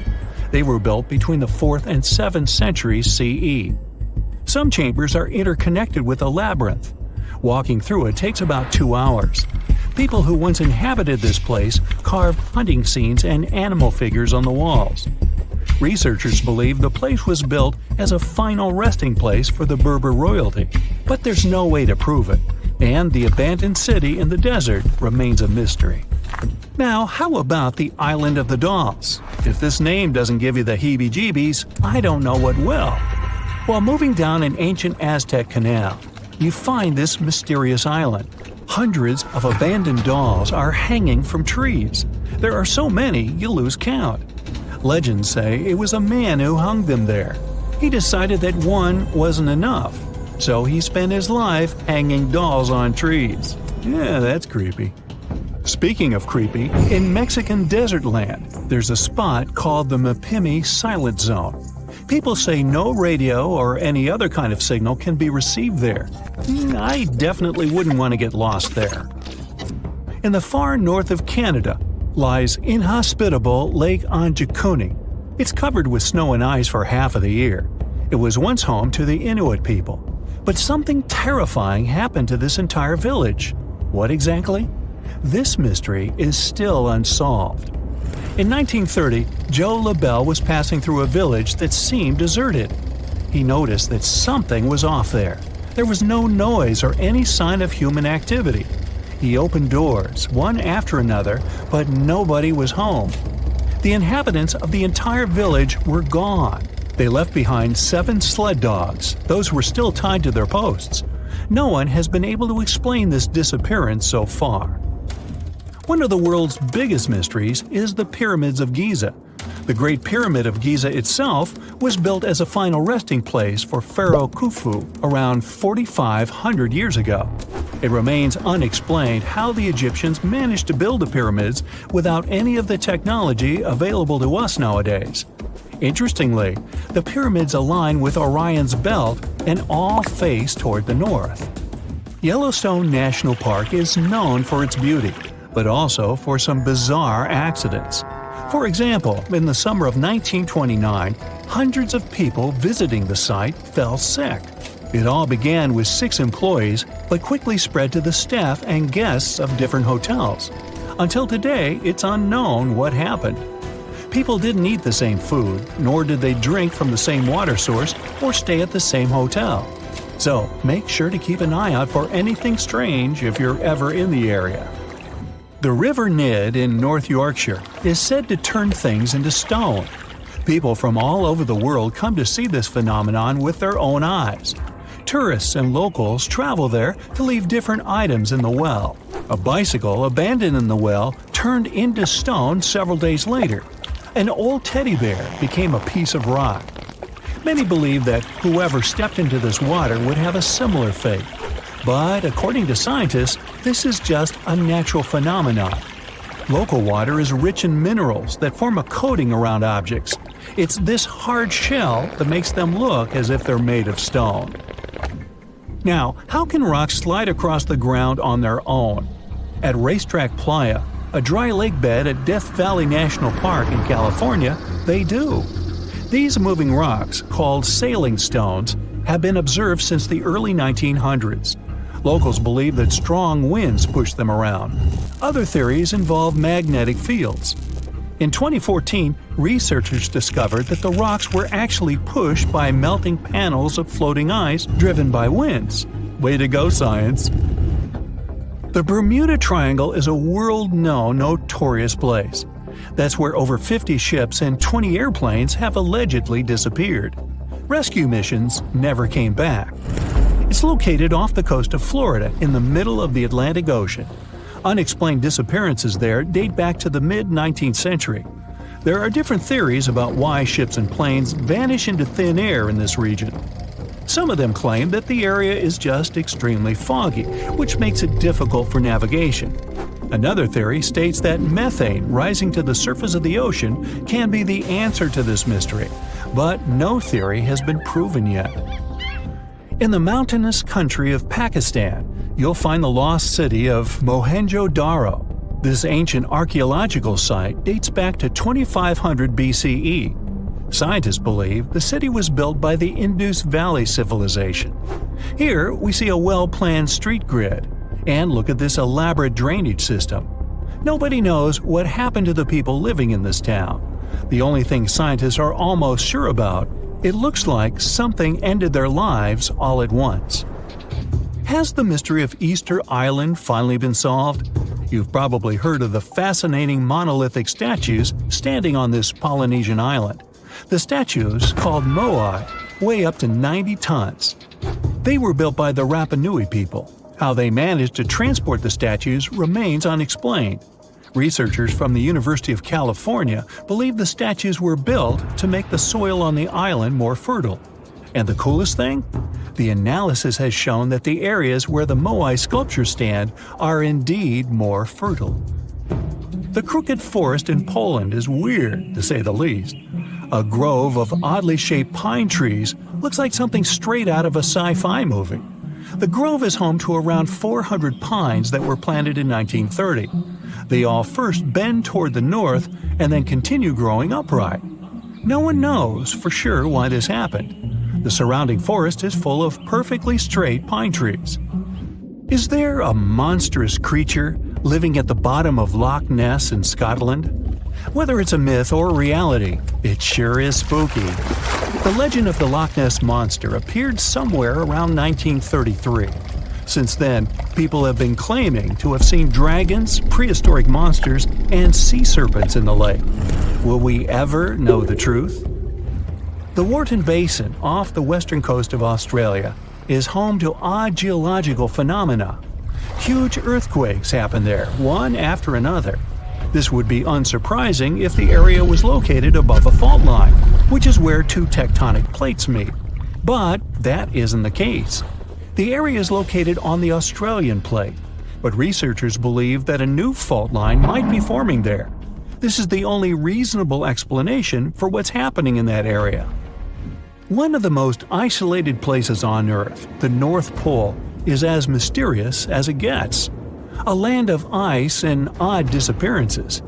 They were built between the 4th and 7th centuries CE. Some chambers are interconnected with a labyrinth. Walking through it takes about 2 hours. People who once inhabited this place carved hunting scenes and animal figures on the walls. Researchers believe the place was built as a final resting place for the Berber royalty, but there's no way to prove it, and the abandoned city in the desert remains a mystery. Now, how about the Island of the Dolls? If this name doesn't give you the heebie-jeebies, I don't know what will. While moving down an ancient Aztec canal, you find this mysterious island. Hundreds of abandoned dolls are hanging from trees. There are so many, you lose count. Legends say it was a man who hung them there. He decided that one wasn't enough, so he spent his life hanging dolls on trees. Yeah, that's creepy. Speaking of creepy, in Mexican desert land, there's a spot called the Mapimi Silent Zone. People say no radio or any other kind of signal can be received there. I definitely wouldn't want to get lost there. In the far north of Canada lies inhospitable Lake Anjikuni. It's covered with snow and ice for half of the year. It was once home to the Inuit people. But something terrifying happened to this entire village. What exactly? This mystery is still unsolved. In 1930, Joe LaBelle was passing through a village that seemed deserted. He noticed that something was off there. There was no noise or any sign of human activity. He opened doors, one after another, but nobody was home. The inhabitants of the entire village were gone. They left behind 7 sled dogs. Those were still tied to their posts. No one has been able to explain this disappearance so far. One of the world's biggest mysteries is the Pyramids of Giza. The Great Pyramid of Giza itself was built as a final resting place for Pharaoh Khufu around 4,500 years ago. It remains unexplained how the Egyptians managed to build the pyramids without any of the technology available to us nowadays. Interestingly, the pyramids align with Orion's belt and all face toward the north. Yellowstone National Park is known for its beauty, but also for some bizarre accidents. For example, in the summer of 1929, hundreds of people visiting the site fell sick. It all began with 6 employees, but quickly spread to the staff and guests of different hotels. Until today, it's unknown what happened. People didn't eat the same food, nor did they drink from the same water source or stay at the same hotel. So, make sure to keep an eye out for anything strange if you're ever in the area. The River Nid in North Yorkshire is said to turn things into stone. People from all over the world come to see this phenomenon with their own eyes. Tourists and locals travel there to leave different items in the well. A bicycle abandoned in the well turned into stone several days later. An old teddy bear became a piece of rock. Many believe that whoever stepped into this water would have a similar fate. But according to scientists, this is just a natural phenomenon. Local water is rich in minerals that form a coating around objects. It's this hard shell that makes them look as if they're made of stone. Now, how can rocks slide across the ground on their own? At Racetrack Playa, a dry lake bed at Death Valley National Park in California, they do. These moving rocks, called sailing stones, have been observed since the early 1900s. Locals believe that strong winds push them around. Other theories involve magnetic fields. In 2014, researchers discovered that the rocks were actually pushed by melting panels of floating ice driven by winds. Way to go, science! The Bermuda Triangle is a world-known, notorious place. That's where over 50 ships and 20 airplanes have allegedly disappeared. Rescue missions never came back. It's located off the coast of Florida in the middle of the Atlantic Ocean. Unexplained disappearances there date back to the mid-19th century. There are different theories about why ships and planes vanish into thin air in this region. Some of them claim that the area is just extremely foggy, which makes it difficult for navigation. Another theory states that methane rising to the surface of the ocean can be the answer to this mystery, but no theory has been proven yet. In the mountainous country of Pakistan, you'll find the lost city of Mohenjo-Daro. This ancient archaeological site dates back to 2500 BCE. Scientists believe the city was built by the Indus Valley Civilization. Here, we see a well-planned street grid. And look at this elaborate drainage system. Nobody knows what happened to the people living in this town. The only thing scientists are almost sure about, it looks like something ended their lives all at once. Has the mystery of Easter Island finally been solved? You've probably heard of the fascinating monolithic statues standing on this Polynesian island. The statues, called moai, weigh up to 90 tons. They were built by the Rapa Nui people. How they managed to transport the statues remains unexplained. Researchers from the University of California believe the statues were built to make the soil on the island more fertile. And the coolest thing? The analysis has shown that the areas where the moai sculptures stand are indeed more fertile. The crooked forest in Poland is weird, to say the least. A grove of oddly shaped pine trees looks like something straight out of a sci-fi movie. The grove is home to around 400 pines that were planted in 1930. They all first bend toward the north and then continue growing upright. No one knows for sure why this happened. The surrounding forest is full of perfectly straight pine trees. Is there a monstrous creature living at the bottom of Loch Ness in Scotland? Whether it's a myth or reality, it sure is spooky. The legend of the Loch Ness Monster appeared somewhere around 1933. Since then, people have been claiming to have seen dragons, prehistoric monsters, and sea serpents in the lake. Will we ever know the truth? The Wharton Basin off the western coast of Australia is home to odd geological phenomena. Huge earthquakes happen there, one after another. This would be unsurprising if the area was located above a fault line, which is where two tectonic plates meet. But that isn't the case. The area is located on the Australian plate, but researchers believe that a new fault line might be forming there. This is the only reasonable explanation for what's happening in that area. One of the most isolated places on Earth, the North Pole, is as mysterious as it gets. A land of ice and odd disappearances.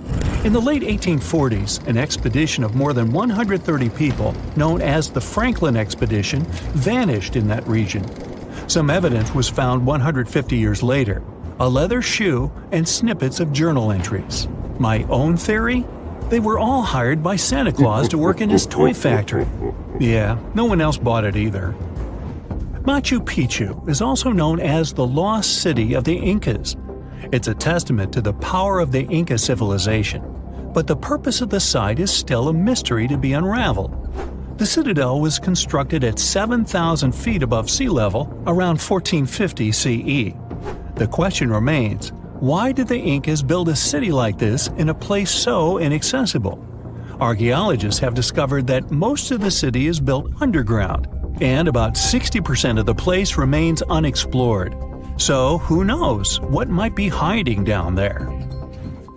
In the late 1840s, an expedition of more than 130 people, known as the Franklin Expedition, vanished in that region. Some evidence was found 150 years later, a leather shoe and snippets of journal entries. My own theory? They were all hired by Santa Claus to work in his toy factory. Yeah, no one else bought it either. Machu Picchu is also known as the Lost City of the Incas. It's a testament to the power of the Inca civilization, but the purpose of the site is still a mystery to be unraveled. The citadel was constructed at 7,000 feet above sea level around 1450 CE. The question remains, why did the Incas build a city like this in a place so inaccessible? Archaeologists have discovered that most of the city is built underground, and about 60% of the place remains unexplored. So who knows what might be hiding down there?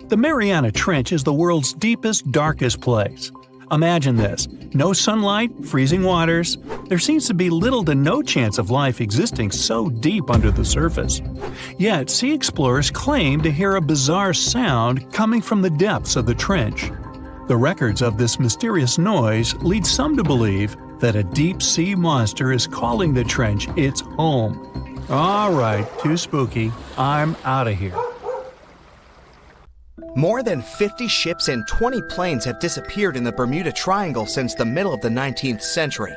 The Mariana Trench is the world's deepest, darkest place. Imagine this: no sunlight, freezing waters. There seems to be little to no chance of life existing so deep under the surface. Yet, sea explorers claim to hear a bizarre sound coming from the depths of the trench. The records of this mysterious noise lead some to believe that a deep-sea monster is calling the trench its home. Alright, too spooky. I'm out of here. More than 50 ships and 20 planes have disappeared in the Bermuda Triangle since the middle of the 19th century.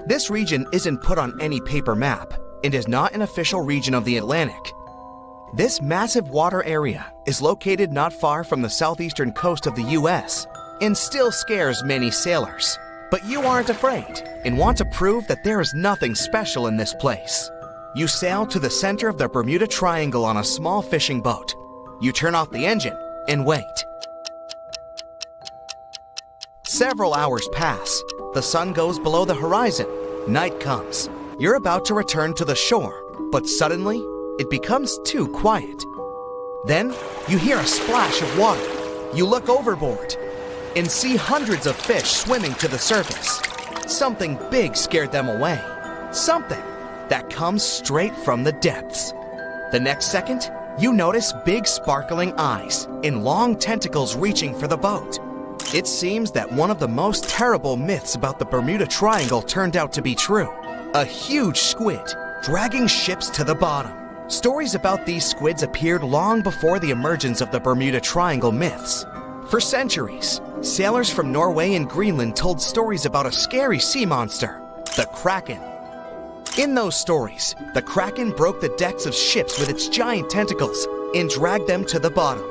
This region isn't put on any paper map and is not an official region of the Atlantic. This massive water area is located not far from the southeastern coast of the US and still scares many sailors. But you aren't afraid and want to prove that there is nothing special in this place. You sail to the center of the Bermuda Triangle on a small fishing boat. You turn off the engine and wait. Several hours pass. The sun goes below the horizon. Night comes. You're about to return to the shore, but suddenly, it becomes too quiet. Then, you hear a splash of water. You look overboard and see hundreds of fish swimming to the surface. Something big scared them away. Something that comes straight from the depths. The next second, you notice big sparkling eyes and long tentacles reaching for the boat. It seems that one of the most terrible myths about the Bermuda Triangle turned out to be true. A huge squid dragging ships to the bottom. Stories about these squids appeared long before the emergence of the Bermuda Triangle myths. For centuries, sailors from Norway and Greenland told stories about a scary sea monster, the Kraken. In those stories, the Kraken broke the decks of ships with its giant tentacles and dragged them to the bottom.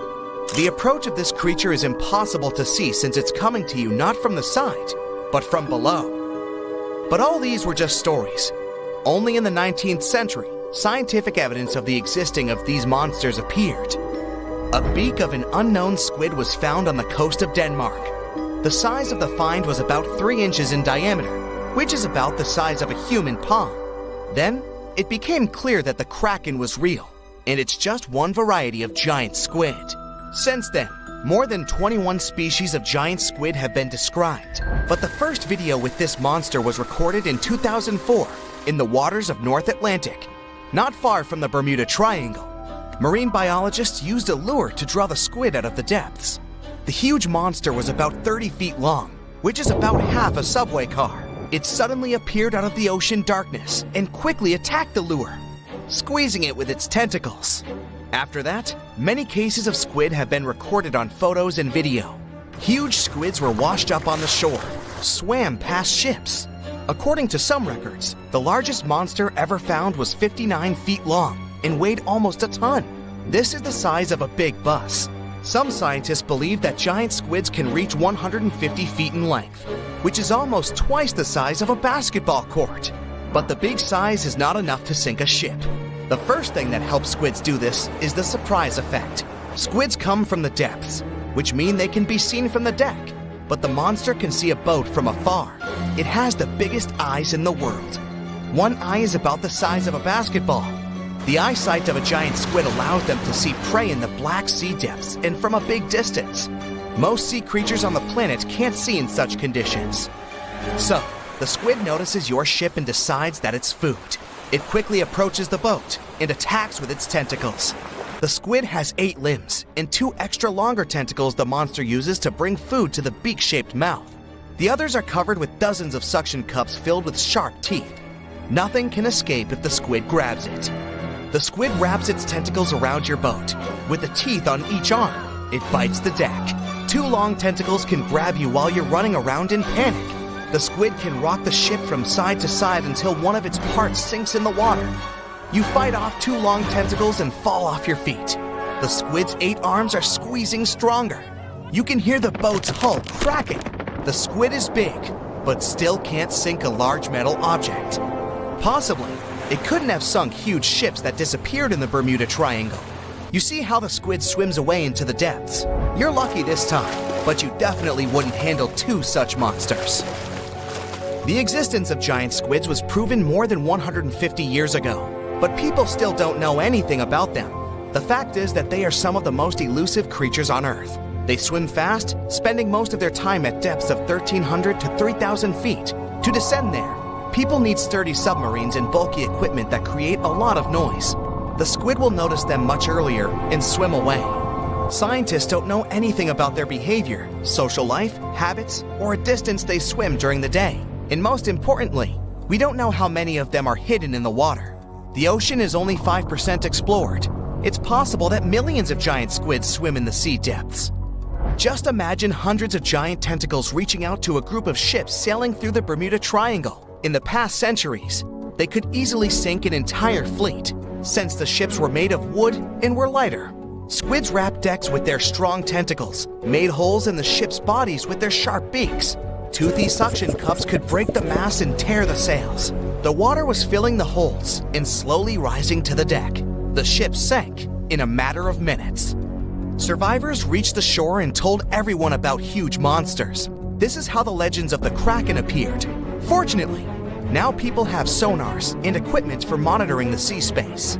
The approach of this creature is impossible to see since it's coming to you not from the side, but from below. But all these were just stories. Only in the 19th century, scientific evidence of the existing of these monsters appeared. A beak of an unknown squid was found on the coast of Denmark. The size of the find was about 3 inches in diameter, which is about the size of a human palm. Then, it became clear that the Kraken was real, and it's just one variety of giant squid. Since then, more than 21 species of giant squid have been described, but the first video with this monster was recorded in 2004 in the waters of North Atlantic, not far from the Bermuda Triangle. Marine biologists used a lure to draw the squid out of the depths. The huge monster was about 30 feet long, which is about half a subway car. It suddenly appeared out of the ocean darkness and quickly attacked the lure, squeezing it with its tentacles. After that, many cases of squid have been recorded on photos and video. Huge squids were washed up on the shore, swam past ships. According to some records, the largest monster ever found was 59 feet long and weighed almost a ton. This is the size of a big bus. Some scientists believe that giant squids can reach 150 feet in length, which is almost twice the size of a basketball court. But the big size is not enough to sink a ship. The first thing that helps squids do this is the surprise effect. Squids come from the depths, which mean they can be seen from the deck, but the monster can see a boat from afar. It has the biggest eyes in the world. One eye is about the size of a basketball. The eyesight of a giant squid allows them to see prey in the Black Sea depths and from a big distance. Most sea creatures on the planet can't see in such conditions. So, The squid notices your ship and decides that it's food. It quickly approaches the boat and attacks with its tentacles. The squid has 8 limbs and 2 extra longer tentacles the monster uses to bring food to the beak-shaped mouth. The others are covered with dozens of suction cups filled with sharp teeth. Nothing can escape if the squid grabs it. The squid wraps its tentacles around your boat. With the teeth on each arm, it bites the deck. 2 long tentacles can grab you while you're running around in panic. The squid can rock the ship from side to side until one of its parts sinks in the water. You fight off 2 long tentacles and fall off your feet. The squid's 8 arms are squeezing stronger. You can hear the boat's hull cracking. The squid is big, but still can't sink a large metal object. Possibly, it couldn't have sunk huge ships that disappeared in the Bermuda Triangle. You see how the squid swims away into the depths. You're lucky this time, but you definitely wouldn't handle 2 such monsters. The existence of giant squids was proven more than 150 years ago, but people still don't know anything about them. The fact is that they are some of the most elusive creatures on Earth. They swim fast, spending most of their time at depths of 1,300 to 3,000 feet. To descend there, people need sturdy submarines and bulky equipment that create a lot of noise. The squid will notice them much earlier and swim away. Scientists don't know anything about their behavior, social life, habits, or a distance they swim during the day. And most importantly, we don't know how many of them are hidden in the water. The ocean is only 5% explored. It's possible that millions of giant squids swim in the sea depths. Just imagine hundreds of giant tentacles reaching out to a group of ships sailing through the Bermuda Triangle. In the past centuries, they could easily sink an entire fleet, since the ships were made of wood and were lighter. Squids wrapped decks with their strong tentacles, made holes in the ship's bodies with their sharp beaks. Toothy suction cups could break the masts and tear the sails. The water was filling the holes and slowly rising to the deck. The ship sank in a matter of minutes. Survivors reached the shore and told everyone about huge monsters. This is how the legends of the Kraken appeared. Fortunately, now people have sonars and equipment for monitoring the sea space.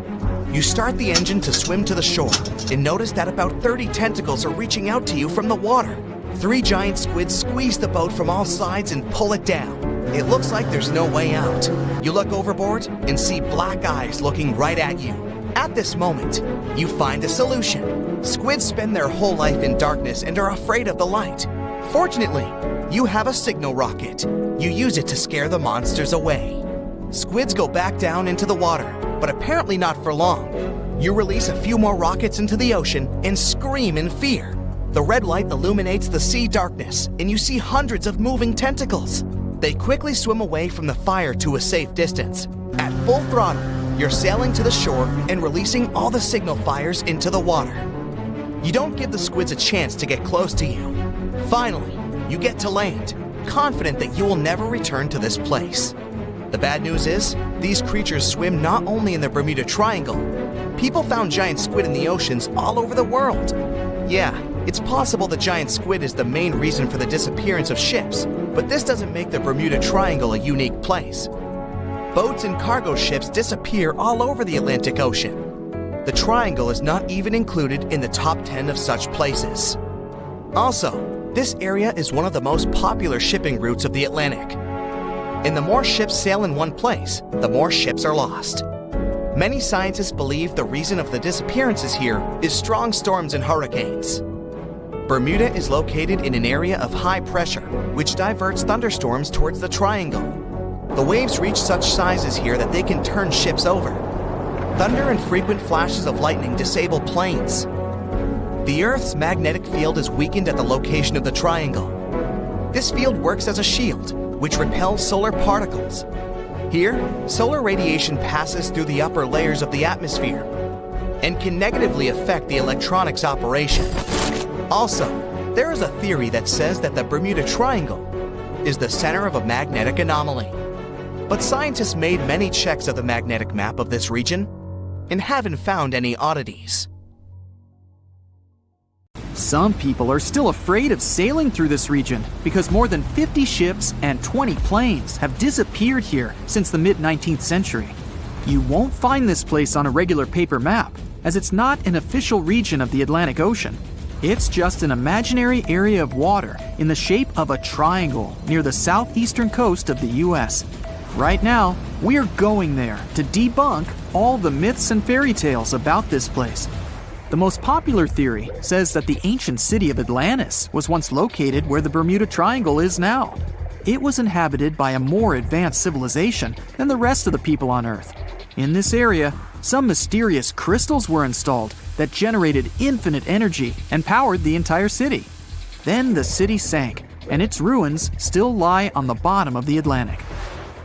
You start the engine to swim to the shore and notice that about 30 tentacles are reaching out to you from the water. 3 giant squids squeeze the boat from all sides and pull it down. It looks like there's no way out. You look overboard and see black eyes looking right at you. At this moment, you find a solution. Squids spend their whole life in darkness and are afraid of the light. Fortunately, you have a signal rocket. You use it to scare the monsters away. Squids go back down into the water, but apparently not for long. You release a few more rockets into the ocean and scream in fear. The red light illuminates the sea darkness, and you see hundreds of moving tentacles. They quickly swim away from the fire to a safe distance. At full throttle, you're sailing to the shore and releasing all the signal fires into the water. You don't give the squids a chance to get close to you. Finally, you get to land, confident that you will never return to this place. The bad news is, these creatures swim not only in the Bermuda Triangle. People found giant squid in the oceans all over the world. Yeah, it's possible the giant squid is the main reason for the disappearance of ships, but this doesn't make the Bermuda Triangle a unique place. Boats and cargo ships disappear all over the Atlantic Ocean. The Triangle is not even included in the top 10 of such places. Also, this area is one of the most popular shipping routes of the Atlantic. And the more ships sail in one place, the more ships are lost. Many scientists believe the reason of the disappearances here is strong storms and hurricanes. Bermuda is located in an area of high pressure, which diverts thunderstorms towards the Triangle. The waves reach such sizes here that they can turn ships over. Thunder and frequent flashes of lightning disable planes. The Earth's magnetic field is weakened at the location of the triangle. This field works as a shield, which repels solar particles. Here, solar radiation passes through the upper layers of the atmosphere and can negatively affect the electronics operation. Also, there is a theory that says that the Bermuda Triangle is the center of a magnetic anomaly. But scientists made many checks of the magnetic map of this region and haven't found any oddities. Some people are still afraid of sailing through this region because more than 50 ships and 20 planes have disappeared here since the mid-19th century. You won't find this place on a regular paper map, as it's not an official region of the Atlantic Ocean. It's just an imaginary area of water in the shape of a triangle near the southeastern coast of the US. Right now, we're going there to debunk all the myths and fairy tales about this place. The most popular theory says that the ancient city of Atlantis was once located where the Bermuda Triangle is now. It was inhabited by a more advanced civilization than the rest of the people on Earth. In this area, some mysterious crystals were installed that generated infinite energy and powered the entire city. Then the city sank, and its ruins still lie on the bottom of the Atlantic.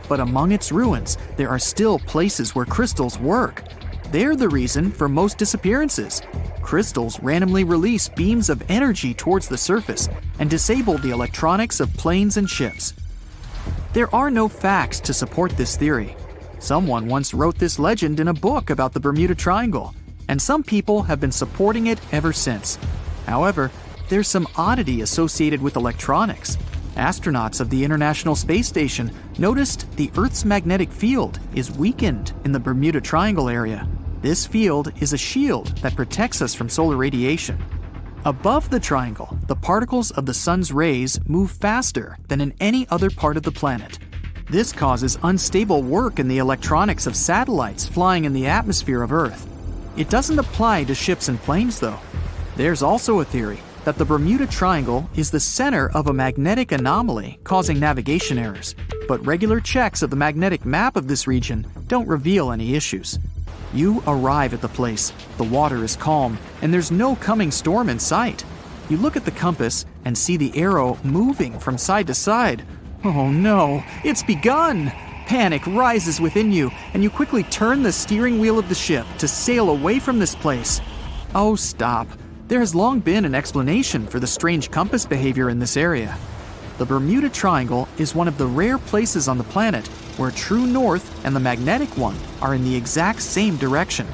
But among its ruins, there are still places where crystals work. They're the reason for most disappearances. Crystals randomly release beams of energy towards the surface and disable the electronics of planes and ships. There are no facts to support this theory. Someone once wrote this legend in a book about the Bermuda Triangle, and some people have been supporting it ever since. However, there's some oddity associated with electronics. Astronauts of the International Space Station noticed the Earth's magnetic field is weakened in the Bermuda Triangle area. This field is a shield that protects us from solar radiation. Above the triangle, the particles of the sun's rays move faster than in any other part of the planet. This causes unstable work in the electronics of satellites flying in the atmosphere of Earth. It doesn't apply to ships and planes, though. There's also a theory that the Bermuda Triangle is the center of a magnetic anomaly causing navigation errors, but regular checks of the magnetic map of this region don't reveal any issues. You arrive at the place, the water is calm, and there's no coming storm in sight. You look at the compass and see the arrow moving from side to side. Oh no, it's begun! Panic rises within you, and you quickly turn the steering wheel of the ship to sail away from this place. Oh, stop. There has long been an explanation for the strange compass behavior in this area. The Bermuda Triangle is one of the rare places on the planet where true north and the magnetic one are in the exact same direction.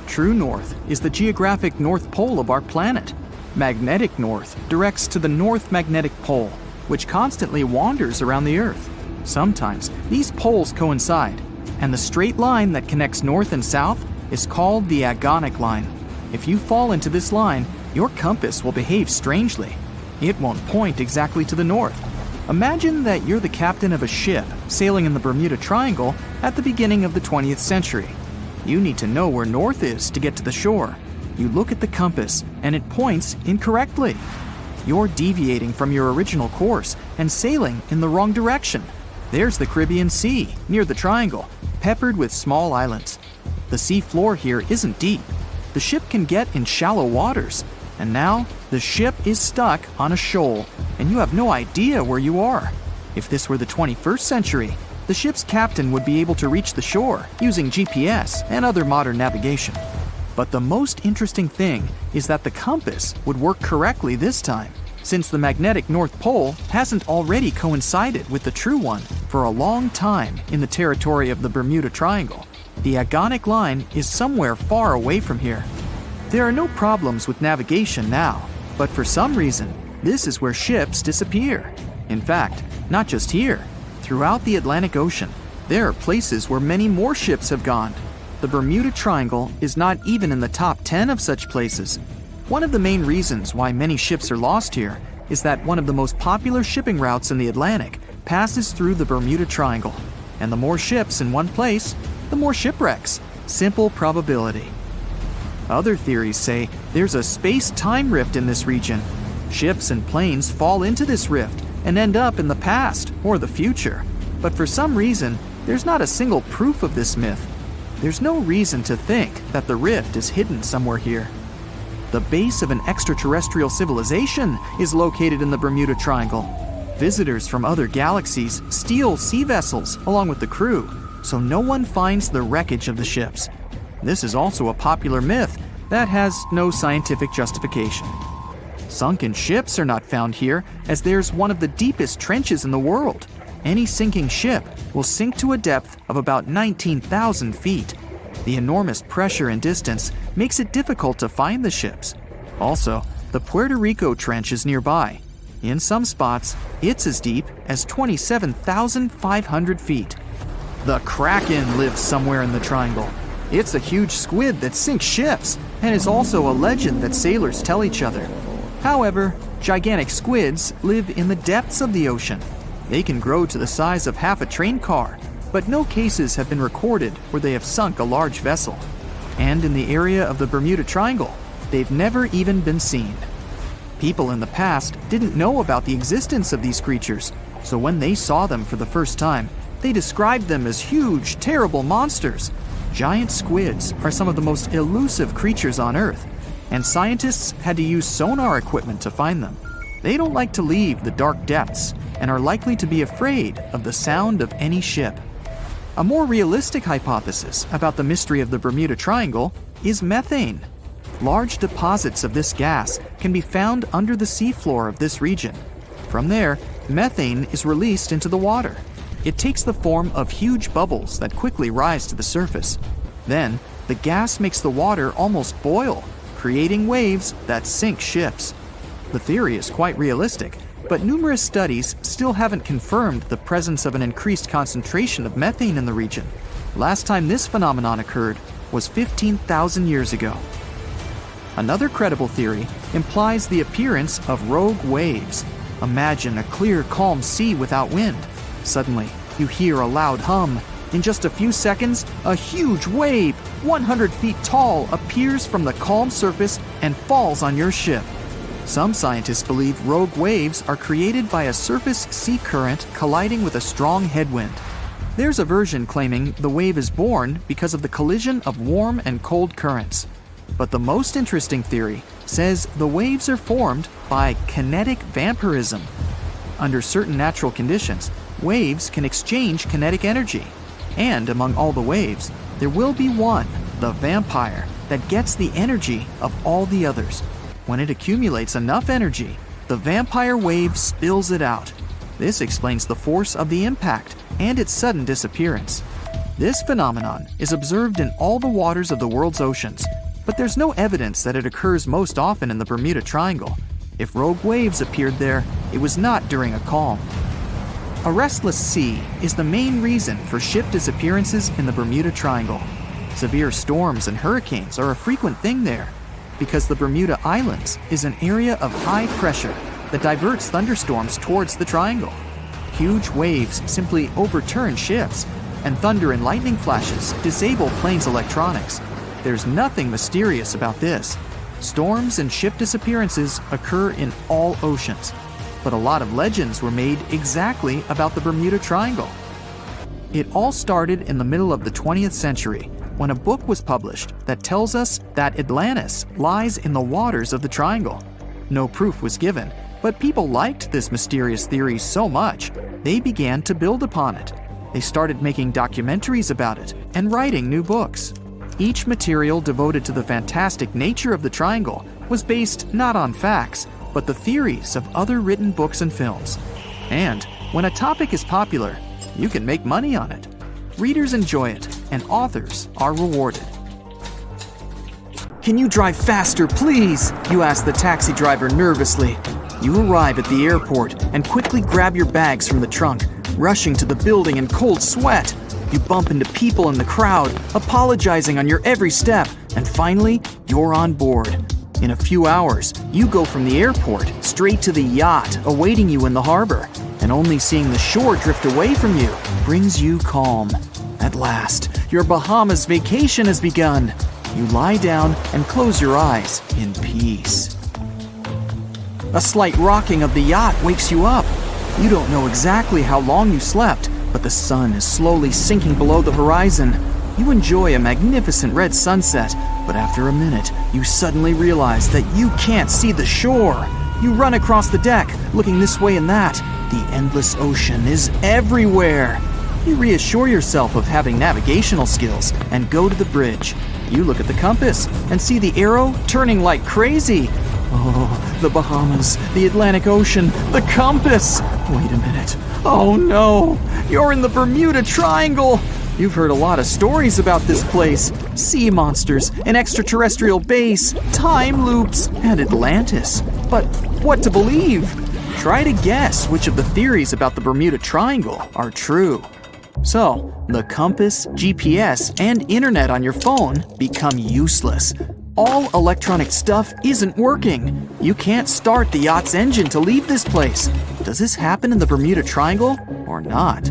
True north is the geographic north pole of our planet. Magnetic north directs to the north magnetic pole, which constantly wanders around the Earth. Sometimes these poles coincide, and the straight line that connects north and south is called the agonic line. If you fall into this line, your compass will behave strangely. It won't point exactly to the north. Imagine that you're the captain of a ship sailing in the Bermuda Triangle at the beginning of the 20th century. You need to know where north is to get to the shore. You look at the compass and it points incorrectly. You're deviating from your original course and sailing in the wrong direction. There's the Caribbean Sea near the triangle, peppered with small islands. The sea floor here isn't deep. The ship can get in shallow waters. And now, the ship is stuck on a shoal, and you have no idea where you are. If this were the 21st century, the ship's captain would be able to reach the shore using GPS and other modern navigation. But the most interesting thing is that the compass would work correctly this time, since the magnetic North Pole hasn't already coincided with the true one for a long time in the territory of the Bermuda Triangle. The agonic line is somewhere far away from here. There are no problems with navigation now, but for some reason, this is where ships disappear. In fact, not just here. Throughout the Atlantic Ocean, there are places where many more ships have gone. The Bermuda Triangle is not even in the top 10 of such places. One of the main reasons why many ships are lost here is that one of the most popular shipping routes in the Atlantic passes through the Bermuda Triangle. And the more ships in one place, the more shipwrecks. Simple probability. Other theories say there's a space-time rift in this region. Ships and planes fall into this rift and end up in the past or the future. But for some reason, there's not a single proof of this myth. There's no reason to think that the rift is hidden somewhere here. The base of an extraterrestrial civilization is located in the Bermuda Triangle. Visitors from other galaxies steal sea vessels along with the crew, so no one finds the wreckage of the ships. This is also a popular myth that has no scientific justification. Sunken ships are not found here, as there's one of the deepest trenches in the world. Any sinking ship will sink to a depth of about 19,000 feet. The enormous pressure and distance makes it difficult to find the ships. Also, the Puerto Rico Trench is nearby. In some spots, it's as deep as 27,500 feet. The Kraken lives somewhere in the triangle. It's a huge squid that sinks ships, and is also a legend that sailors tell each other. However, gigantic squids live in the depths of the ocean. They can grow to the size of half a train car, but no cases have been recorded where they have sunk a large vessel. And in the area of the Bermuda Triangle, they've never even been seen. People in the past didn't know about the existence of these creatures, so when they saw them for the first time, they described them as huge, terrible monsters. Giant squids are some of the most elusive creatures on Earth, and scientists had to use sonar equipment to find them. They don't like to leave the dark depths and are likely to be afraid of the sound of any ship. A more realistic hypothesis about the mystery of the Bermuda Triangle is methane. Large deposits of this gas can be found under the seafloor of this region. From there, methane is released into the water. It takes the form of huge bubbles that quickly rise to the surface. Then, the gas makes the water almost boil, creating waves that sink ships. The theory is quite realistic, but numerous studies still haven't confirmed the presence of an increased concentration of methane in the region. Last time this phenomenon occurred was 15,000 years ago. Another credible theory implies the appearance of rogue waves. Imagine a clear, calm sea without wind. Suddenly, you hear a loud hum. In just a few seconds, a huge wave, 100 feet tall, appears from the calm surface and falls on your ship. Some scientists believe rogue waves are created by a surface sea current colliding with a strong headwind. There's a version claiming the wave is born because of the collision of warm and cold currents. But the most interesting theory says the waves are formed by kinetic vampirism. Under certain natural conditions, waves can exchange kinetic energy. And among all the waves, there will be one, the vampire, that gets the energy of all the others. When it accumulates enough energy, the vampire wave spills it out. This explains the force of the impact and its sudden disappearance. This phenomenon is observed in all the waters of the world's oceans, but there's no evidence that it occurs most often in the Bermuda Triangle. If rogue waves appeared there, it was not during a calm. A restless sea is the main reason for ship disappearances in the Bermuda Triangle. Severe storms and hurricanes are a frequent thing there, because the Bermuda Islands is an area of high pressure that diverts thunderstorms towards the triangle. Huge waves simply overturn ships, and thunder and lightning flashes disable planes' electronics. There's nothing mysterious about this. Storms and ship disappearances occur in all oceans, but a lot of legends were made exactly about the Bermuda Triangle. It all started in the middle of the 20th century when a book was published that tells us that Atlantis lies in the waters of the triangle. No proof was given, but people liked this mysterious theory so much, they began to build upon it. They started making documentaries about it and writing new books. Each material devoted to the fantastic nature of the triangle was based not on facts, but the theories of other written books and films. And when a topic is popular, you can make money on it. Readers enjoy it, and authors are rewarded. "Can you drive faster, please?" you ask the taxi driver nervously. You arrive at the airport and quickly grab your bags from the trunk, rushing to the building in cold sweat. You bump into people in the crowd, apologizing on your every step, and finally, you're on board. In a few hours, you go from the airport straight to the yacht awaiting you in the harbor, and only seeing the shore drift away from you brings you calm. At last, your Bahamas vacation has begun. You lie down and close your eyes in peace. A slight rocking of the yacht wakes you up. You don't know exactly how long you slept, but the sun is slowly sinking below the horizon. You enjoy a magnificent red sunset, but after a minute, you suddenly realize that you can't see the shore. You run across the deck, looking this way and that. The endless ocean is everywhere. You reassure yourself of having navigational skills and go to the bridge. You look at the compass and see the arrow turning like crazy. Oh, the Bahamas, the Atlantic Ocean, the compass! Wait a minute. Oh no! You're in the Bermuda Triangle! You've heard a lot of stories about this place. Sea monsters, an extraterrestrial base, time loops, and Atlantis. But what to believe? Try to guess which of the theories about the Bermuda Triangle are true. So, the compass, GPS, and internet on your phone become useless. all electronic stuff isn't working. You can't start the yacht's engine to leave this place. Does this happen in the Bermuda Triangle or not?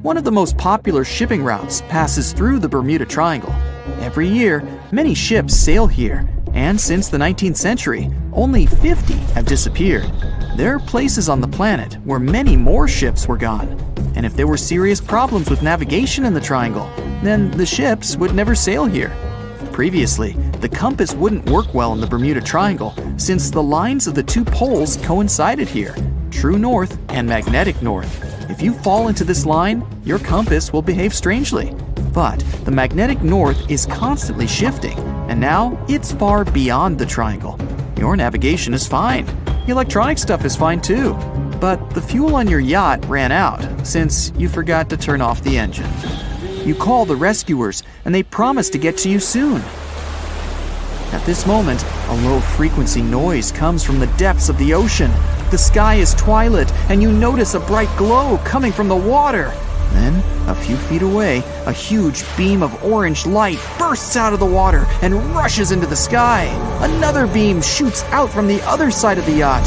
One of the most popular shipping routes passes through the Bermuda Triangle. Every year, many ships sail here, and since the 19th century, only 50 have disappeared. There are places on the planet where many more ships were gone. And if there were serious problems with navigation in the triangle, then the ships would never sail here. Previously, the compass wouldn't work well in the Bermuda Triangle since the lines of the two poles coincided here, true north and magnetic north. If you fall into this line, your compass will behave strangely. But the magnetic north is constantly shifting, and now it's far beyond the triangle. Your navigation is fine. The electronic stuff is fine too. But the fuel on your yacht ran out since you forgot to turn off the engine. You call the rescuers, and they promise to get to you soon. At this moment, a low-frequency noise comes from the depths of the ocean. The sky is twilight, and you notice a bright glow coming from the water. Then, a few feet away, a huge beam of orange light bursts out of the water and rushes into the sky. Another beam shoots out from the other side of the yacht.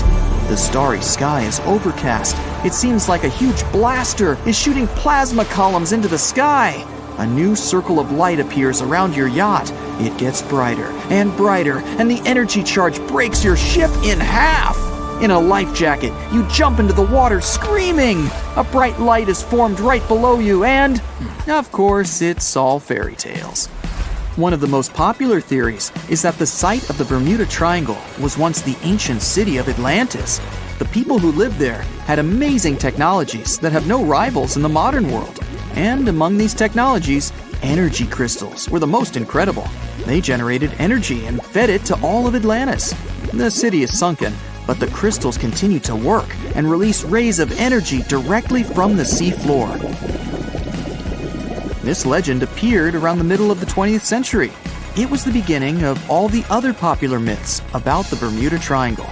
The starry sky is overcast. It seems like a huge blaster is shooting plasma columns into the sky. A new circle of light appears around your yacht. It gets brighter, and the energy charge breaks your ship in half. In a life jacket, you jump into the water screaming. A bright light is formed right below you, and, of course, it's all fairy tales. One of the most popular theories is that the site of the Bermuda Triangle was once the ancient city of Atlantis. The people who lived there had amazing technologies that have no rivals in the modern world. And among these technologies, energy crystals were the most incredible. They generated energy and fed it to all of Atlantis. The city is sunken, but the crystals continue to work and release rays of energy directly from the seafloor. This legend appeared around the middle of the 20th century. It was the beginning of all the other popular myths about the Bermuda Triangle.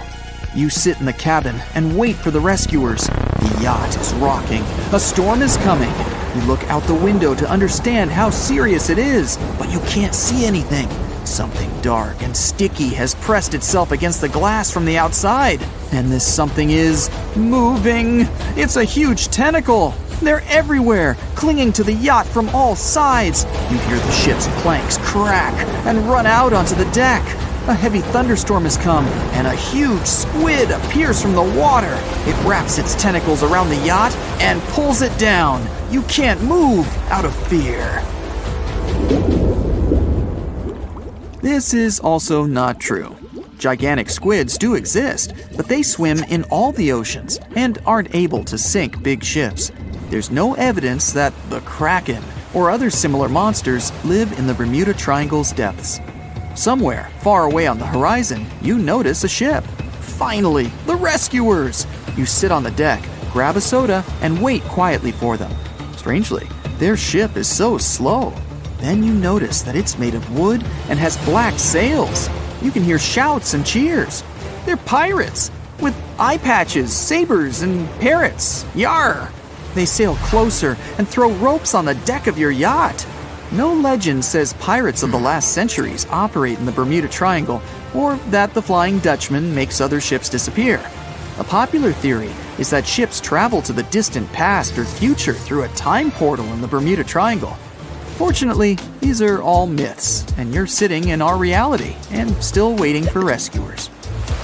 You sit in the cabin and wait for the rescuers. The yacht is rocking. A storm is coming. You look out the window to understand how serious it is, but you can't see anything. Something dark and sticky has pressed itself against the glass from the outside. And this something is moving. It's a huge tentacle. They're everywhere, clinging to the yacht from all sides. You hear the ship's planks crack and run out onto the deck. A heavy thunderstorm has come, and a huge squid appears from the water. It wraps its tentacles around the yacht and pulls it down. You can't move out of fear. This is also not true. Gigantic squids do exist, but they swim in all the oceans and aren't able to sink big ships. There's no evidence that the Kraken or other similar monsters live in the Bermuda Triangle's depths. Somewhere, far away on the horizon, you notice a ship. Finally, the rescuers! You sit on the deck, grab a soda, and wait quietly for them. Strangely, their ship is so slow. Then you notice that it's made of wood and has black sails. You can hear shouts and cheers. They're pirates, with eye patches, sabers, and parrots. Yar! They sail closer and throw ropes on the deck of your yacht. No legend says pirates of the last centuries operate in the Bermuda Triangle, or that the Flying Dutchman makes other ships disappear. A popular theory is that ships travel to the distant past or future through a time portal in the Bermuda Triangle. Fortunately, these are all myths, and you're sitting in our reality and still waiting for rescuers.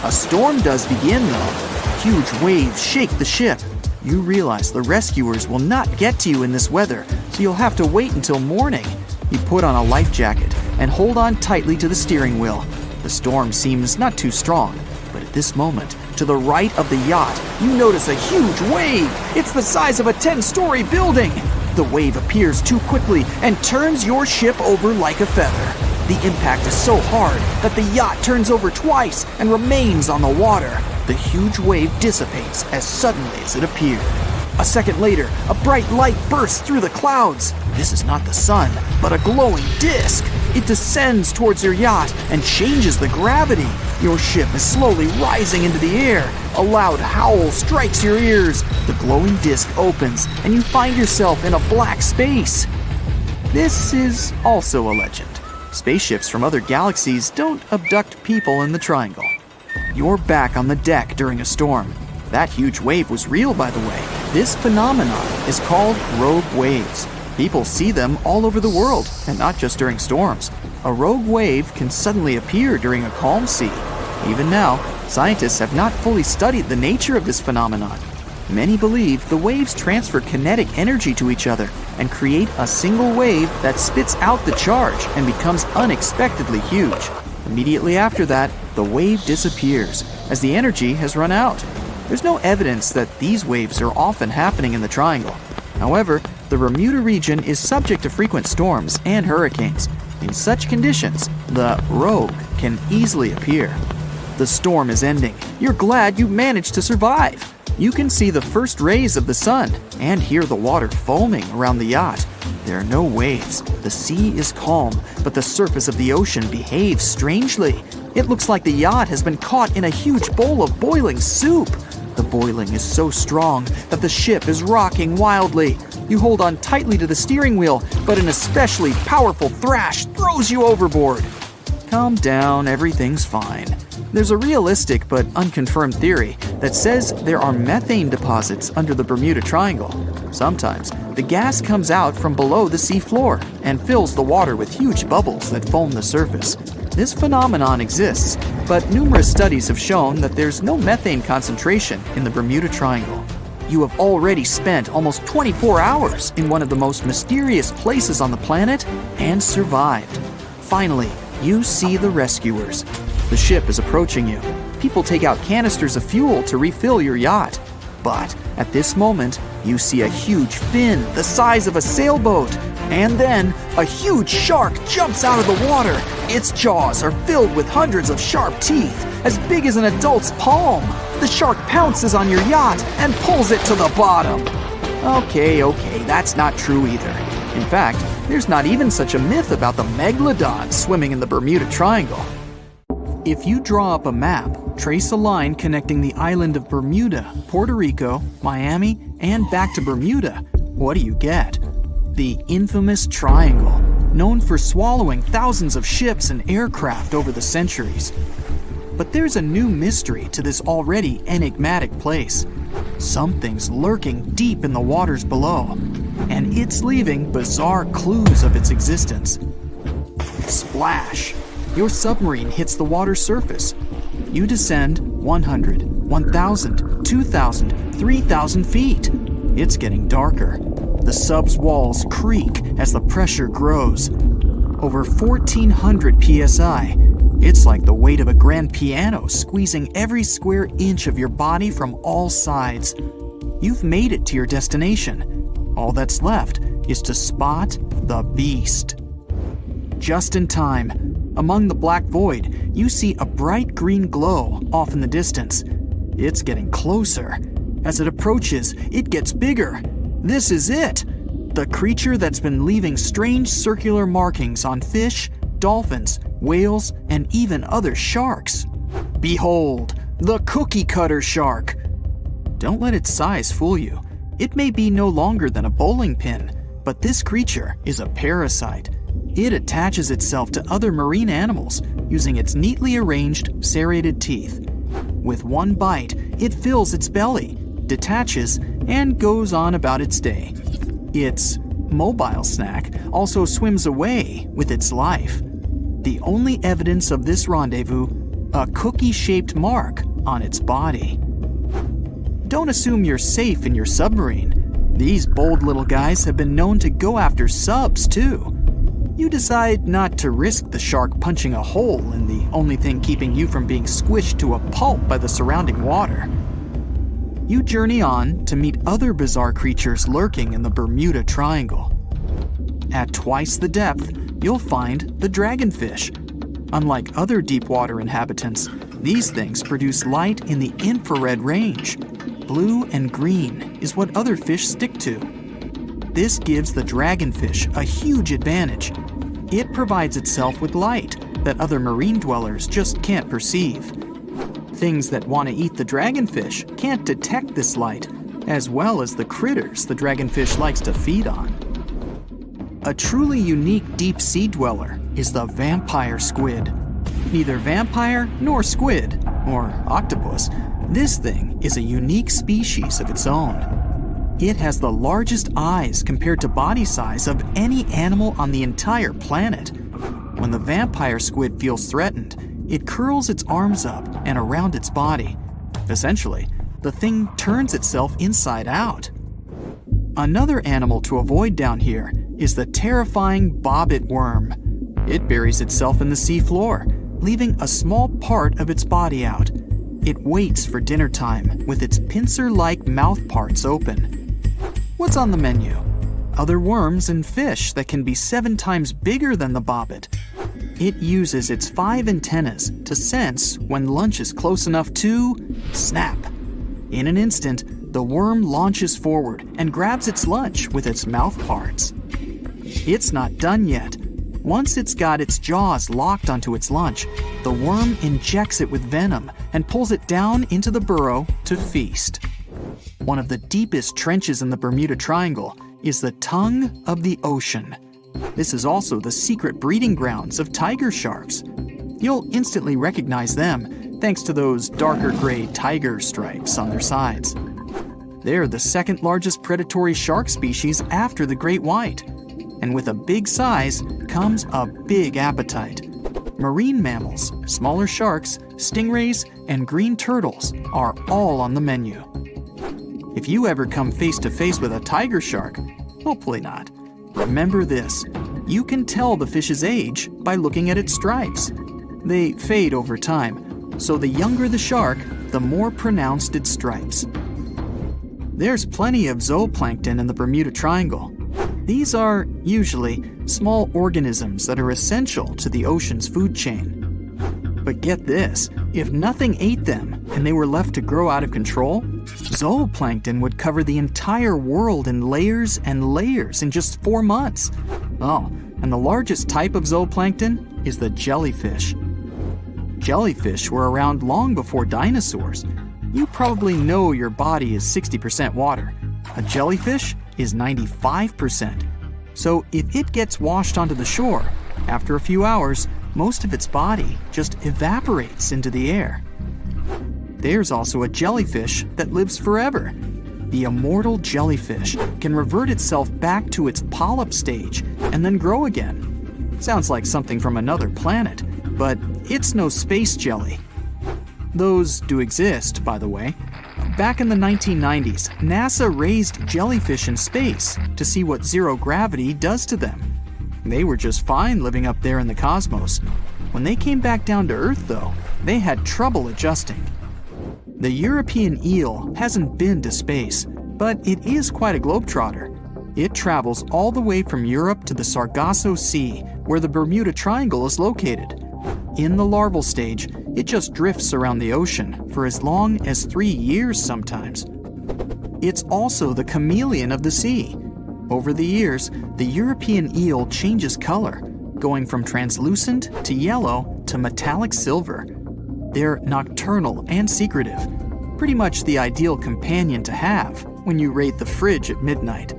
A storm does begin, though. Huge waves shake the ship. You realize the rescuers will not get to you in this weather, so you'll have to wait until morning. You put on a life jacket and hold on tightly to the steering wheel. The storm seems not too strong, but at this moment, to the right of the yacht, you notice a huge wave. It's the size of a 10-story building. The wave appears too quickly and turns your ship over like a feather. The impact is so hard that the yacht turns over twice and remains on the water. The huge wave dissipates as suddenly as it appeared. A second later, a bright light bursts through the clouds. This is not the sun, but a glowing disc. It descends towards your yacht and changes the gravity. Your ship is slowly rising into the air. A loud howl strikes your ears. The glowing disc opens, and you find yourself in a black space. This is also a legend. Spaceships from other galaxies don't abduct people in the triangle. You're back on the deck during a storm. That huge wave was real, by the way. This phenomenon is called rogue waves. People see them all over the world, and not just during storms. A rogue wave can suddenly appear during a calm sea. Even now, scientists have not fully studied the nature of this phenomenon. Many believe the waves transfer kinetic energy to each other and create a single wave that spits out the charge and becomes unexpectedly huge. Immediately after that, the wave disappears as the energy has run out. There's no evidence that these waves are often happening in the triangle. However, the Bermuda region is subject to frequent storms and hurricanes. In such conditions, the rogue can easily appear. The storm is ending. You're glad you managed to survive. You can see the first rays of the sun and hear the water foaming around the yacht. There are no waves. The sea is calm, but the surface of the ocean behaves strangely. It looks like the yacht has been caught in a huge bowl of boiling soup. The boiling is so strong that the ship is rocking wildly. You hold on tightly to the steering wheel, but an especially powerful thrash throws you overboard. Calm down, everything's fine. There's a realistic but unconfirmed theory that says there are methane deposits under the Bermuda Triangle. Sometimes, the gas comes out from below the seafloor and fills the water with huge bubbles that foam the surface. This phenomenon exists, but numerous studies have shown that there's no methane concentration in the Bermuda Triangle. You have already spent almost 24 hours in one of the most mysterious places on the planet and survived. Finally, you see the rescuers. The ship is approaching you. People take out canisters of fuel to refill your yacht. But at this moment, you see a huge fin the size of a sailboat. And then, a huge shark jumps out of the water. Its jaws are filled with hundreds of sharp teeth, as big as an adult's palm. The shark pounces on your yacht and pulls it to the bottom. Okay, that's not true either. In fact, there's not even such a myth about the megalodons swimming in the Bermuda Triangle. If you draw up a map, trace a line connecting the island of Bermuda, Puerto Rico, Miami, and back to Bermuda, what do you get? The infamous triangle, known for swallowing thousands of ships and aircraft over the centuries. But there's a new mystery to this already enigmatic place. Something's lurking deep in the waters below, and it's leaving bizarre clues of its existence. Splash! Your submarine hits the water surface. You descend 100, 1,000, 2,000, 3,000 feet. It's getting darker. The sub's walls creak as the pressure grows. Over 1,400 psi. It's like the weight of a grand piano squeezing every square inch of your body from all sides. You've made it to your destination. All that's left is to spot the beast. Just in time. Among the black void, you see a bright green glow off in the distance. It's getting closer. As it approaches, it gets bigger. This is it! The creature that's been leaving strange circular markings on fish, dolphins, whales, and even other sharks. Behold, the cookie cutter shark! Don't let its size fool you. It may be no longer than a bowling pin, but this creature is a parasite. It attaches itself to other marine animals using its neatly arranged serrated teeth. With one bite, it fills its belly, detaches, and goes on about its day. Its mobile snack also swims away with its life. The only evidence of this rendezvous, a cookie-shaped mark on its body. Don't assume you're safe in your submarine. These bold little guys have been known to go after subs too. You decide not to risk the shark punching a hole in the only thing keeping you from being squished to a pulp by the surrounding water. You journey on to meet other bizarre creatures lurking in the Bermuda Triangle. At twice the depth, you'll find the dragonfish. Unlike other deep-water inhabitants, these things produce light in the infrared range. Blue and green is what other fish stick to. This gives the dragonfish a huge advantage. It provides itself with light that other marine dwellers just can't perceive. Things that want to eat the dragonfish can't detect this light, as well as the critters the dragonfish likes to feed on. A truly unique deep-sea dweller is the vampire squid. Neither vampire nor squid, or octopus, this thing is a unique species of its own. It has the largest eyes compared to body size of any animal on the entire planet. When the vampire squid feels threatened, it curls its arms up and around its body. Essentially, the thing turns itself inside out. Another animal to avoid down here is the terrifying bobbit worm. It buries itself in the seafloor, leaving a small part of its body out. It waits for dinner time with its pincer-like mouth parts open. What's on the menu? Other worms and fish that can be 7 times bigger than the bobbit. It uses its 5 antennas to sense when lunch is close enough to snap. In an instant, the worm launches forward and grabs its lunch with its mouth parts. It's not done yet. Once it's got its jaws locked onto its lunch, the worm injects it with venom and pulls it down into the burrow to feast. One of the deepest trenches in the Bermuda Triangle is the tongue of the ocean. This is also the secret breeding grounds of tiger sharks. You'll instantly recognize them thanks to those darker gray tiger stripes on their sides. They're the second largest predatory shark species after the great white. And with a big size comes a big appetite. Marine mammals, smaller sharks, stingrays, and green turtles are all on the menu. If you ever come face to face with a tiger shark, hopefully not, remember this: you can tell the fish's age by looking at its stripes. They fade over time, so the younger the shark, the more pronounced its stripes. There's plenty of zooplankton in the Bermuda Triangle. These are, usually, small organisms that are essential to the ocean's food chain. But get this, if nothing ate them and they were left to grow out of control, zooplankton would cover the entire world in layers and layers in just 4 months. Oh, and the largest type of zooplankton is the jellyfish. Jellyfish were around long before dinosaurs. You probably know your body is 60% water. A jellyfish is 95%. So if it gets washed onto the shore, after a few hours, most of its body just evaporates into the air. There's also a jellyfish that lives forever. The immortal jellyfish can revert itself back to its polyp stage and then grow again. Sounds like something from another planet, but it's no space jelly. Those do exist, by the way. Back in the 1990s, NASA raised jellyfish in space to see what zero gravity does to them. They were just fine living up there in the cosmos. When they came back down to Earth, though, they had trouble adjusting. The European eel hasn't been to space, but it is quite a globetrotter. It travels all the way from Europe to the Sargasso Sea, where the Bermuda Triangle is located. In the larval stage, it just drifts around the ocean for as long as 3 years sometimes. It's also the chameleon of the sea. Over the years, the European eel changes color, going from translucent to yellow to metallic silver. They're nocturnal and secretive, pretty much the ideal companion to have when you raid the fridge at midnight.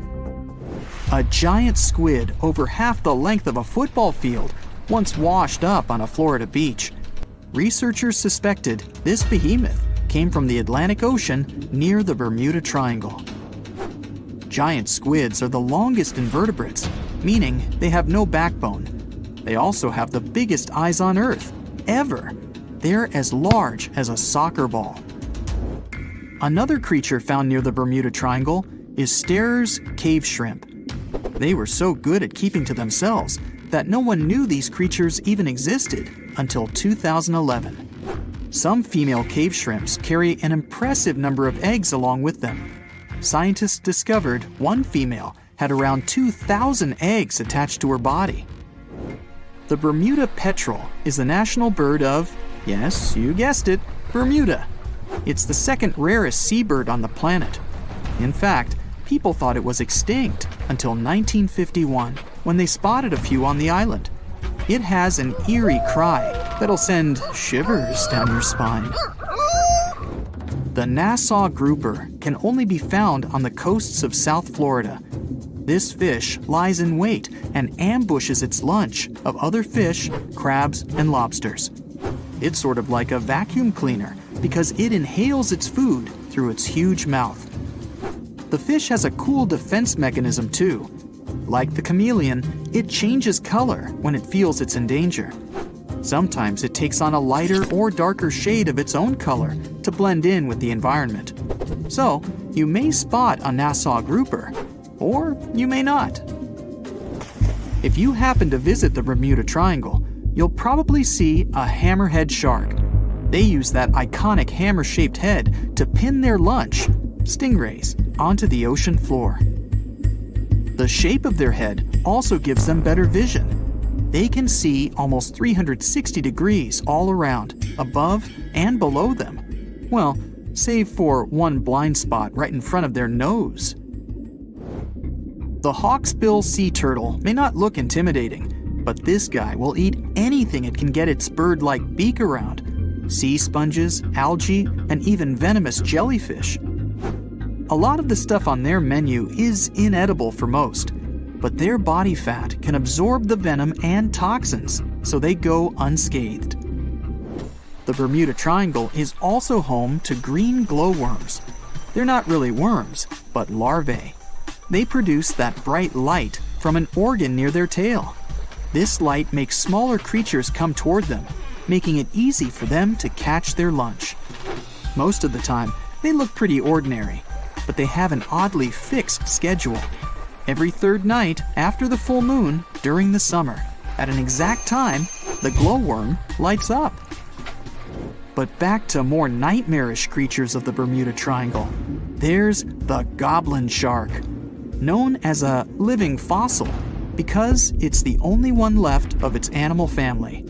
A giant squid over half the length of a football field once washed up on a Florida beach. Researchers suspected this behemoth came from the Atlantic Ocean near the Bermuda Triangle. Giant squids are the longest invertebrates, meaning they have no backbone. They also have the biggest eyes on Earth, ever. They're as large as a soccer ball. Another creature found near the Bermuda Triangle is Starer's cave shrimp. They were so good at keeping to themselves that no one knew these creatures even existed until 2011. Some female cave shrimps carry an impressive number of eggs along with them. Scientists discovered one female had around 2,000 eggs attached to her body. The Bermuda petrel is the national bird of, yes, you guessed it, Bermuda. It's the second rarest seabird on the planet. In fact, people thought it was extinct until 1951, when they spotted a few on the island. It has an eerie cry that'll send shivers down your spine. The Nassau grouper can only be found on the coasts of South Florida. This fish lies in wait and ambushes its lunch of other fish, crabs, and lobsters. It's sort of like a vacuum cleaner because it inhales its food through its huge mouth. The fish has a cool defense mechanism too. Like the chameleon, it changes color when it feels it's in danger. Sometimes it takes on a lighter or darker shade of its own color to blend in with the environment. So, you may spot a Nassau grouper, or you may not. If you happen to visit the Bermuda Triangle, you'll probably see a hammerhead shark. They use that iconic hammer-shaped head to pin their lunch, stingrays, onto the ocean floor. The shape of their head also gives them better vision. They can see almost 360 degrees all around, above and below them. Well, save for one blind spot right in front of their nose. The hawksbill sea turtle may not look intimidating, but this guy will eat anything it can get its bird-like beak around. Sea sponges, algae, and even venomous jellyfish. A lot of the stuff on their menu is inedible for most, but their body fat can absorb the venom and toxins, so they go unscathed. The Bermuda Triangle is also home to green glowworms. They're not really worms, but larvae. They produce that bright light from an organ near their tail. This light makes smaller creatures come toward them, making it easy for them to catch their lunch. Most of the time, they look pretty ordinary, but they have an oddly fixed schedule. Every third night after the full moon during the summer, at an exact time, the glowworm lights up. But back to more nightmarish creatures of the Bermuda Triangle. There's the goblin shark, known as a living fossil because it's the only one left of its animal family.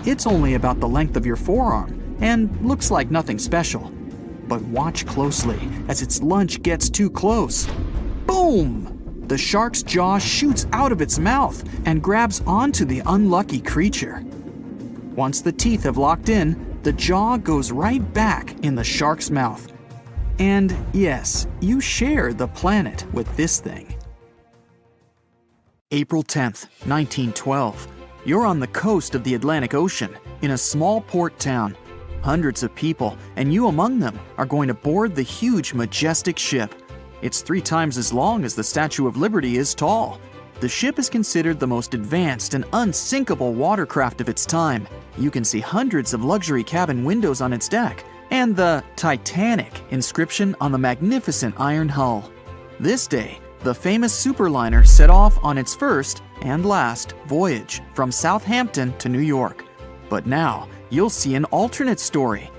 It's only about the length of your forearm and looks like nothing special. But watch closely as its lunch gets too close. Boom! The shark's jaw shoots out of its mouth and grabs onto the unlucky creature. Once the teeth have locked in, the jaw goes right back in the shark's mouth. And yes, you share the planet with this thing. April 10th, 1912. You're on the coast of the Atlantic Ocean in a small port town. Hundreds of people, and you among them, are going to board the huge, majestic ship. It's 3 times as long as the Statue of Liberty is tall. The ship is considered the most advanced and unsinkable watercraft of its time. You can see hundreds of luxury cabin windows on its deck, and the Titanic inscription on the magnificent iron hull. This day, the famous superliner set off on its first and last voyage from Southampton to New York. But now, you'll see an alternate story.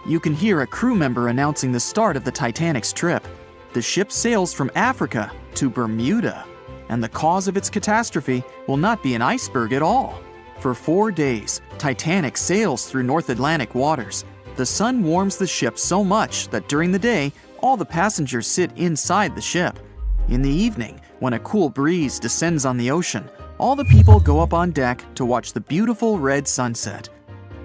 You can hear a crew member announcing the start of the Titanic's trip. The ship sails from Africa to Bermuda, and the cause of its catastrophe will not be an iceberg at all. For 4 days, Titanic sails through North Atlantic waters. The sun warms the ship so much that during the day, all the passengers sit inside the ship. In the evening, when a cool breeze descends on the ocean, all the people go up on deck to watch the beautiful red sunset.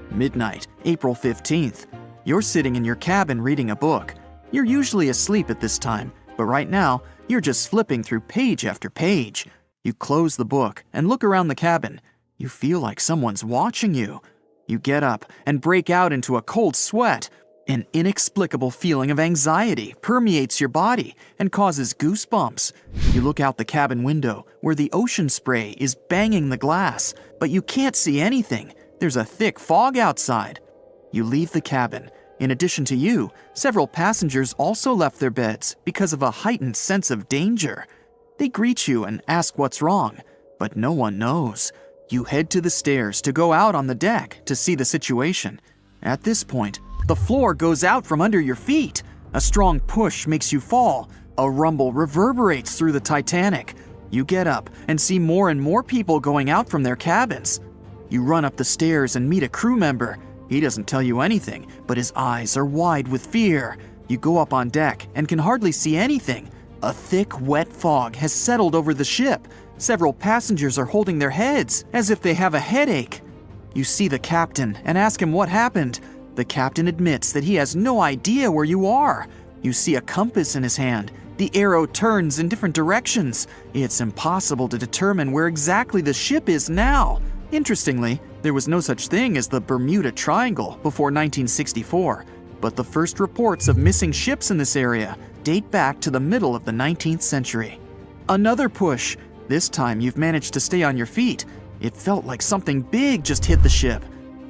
Midnight, April 15th. You're sitting in your cabin reading a book. You're usually asleep at this time, but right now, you're just flipping through page after page. You close the book and look around the cabin. You feel like someone's watching you. You get up and break out into a cold sweat. An inexplicable feeling of anxiety permeates your body and causes goosebumps. You look out the cabin window where the ocean spray is banging the glass, but you can't see anything. There's a thick fog outside. You leave the cabin. In addition to you, several passengers also left their beds because of a heightened sense of danger. They greet you and ask what's wrong, but no one knows. You head to the stairs to go out on the deck to see the situation. At this point, the floor goes out from under your feet. A strong push makes you fall. A rumble reverberates through the Titanic. You get up and see more and more people going out from their cabins. You run up the stairs and meet a crew member. He doesn't tell you anything, but his eyes are wide with fear. You go up on deck and can hardly see anything. A thick, wet fog has settled over the ship. Several passengers are holding their heads as if they have a headache. You see the captain and ask him what happened. The captain admits that he has no idea where you are. You see a compass in his hand. The arrow turns in different directions. It's impossible to determine where exactly the ship is now. Interestingly, there was no such thing as the Bermuda Triangle before 1964, but the first reports of missing ships in this area date back to the middle of the 19th century. Another push. This time you've managed to stay on your feet. It felt like something big just hit the ship.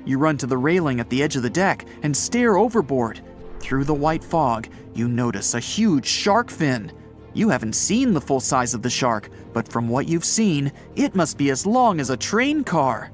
You run to the railing at the edge of the deck and stare overboard. Through the white fog, you notice a huge shark fin. You haven't seen the full size of the shark, but from what you've seen, it must be as long as a train car.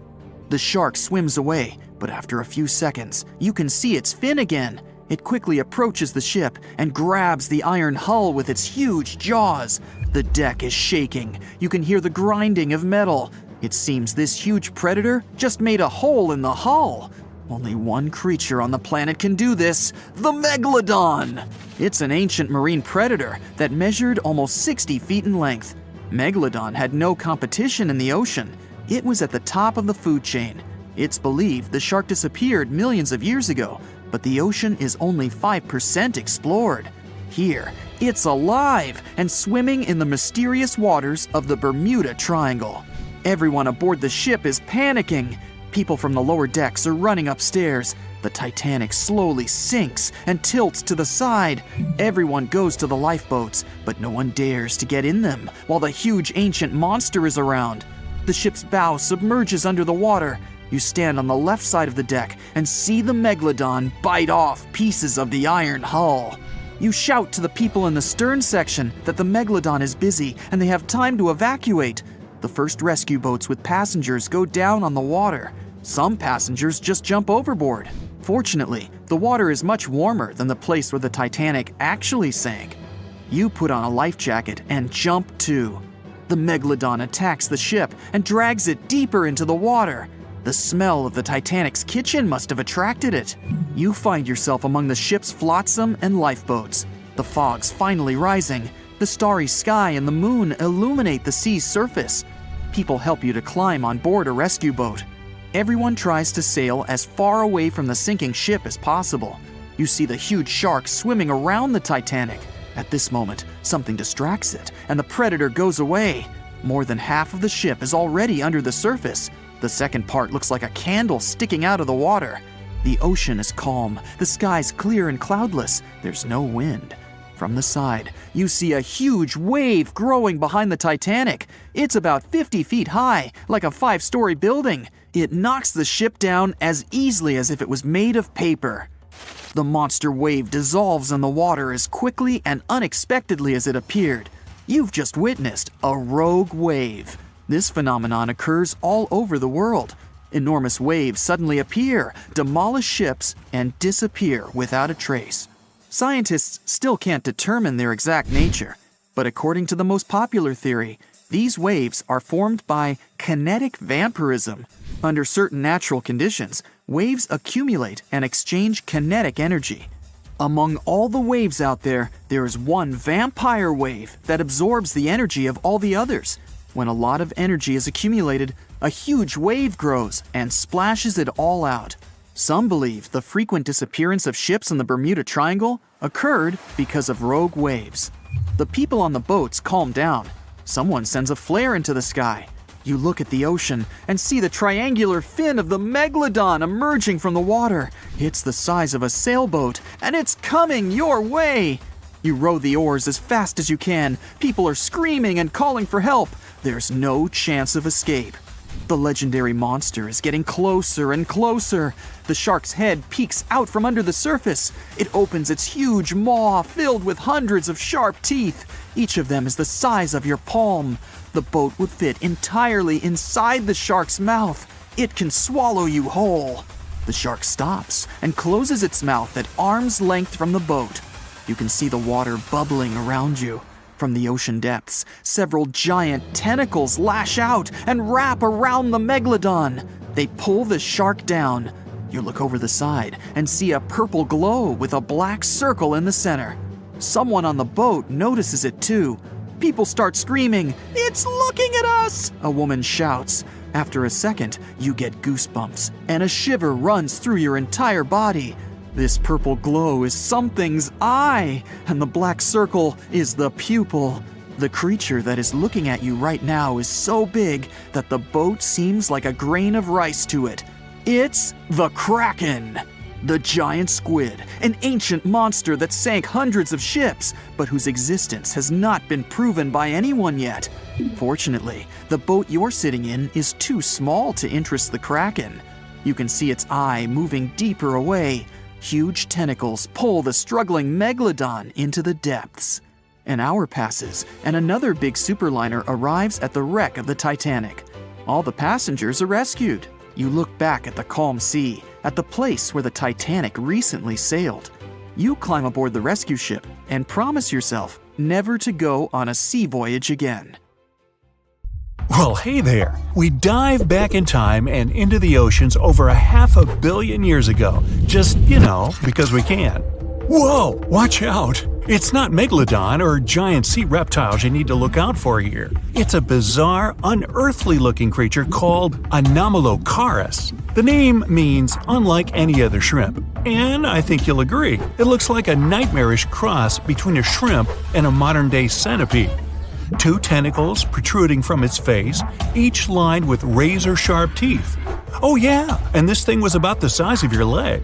The shark swims away, but after a few seconds, you can see its fin again. It quickly approaches the ship and grabs the iron hull with its huge jaws. The deck is shaking. You can hear the grinding of metal. It seems this huge predator just made a hole in the hull. Only one creature on the planet can do this, the Megalodon. It's an ancient marine predator that measured almost 60 feet in length. Megalodon had no competition in the ocean. It was at the top of the food chain. It's believed the shark disappeared millions of years ago, but the ocean is only 5% explored. Here, it's alive and swimming in the mysterious waters of the Bermuda Triangle. Everyone aboard the ship is panicking. People from the lower decks are running upstairs. The Titanic slowly sinks and tilts to the side. Everyone goes to the lifeboats, but no one dares to get in them while the huge ancient monster is around. The ship's bow submerges under the water. You stand on the left side of the deck and see the Megalodon bite off pieces of the iron hull. You shout to the people in the stern section that the Megalodon is busy and they have time to evacuate. The first rescue boats with passengers go down on the water. Some passengers just jump overboard. Fortunately, the water is much warmer than the place where the Titanic actually sank. You put on a life jacket and jump too. The Megalodon attacks the ship and drags it deeper into the water. The smell of the Titanic's kitchen must have attracted it. You find yourself among the ship's flotsam and lifeboats. The fog's finally rising. The starry sky and the moon illuminate the sea's surface. People help you to climb on board a rescue boat. Everyone tries to sail as far away from the sinking ship as possible. You see the huge shark swimming around the Titanic. At this moment, something distracts it, and the predator goes away. More than half of the ship is already under the surface. The second part looks like a candle sticking out of the water. The ocean is calm. The sky's clear and cloudless. There's no wind. From the side, you see a huge wave growing behind the Titanic. It's about 50 feet high, like a 5-story building. It knocks the ship down as easily as if it was made of paper. The monster wave dissolves in the water as quickly and unexpectedly as it appeared. You've just witnessed a rogue wave. This phenomenon occurs all over the world. Enormous waves suddenly appear, demolish ships, and disappear without a trace. Scientists still can't determine their exact nature, but according to the most popular theory, these waves are formed by kinetic vampirism. Under certain natural conditions, waves accumulate and exchange kinetic energy. Among all the waves out there, there is one vampire wave that absorbs the energy of all the others. When a lot of energy is accumulated, a huge wave grows and splashes it all out. Some believe the frequent disappearance of ships in the Bermuda Triangle occurred because of rogue waves. The people on the boats calm down. Someone sends a flare into the sky. You look at the ocean and see the triangular fin of the Megalodon emerging from the water. It's the size of a sailboat, and it's coming your way. You row the oars as fast as you can. People are screaming and calling for help. There's no chance of escape. The legendary monster is getting closer and closer. The shark's head peeks out from under the surface. It opens its huge maw filled with hundreds of sharp teeth. Each of them is the size of your palm. The boat would fit entirely inside the shark's mouth. It can swallow you whole. The shark stops and closes its mouth at arm's length from the boat. You can see the water bubbling around you. From the ocean depths, several giant tentacles lash out and wrap around the Megalodon. They pull the shark down. You look over the side and see a purple glow with a black circle in the center. Someone on the boat notices it too. People start screaming, "It's looking at us!" a woman shouts. After a second, you get goosebumps, and a shiver runs through your entire body. This purple glow is something's eye, and the black circle is the pupil. The creature that is looking at you right now is so big that the boat seems like a grain of rice to it. It's the Kraken! The giant squid, an ancient monster that sank hundreds of ships, but whose existence has not been proven by anyone yet. Fortunately, the boat you're sitting in is too small to interest the Kraken. You can see its eye moving deeper away. Huge tentacles pull the struggling megalodon into the depths. An hour passes, and another big superliner arrives at the wreck of the Titanic. All the passengers are rescued. You look back at the calm sea, at the place where the Titanic recently sailed. You climb aboard the rescue ship and promise yourself never to go on a sea voyage again. Well, hey there! We dive back in time and into the oceans over 500 million years ago. Just, because we can. Whoa! Watch out! It's not megalodon or giant sea reptiles you need to look out for here. It's a bizarre, unearthly-looking creature called Anomalocaris. The name means unlike any other shrimp, and I think you'll agree, it looks like a nightmarish cross between a shrimp and a modern-day centipede. 2 tentacles protruding from its face, each lined with razor-sharp teeth. Oh yeah, and this thing was about the size of your leg.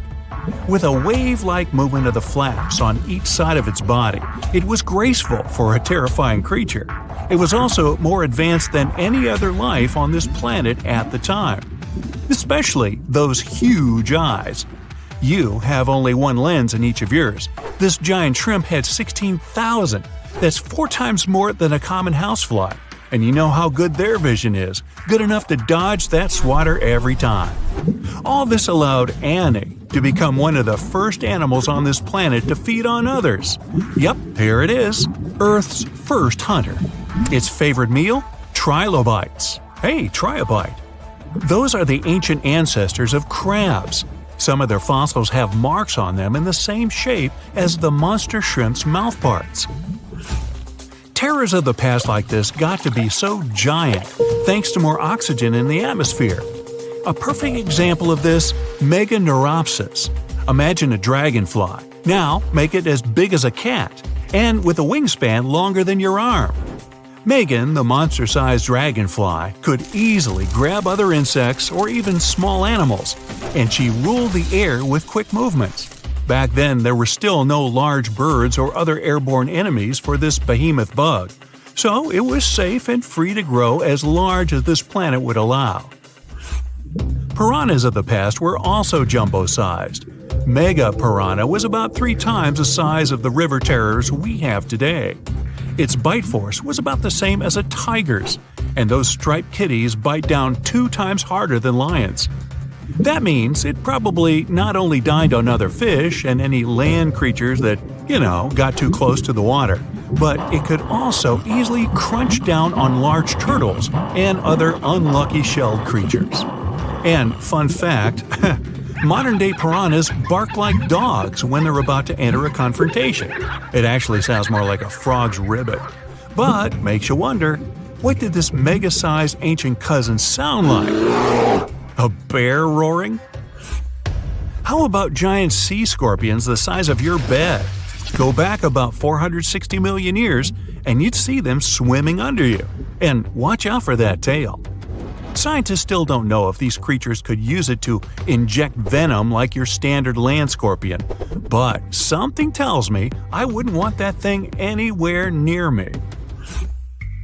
With a wave-like movement of the flaps on each side of its body, it was graceful for a terrifying creature. It was also more advanced than any other life on this planet at the time. Especially those huge eyes. You have only one lens in each of yours. This giant shrimp had 16,000. That's 4 times more than a common housefly. And you know how good their vision is. Good enough to dodge that swatter every time. All this allowed Annie to become one of the first animals on this planet to feed on others. Yep, here it is. Earth's first hunter. Its favorite meal? Trilobites. Hey, try a bite. Those are the ancient ancestors of crabs. Some of their fossils have marks on them in the same shape as the monster shrimp's mouthparts. Terrors of the past like this got to be so giant thanks to more oxygen in the atmosphere. A perfect example of this, Meganeuropsis. Imagine a dragonfly. Now make it as big as a cat, and with a wingspan longer than your arm. Megan, the monster-sized dragonfly, could easily grab other insects or even small animals, and she ruled the air with quick movements. Back then, there were still no large birds or other airborne enemies for this behemoth bug, so it was safe and free to grow as large as this planet would allow. Piranhas of the past were also jumbo-sized. Mega piranha was about 3 times the size of the river terrors we have today. Its bite force was about the same as a tiger's, and those striped kitties bite down 2 times harder than lions. That means it probably not only dined on other fish and any land creatures that, got too close to the water, but it could also easily crunch down on large turtles and other unlucky shelled creatures. And fun fact, modern-day piranhas bark like dogs when they're about to enter a confrontation. It actually sounds more like a frog's ribbit. But makes you wonder, what did this mega-sized ancient cousin sound like? A bear roaring? How about giant sea scorpions the size of your bed? Go back about 460 million years, and you'd see them swimming under you. And watch out for that tail. Scientists still don't know if these creatures could use it to inject venom like your standard land scorpion, but something tells me I wouldn't want that thing anywhere near me.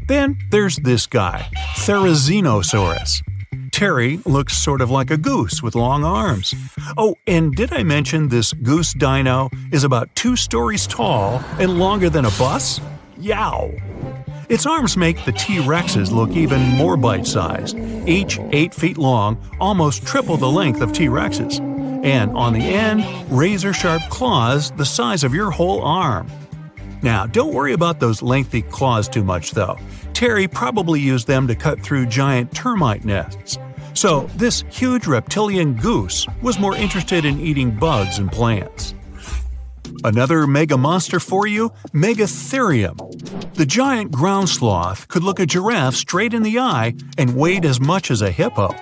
Then there's this guy, Therizinosaurus. Terry looks sort of like a goose with long arms. Oh, and did I mention this goose dino is about 2 stories tall and longer than a bus? Yow! Its arms make the T-Rexes look even more bite-sized, each 8 feet long, almost triple the length of T-Rexes. And on the end, razor-sharp claws the size of your whole arm. Now, don't worry about those lengthy claws too much, though. Terry probably used them to cut through giant termite nests. So, this huge reptilian goose was more interested in eating bugs and plants. Another mega monster for you, Megatherium. The giant ground sloth could look a giraffe straight in the eye and weighed as much as a hippo.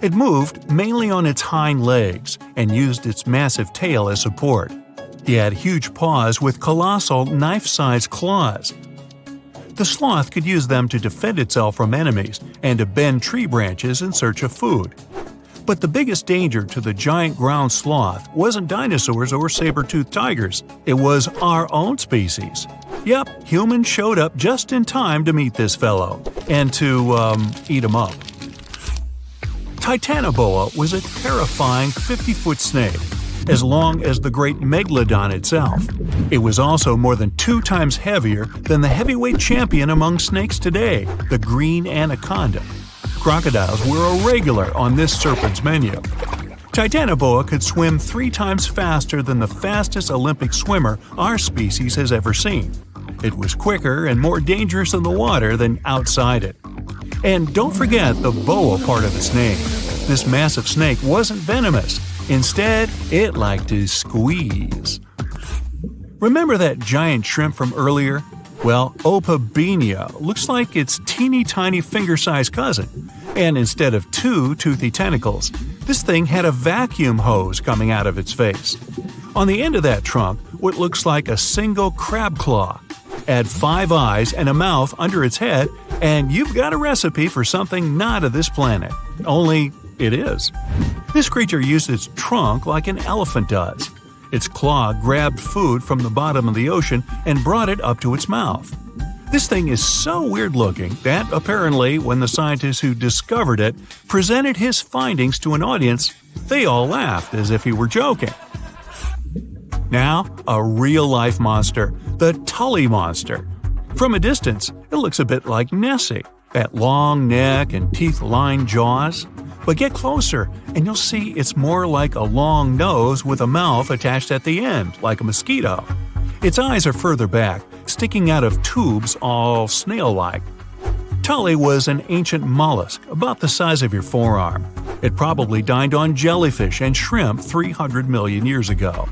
It moved mainly on its hind legs and used its massive tail as support. He had huge paws with colossal knife-sized claws. The sloth could use them to defend itself from enemies and to bend tree branches in search of food. But the biggest danger to the giant ground sloth wasn't dinosaurs or saber-toothed tigers. It was our own species. Yep, humans showed up just in time to meet this fellow and to, eat him up. Titanoboa was a terrifying 50-foot snake, as long as the great megalodon itself. It was also more than 2 times heavier than the heavyweight champion among snakes today, the green anaconda. Crocodiles were a regular on this serpent's menu. Titanoboa could swim 3 times faster than the fastest Olympic swimmer our species has ever seen. It was quicker and more dangerous in the water than outside it. And don't forget the boa part of its name. This massive snake wasn't venomous. Instead, it liked to squeeze. Remember that giant shrimp from earlier? Well, Opabenia looks like its teeny-tiny finger-sized cousin. And instead of 2 toothy tentacles, this thing had a vacuum hose coming out of its face. On the end of that trunk, what looks like a single crab claw. Add 5 eyes and a mouth under its head, and you've got a recipe for something not of this planet. Only it is. This creature used its trunk like an elephant does. Its claw grabbed food from the bottom of the ocean and brought it up to its mouth. This thing is so weird-looking that, apparently, when the scientists who discovered it presented his findings to an audience, they all laughed as if he were joking. Now, a real-life monster, the Tully monster. From a distance, it looks a bit like Nessie, that long neck and teeth-lined jaws. But get closer, and you'll see it's more like a long nose with a mouth attached at the end, like a mosquito. Its eyes are further back, sticking out of tubes all snail-like. Tully was an ancient mollusk, about the size of your forearm. It probably dined on jellyfish and shrimp 300 million years ago.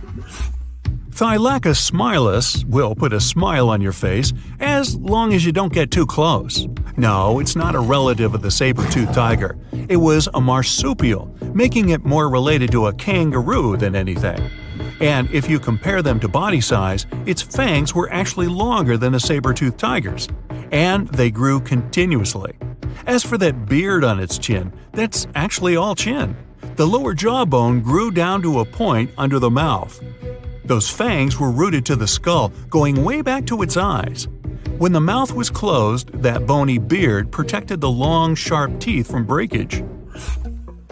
Thylacus smilus will put a smile on your face as long as you don't get too close. No, it's not a relative of the saber-toothed tiger. It was a marsupial, making it more related to a kangaroo than anything. And if you compare them to body size, its fangs were actually longer than a saber-toothed tiger's. And they grew continuously. As for that beard on its chin, that's actually all chin. The lower jawbone grew down to a point under the mouth. Those fangs were rooted to the skull, going way back to its eyes. When the mouth was closed, that bony beard protected the long, sharp teeth from breakage.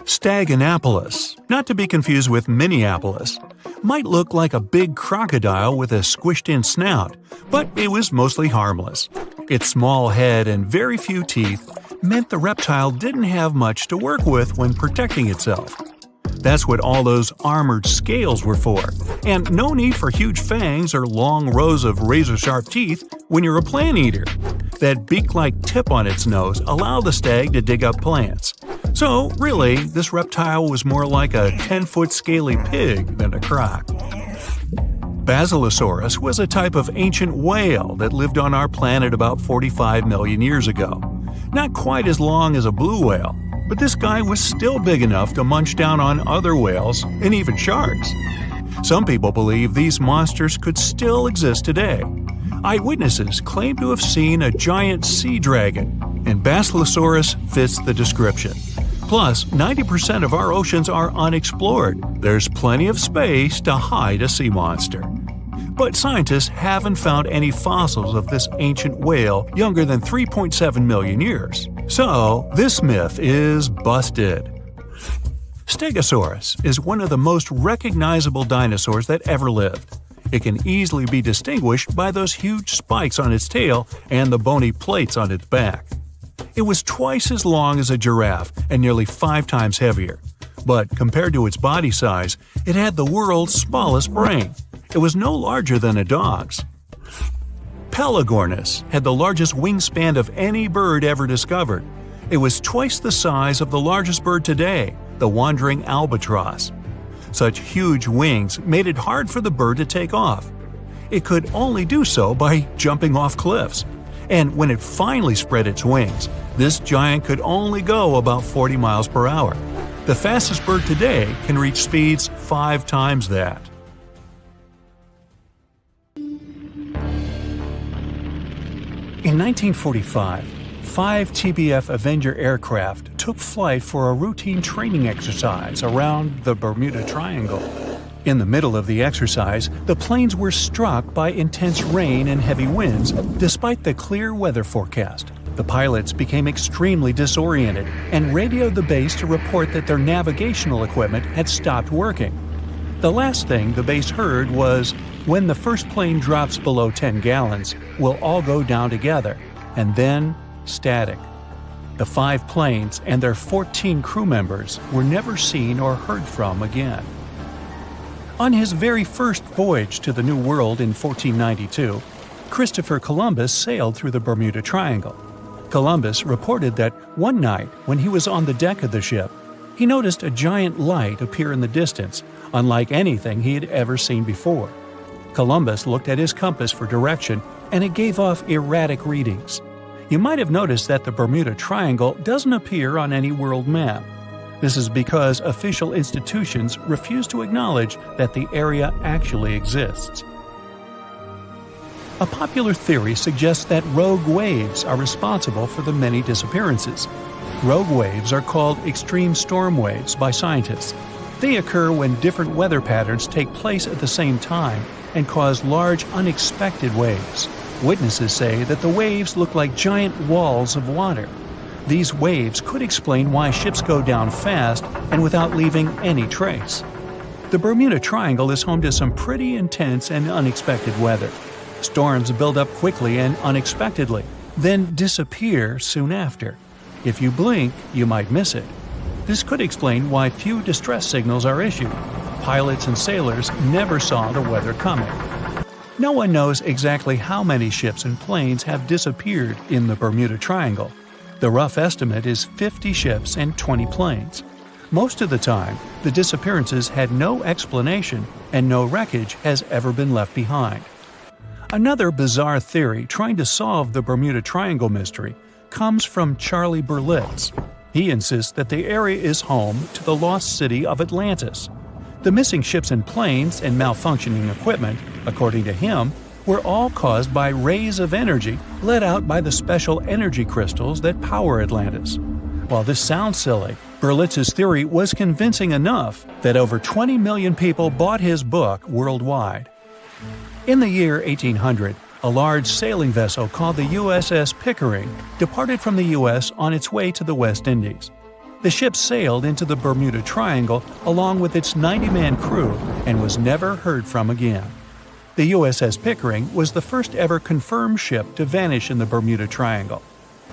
Staganapolis, not to be confused with Minneapolis, might look like a big crocodile with a squished-in snout, but it was mostly harmless. Its small head and very few teeth meant the reptile didn't have much to work with when protecting itself. That's what all those armored scales were for, and no need for huge fangs or long rows of razor-sharp teeth when you're a plant eater. That beak-like tip on its nose allowed the stag to dig up plants. So, really, this reptile was more like a 10-foot scaly pig than a croc. Basilosaurus was a type of ancient whale that lived on our planet about 45 million years ago. Not quite as long as a blue whale, but this guy was still big enough to munch down on other whales and even sharks. Some people believe these monsters could still exist today. Eyewitnesses claim to have seen a giant sea dragon, and Basilosaurus fits the description. Plus, 90% of our oceans are unexplored. There's plenty of space to hide a sea monster. But scientists haven't found any fossils of this ancient whale younger than 3.7 million years. So, this myth is busted. Stegosaurus is one of the most recognizable dinosaurs that ever lived. It can easily be distinguished by those huge spikes on its tail and the bony plates on its back. It was twice as long as a giraffe and nearly 5 times heavier. But compared to its body size, it had the world's smallest brain. It was no larger than a dog's. Pelagornis had the largest wingspan of any bird ever discovered. It was twice the size of the largest bird today, the wandering albatross. Such huge wings made it hard for the bird to take off. It could only do so by jumping off cliffs. And when it finally spread its wings, this giant could only go about 40 miles per hour. The fastest bird today can reach speeds 5 times that. In 1945, 5 TBF Avenger aircraft took flight for a routine training exercise around the Bermuda Triangle. In the middle of the exercise, the planes were struck by intense rain and heavy winds despite the clear weather forecast. The pilots became extremely disoriented and radioed the base to report that their navigational equipment had stopped working. The last thing the base heard was, "When the first plane drops below 10 gallons, we'll all go down together," and then static. The 5 planes and their 14 crew members were never seen or heard from again. On his very first voyage to the New World in 1492, Christopher Columbus sailed through the Bermuda Triangle. Columbus reported that one night when he was on the deck of the ship, he noticed a giant light appear in the distance, unlike anything he had ever seen before. Columbus looked at his compass for direction, and it gave off erratic readings. You might have noticed that the Bermuda Triangle doesn't appear on any world map. This is because official institutions refuse to acknowledge that the area actually exists. A popular theory suggests that rogue waves are responsible for the many disappearances. Rogue waves are called extreme storm waves by scientists. They occur when different weather patterns take place at the same time and cause large, unexpected waves. Witnesses say that the waves look like giant walls of water. These waves could explain why ships go down fast and without leaving any trace. The Bermuda Triangle is home to some pretty intense and unexpected weather. Storms build up quickly and unexpectedly, then disappear soon after. If you blink, you might miss it. This could explain why few distress signals are issued. Pilots and sailors never saw the weather coming. No one knows exactly how many ships and planes have disappeared in the Bermuda Triangle. The rough estimate is 50 ships and 20 planes. Most of the time, the disappearances had no explanation and no wreckage has ever been left behind. Another bizarre theory trying to solve the Bermuda Triangle mystery comes from Charlie Berlitz. He insists that the area is home to the lost city of Atlantis. The missing ships and planes and malfunctioning equipment, according to him, were all caused by rays of energy let out by the special energy crystals that power Atlantis. While this sounds silly, Berlitz's theory was convincing enough that over 20 million people bought his book worldwide. In the year 1800, a large sailing vessel called the USS Pickering departed from the U.S. on its way to the West Indies. The ship sailed into the Bermuda Triangle along with its 90-man crew and was never heard from again. The USS Pickering was the first ever confirmed ship to vanish in the Bermuda Triangle.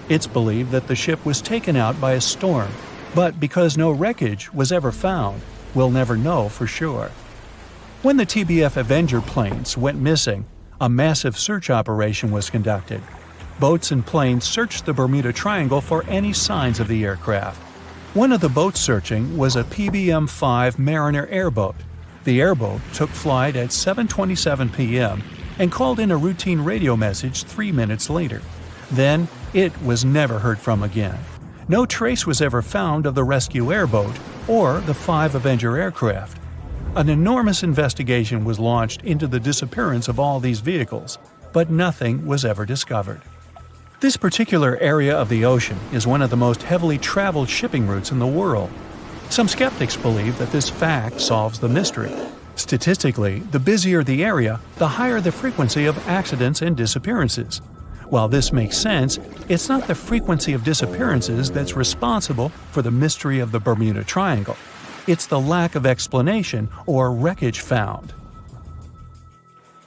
It's believed that the ship was taken out by a storm, but because no wreckage was ever found, we'll never know for sure. When the TBF Avenger planes went missing, a massive search operation was conducted. Boats and planes searched the Bermuda Triangle for any signs of the aircraft. One of the boats searching was a PBM-5 Mariner airboat. The airboat took flight at 7:27 p.m. and called in a routine radio message 3 minutes later. Then, it was never heard from again. No trace was ever found of the rescue airboat or the 5 Avenger aircraft. An enormous investigation was launched into the disappearance of all these vehicles, but nothing was ever discovered. This particular area of the ocean is one of the most heavily traveled shipping routes in the world. Some skeptics believe that this fact solves the mystery. Statistically, the busier the area, the higher the frequency of accidents and disappearances. While this makes sense, it's not the frequency of disappearances that's responsible for the mystery of the Bermuda Triangle. It's the lack of explanation or wreckage found.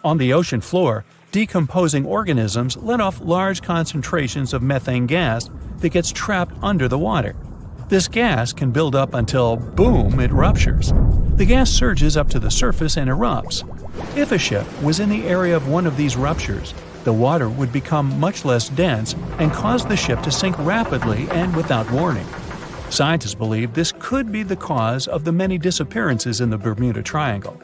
On the ocean floor, decomposing organisms let off large concentrations of methane gas that gets trapped under the water. This gas can build up until, boom, it ruptures. The gas surges up to the surface and erupts. If a ship was in the area of one of these ruptures, the water would become much less dense and cause the ship to sink rapidly and without warning. Scientists believe this could be the cause of the many disappearances in the Bermuda Triangle.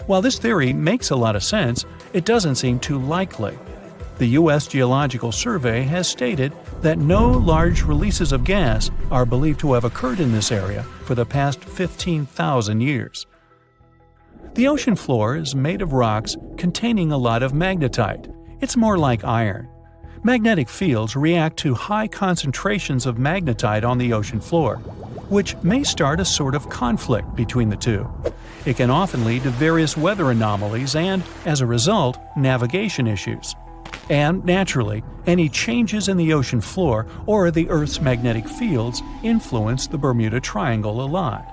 While this theory makes a lot of sense, it doesn't seem too likely. The U.S. Geological Survey has stated that no large releases of gas are believed to have occurred in this area for the past 15,000 years. The ocean floor is made of rocks containing a lot of magnetite. It's more like iron. Magnetic fields react to high concentrations of magnetite on the ocean floor, which may start a sort of conflict between the two. It can often lead to various weather anomalies and, as a result, navigation issues. And, naturally, any changes in the ocean floor or the Earth's magnetic fields influence the Bermuda Triangle a lot.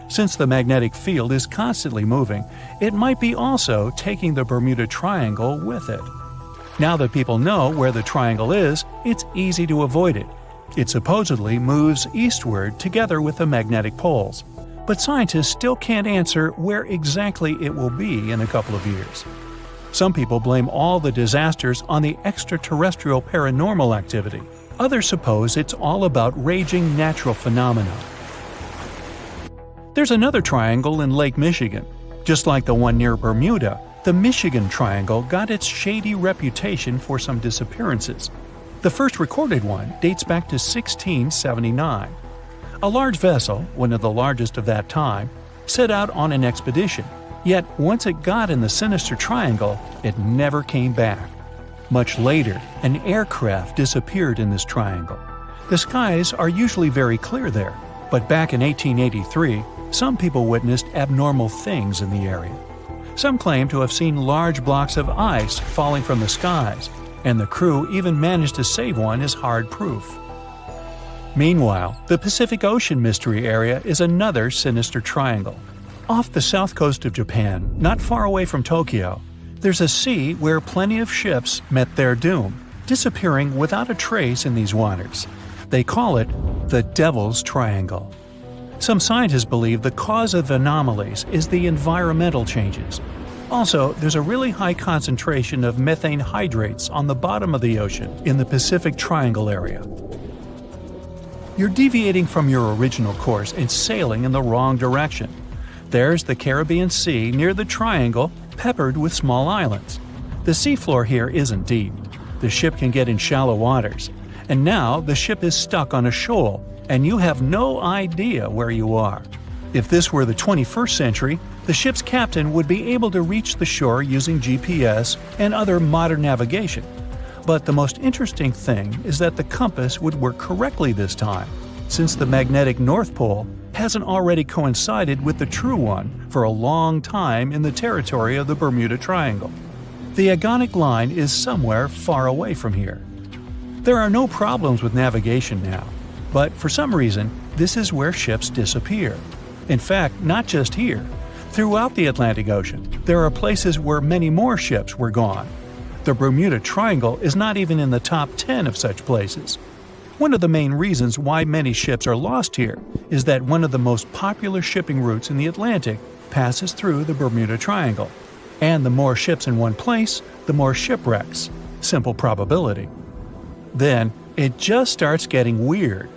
Since the magnetic field is constantly moving, it might be also taking the Bermuda Triangle with it. Now that people know where the triangle is, it's easy to avoid it. It supposedly moves eastward together with the magnetic poles, but scientists still can't answer where exactly it will be in a couple of years. Some people blame all the disasters on the extraterrestrial paranormal activity. Others suppose it's all about raging natural phenomena. There's another triangle in Lake Michigan. Just like the one near Bermuda, the Michigan Triangle got its shady reputation for some disappearances. The first recorded one dates back to 1679. A large vessel, one of the largest of that time, set out on an expedition, yet once it got in the sinister triangle, it never came back. Much later, an aircraft disappeared in this triangle. The skies are usually very clear there, but back in 1883, some people witnessed abnormal things in the area. Some claim to have seen large blocks of ice falling from the skies, and the crew even managed to save one as hard proof. Meanwhile, the Pacific Ocean Mystery Area is another sinister triangle. Off the south coast of Japan, not far away from Tokyo, there's a sea where plenty of ships met their doom, disappearing without a trace in these waters. They call it the Devil's Triangle. Some scientists believe the cause of anomalies is the environmental changes. Also, there's a really high concentration of methane hydrates on the bottom of the ocean in the Pacific Triangle area. You're deviating from your original course and sailing in the wrong direction. There's the Caribbean Sea near the triangle, peppered with small islands. The seafloor here isn't deep. The ship can get in shallow waters. And now the ship is stuck on a shoal, and you have no idea where you are. If this were the 21st century, the ship's captain would be able to reach the shore using GPS and other modern navigation. But the most interesting thing is that the compass would work correctly this time, since the magnetic North Pole hasn't already coincided with the true one for a long time in the territory of the Bermuda Triangle. The agonic line is somewhere far away from here. There are no problems with navigation now, but for some reason, this is where ships disappear. In fact, not just here. Throughout the Atlantic Ocean, there are places where many more ships were gone. The Bermuda Triangle is not even in the top 10 of such places. One of the main reasons why many ships are lost here is that one of the most popular shipping routes in the Atlantic passes through the Bermuda Triangle. And the more ships in one place, the more shipwrecks. Simple probability. Then, it just starts getting weird.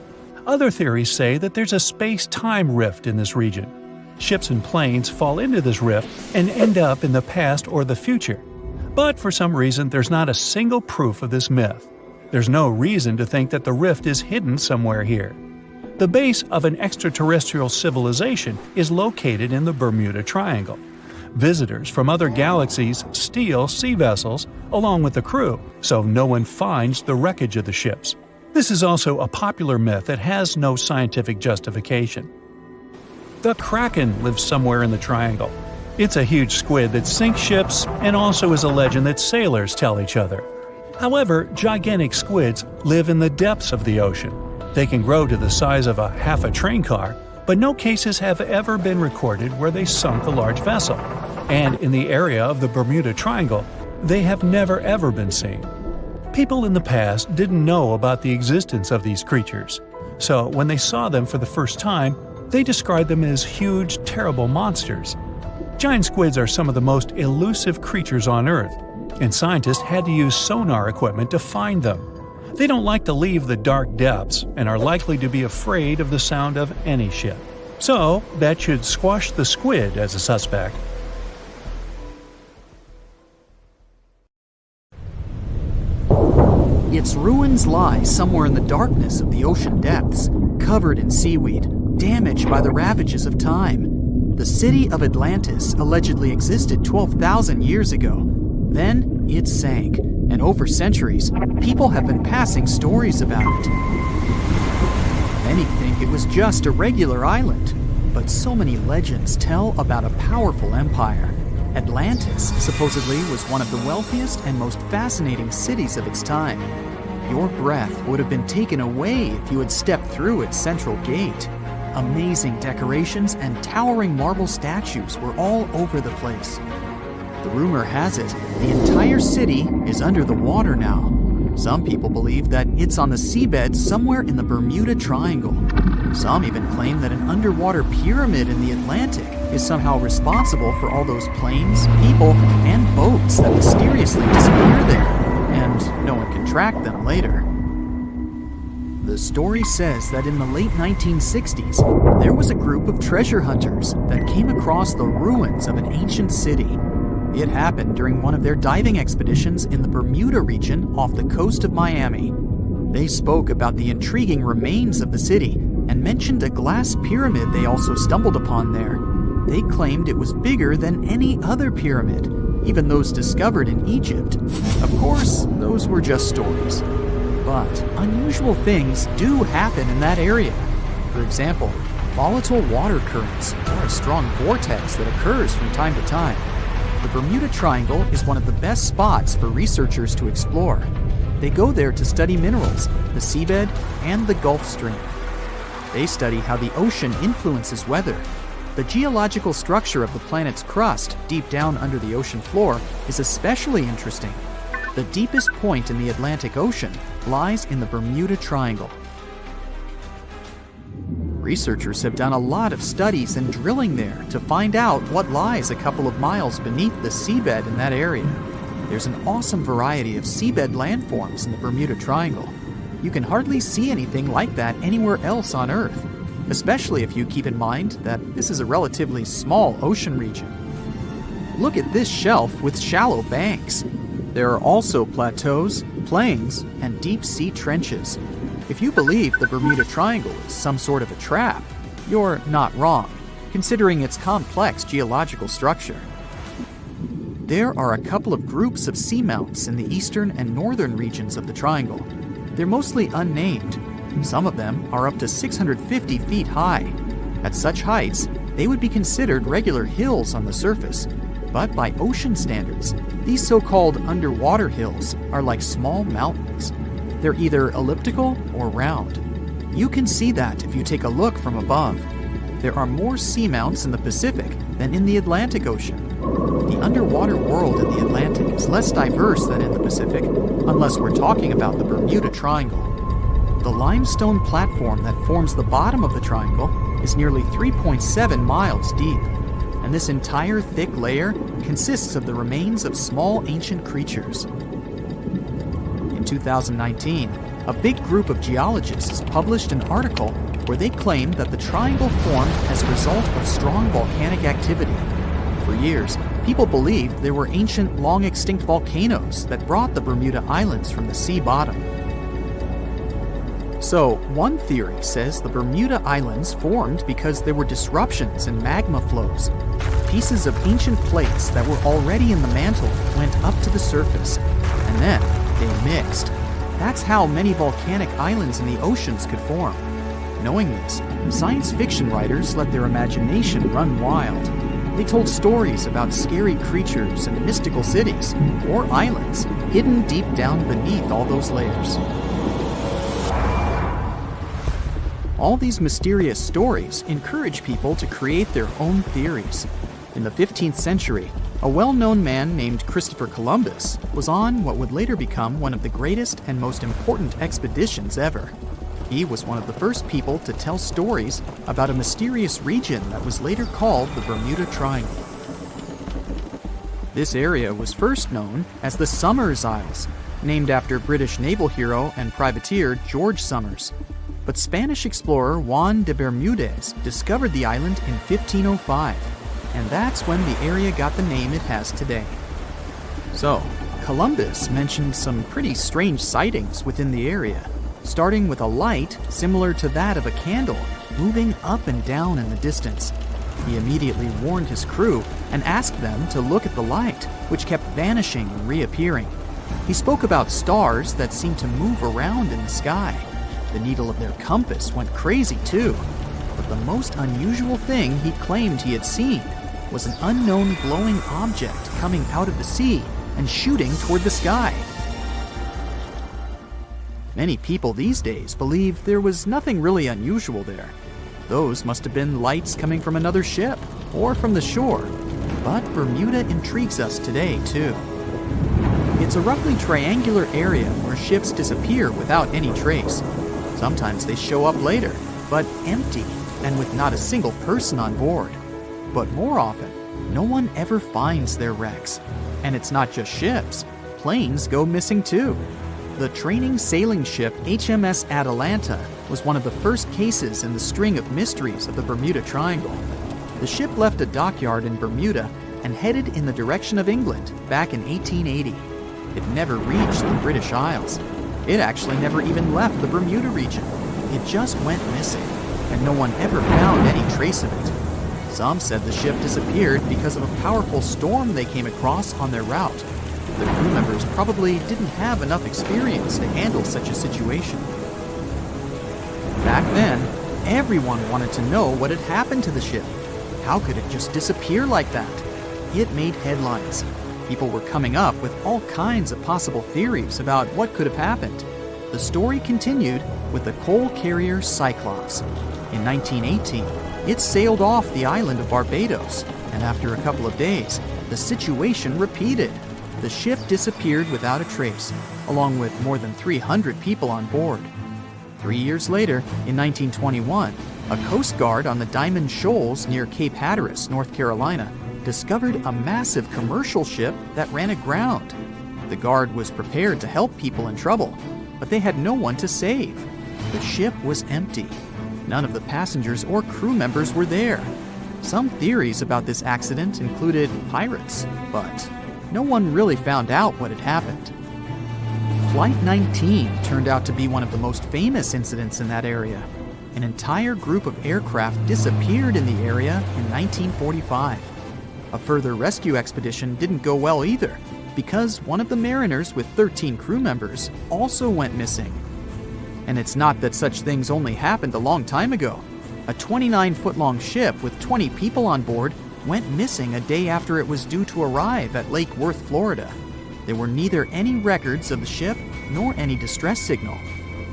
Other theories say that there's a space-time rift in this region. Ships and planes fall into this rift and end up in the past or the future. But for some reason, there's not a single proof of this myth. There's no reason to think that the rift is hidden somewhere here. The base of an extraterrestrial civilization is located in the Bermuda Triangle. Visitors from other galaxies steal sea vessels along with the crew, so no one finds the wreckage of the ships. This is also a popular myth that has no scientific justification. The Kraken lives somewhere in the triangle. It's a huge squid that sinks ships and also is a legend that sailors tell each other. However, gigantic squids live in the depths of the ocean. They can grow to the size of half a train car, but no cases have ever been recorded where they sunk a large vessel. And in the area of the Bermuda Triangle, they have never ever been seen. People in the past didn't know about the existence of these creatures, so when they saw them for the first time, they described them as huge, terrible monsters. Giant squids are some of the most elusive creatures on Earth, and scientists had to use sonar equipment to find them. They don't like to leave the dark depths and are likely to be afraid of the sound of any ship. So, that should squash the squid as a suspect. Its ruins lie somewhere in the darkness of the ocean depths, covered in seaweed, damaged by the ravages of time. The city of Atlantis allegedly existed 12,000 years ago. Then it sank, and over centuries, people have been passing stories about it. Many think it was just a regular island, but so many legends tell about a powerful empire. Atlantis supposedly was one of the wealthiest and most fascinating cities of its time. Your breath would have been taken away if you had stepped through its central gate. Amazing decorations and towering marble statues were all over the place. The rumor has it, the entire city is under the water now. Some people believe that it's on the seabed somewhere in the Bermuda Triangle. Some even claim that an underwater pyramid in the Atlantic is somehow responsible for all those planes, people, and boats that mysteriously disappear there, and no one can track them later. The story says that in the late 1960s, there was a group of treasure hunters that came across the ruins of an ancient city. It happened during one of their diving expeditions in the Bermuda region off the coast of Miami. They spoke about the intriguing remains of the city and mentioned a glass pyramid they also stumbled upon there. They claimed it was bigger than any other pyramid, even those discovered in Egypt. Of course, those were just stories. But unusual things do happen in that area. For example, volatile water currents or a strong vortex that occurs from time to time. The Bermuda Triangle is one of the best spots for researchers to explore. They go there to study minerals, the seabed, and the Gulf Stream. They study how the ocean influences weather. The geological structure of the planet's crust, deep down under the ocean floor, is especially interesting. The deepest point in the Atlantic Ocean lies in the Bermuda Triangle. Researchers have done a lot of studies and drilling there to find out what lies a couple of miles beneath the seabed in that area. There's an awesome variety of seabed landforms in the Bermuda Triangle. You can hardly see anything like that anywhere else on Earth, especially if you keep in mind that this is a relatively small ocean region. Look at this shelf with shallow banks. There are also plateaus, plains, and deep-sea trenches. If you believe the Bermuda Triangle is some sort of a trap, you're not wrong, considering its complex geological structure. There are a couple of groups of seamounts in the eastern and northern regions of the triangle. They're mostly unnamed. Some of them are up to 650 feet high. At such heights, they would be considered regular hills on the surface. But by ocean standards, these so-called underwater hills are like small mountains. They're either elliptical or round. You can see that if you take a look from above. There are more seamounts in the Pacific than in the Atlantic Ocean. The underwater world in the Atlantic is less diverse than in the Pacific, unless we're talking about the Bermuda Triangle. The limestone platform that forms the bottom of the triangle is nearly 3.7 miles deep, and this entire thick layer consists of the remains of small ancient creatures. In 2019, a big group of geologists published an article where they claimed that the triangle formed as a result of strong volcanic activity. For years, people believed there were ancient, long-extinct volcanoes that brought the Bermuda Islands from the sea bottom. So, one theory says the Bermuda Islands formed because there were disruptions in magma flows. Pieces of ancient plates that were already in the mantle went up to the surface, and then they mixed. That's how many volcanic islands in the oceans could form. Knowing this, science fiction writers let their imagination run wild. They told stories about scary creatures and mystical cities, or islands, hidden deep down beneath all those layers. All these mysterious stories encourage people to create their own theories. In the 15th century, a well-known man named Christopher Columbus was on what would later become one of the greatest and most important expeditions ever. He was one of the first people to tell stories about a mysterious region that was later called the Bermuda Triangle. This area was first known as the Summers Isles. named after British naval hero and privateer George Somers. But Spanish explorer Juan de Bermudez discovered the island in 1505, and that's when the area got the name it has today. So, Columbus mentioned some pretty strange sightings within the area, starting with a light similar to that of a candle moving up and down in the distance. He immediately warned his crew and asked them to look at the light, which kept vanishing and reappearing. He spoke about stars that seemed to move around in the sky. The needle of their compass went crazy too. But the most unusual thing he claimed he had seen was an unknown glowing object coming out of the sea and shooting toward the sky. Many people these days believe there was nothing really unusual there. Those must have been lights coming from another ship or from the shore. But Bermuda intrigues us today too. It's a roughly triangular area where ships disappear without any trace. Sometimes they show up later, but empty and with not a single person on board. But more often, no one ever finds their wrecks. And it's not just ships. Planes go missing too. The training sailing ship HMS Atalanta was one of the first cases in the string of mysteries of the Bermuda Triangle. The ship left a dockyard in Bermuda and headed in the direction of England back in 1880. It never reached the British Isles. It actually never even left the Bermuda region. It just went missing, and no one ever found any trace of it. Some said the ship disappeared because of a powerful storm they came across on their route. The crew members probably didn't have enough experience to handle such a situation. Back then, everyone wanted to know what had happened to the ship. How could it just disappear like that? It made headlines. People were coming up with all kinds of possible theories about what could have happened. The story continued with the coal carrier Cyclops. In 1918, it sailed off the island of Barbados, and after a couple of days, the situation repeated. The ship disappeared without a trace, along with more than 300 people on board. 3 years later, in 1921, a Coast Guard on the Diamond Shoals near Cape Hatteras, North Carolina, discovered a massive commercial ship that ran aground. The Guard was prepared to help people in trouble, but they had no one to save. The ship was empty. None of the passengers or crew members were there. Some theories about this accident included pirates, but no one really found out what had happened. Flight 19 turned out to be one of the most famous incidents in that area. An entire group of aircraft disappeared in the area in 1945. A further rescue expedition didn't go well either, because one of the mariners with 13 crew members also went missing. And it's not that such things only happened a long time ago. A 29-foot-long ship with 20 people on board went missing a day after it was due to arrive at Lake Worth, Florida. There were neither any records of the ship nor any distress signal.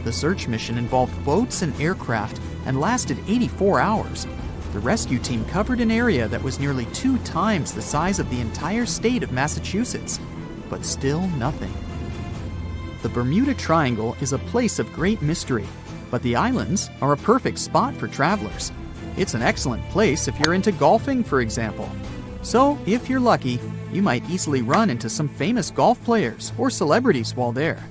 The search mission involved boats and aircraft and lasted 84 hours. The rescue team covered an area that was nearly 2 times the size of the entire state of Massachusetts, but still nothing. The Bermuda Triangle is a place of great mystery, but the islands are a perfect spot for travelers. It's an excellent place if you're into golfing, for example. So, if you're lucky, you might easily run into some famous golf players or celebrities while there.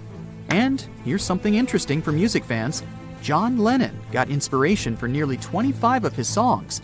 And here's something interesting for music fans. John Lennon got inspiration for nearly 25 of his songs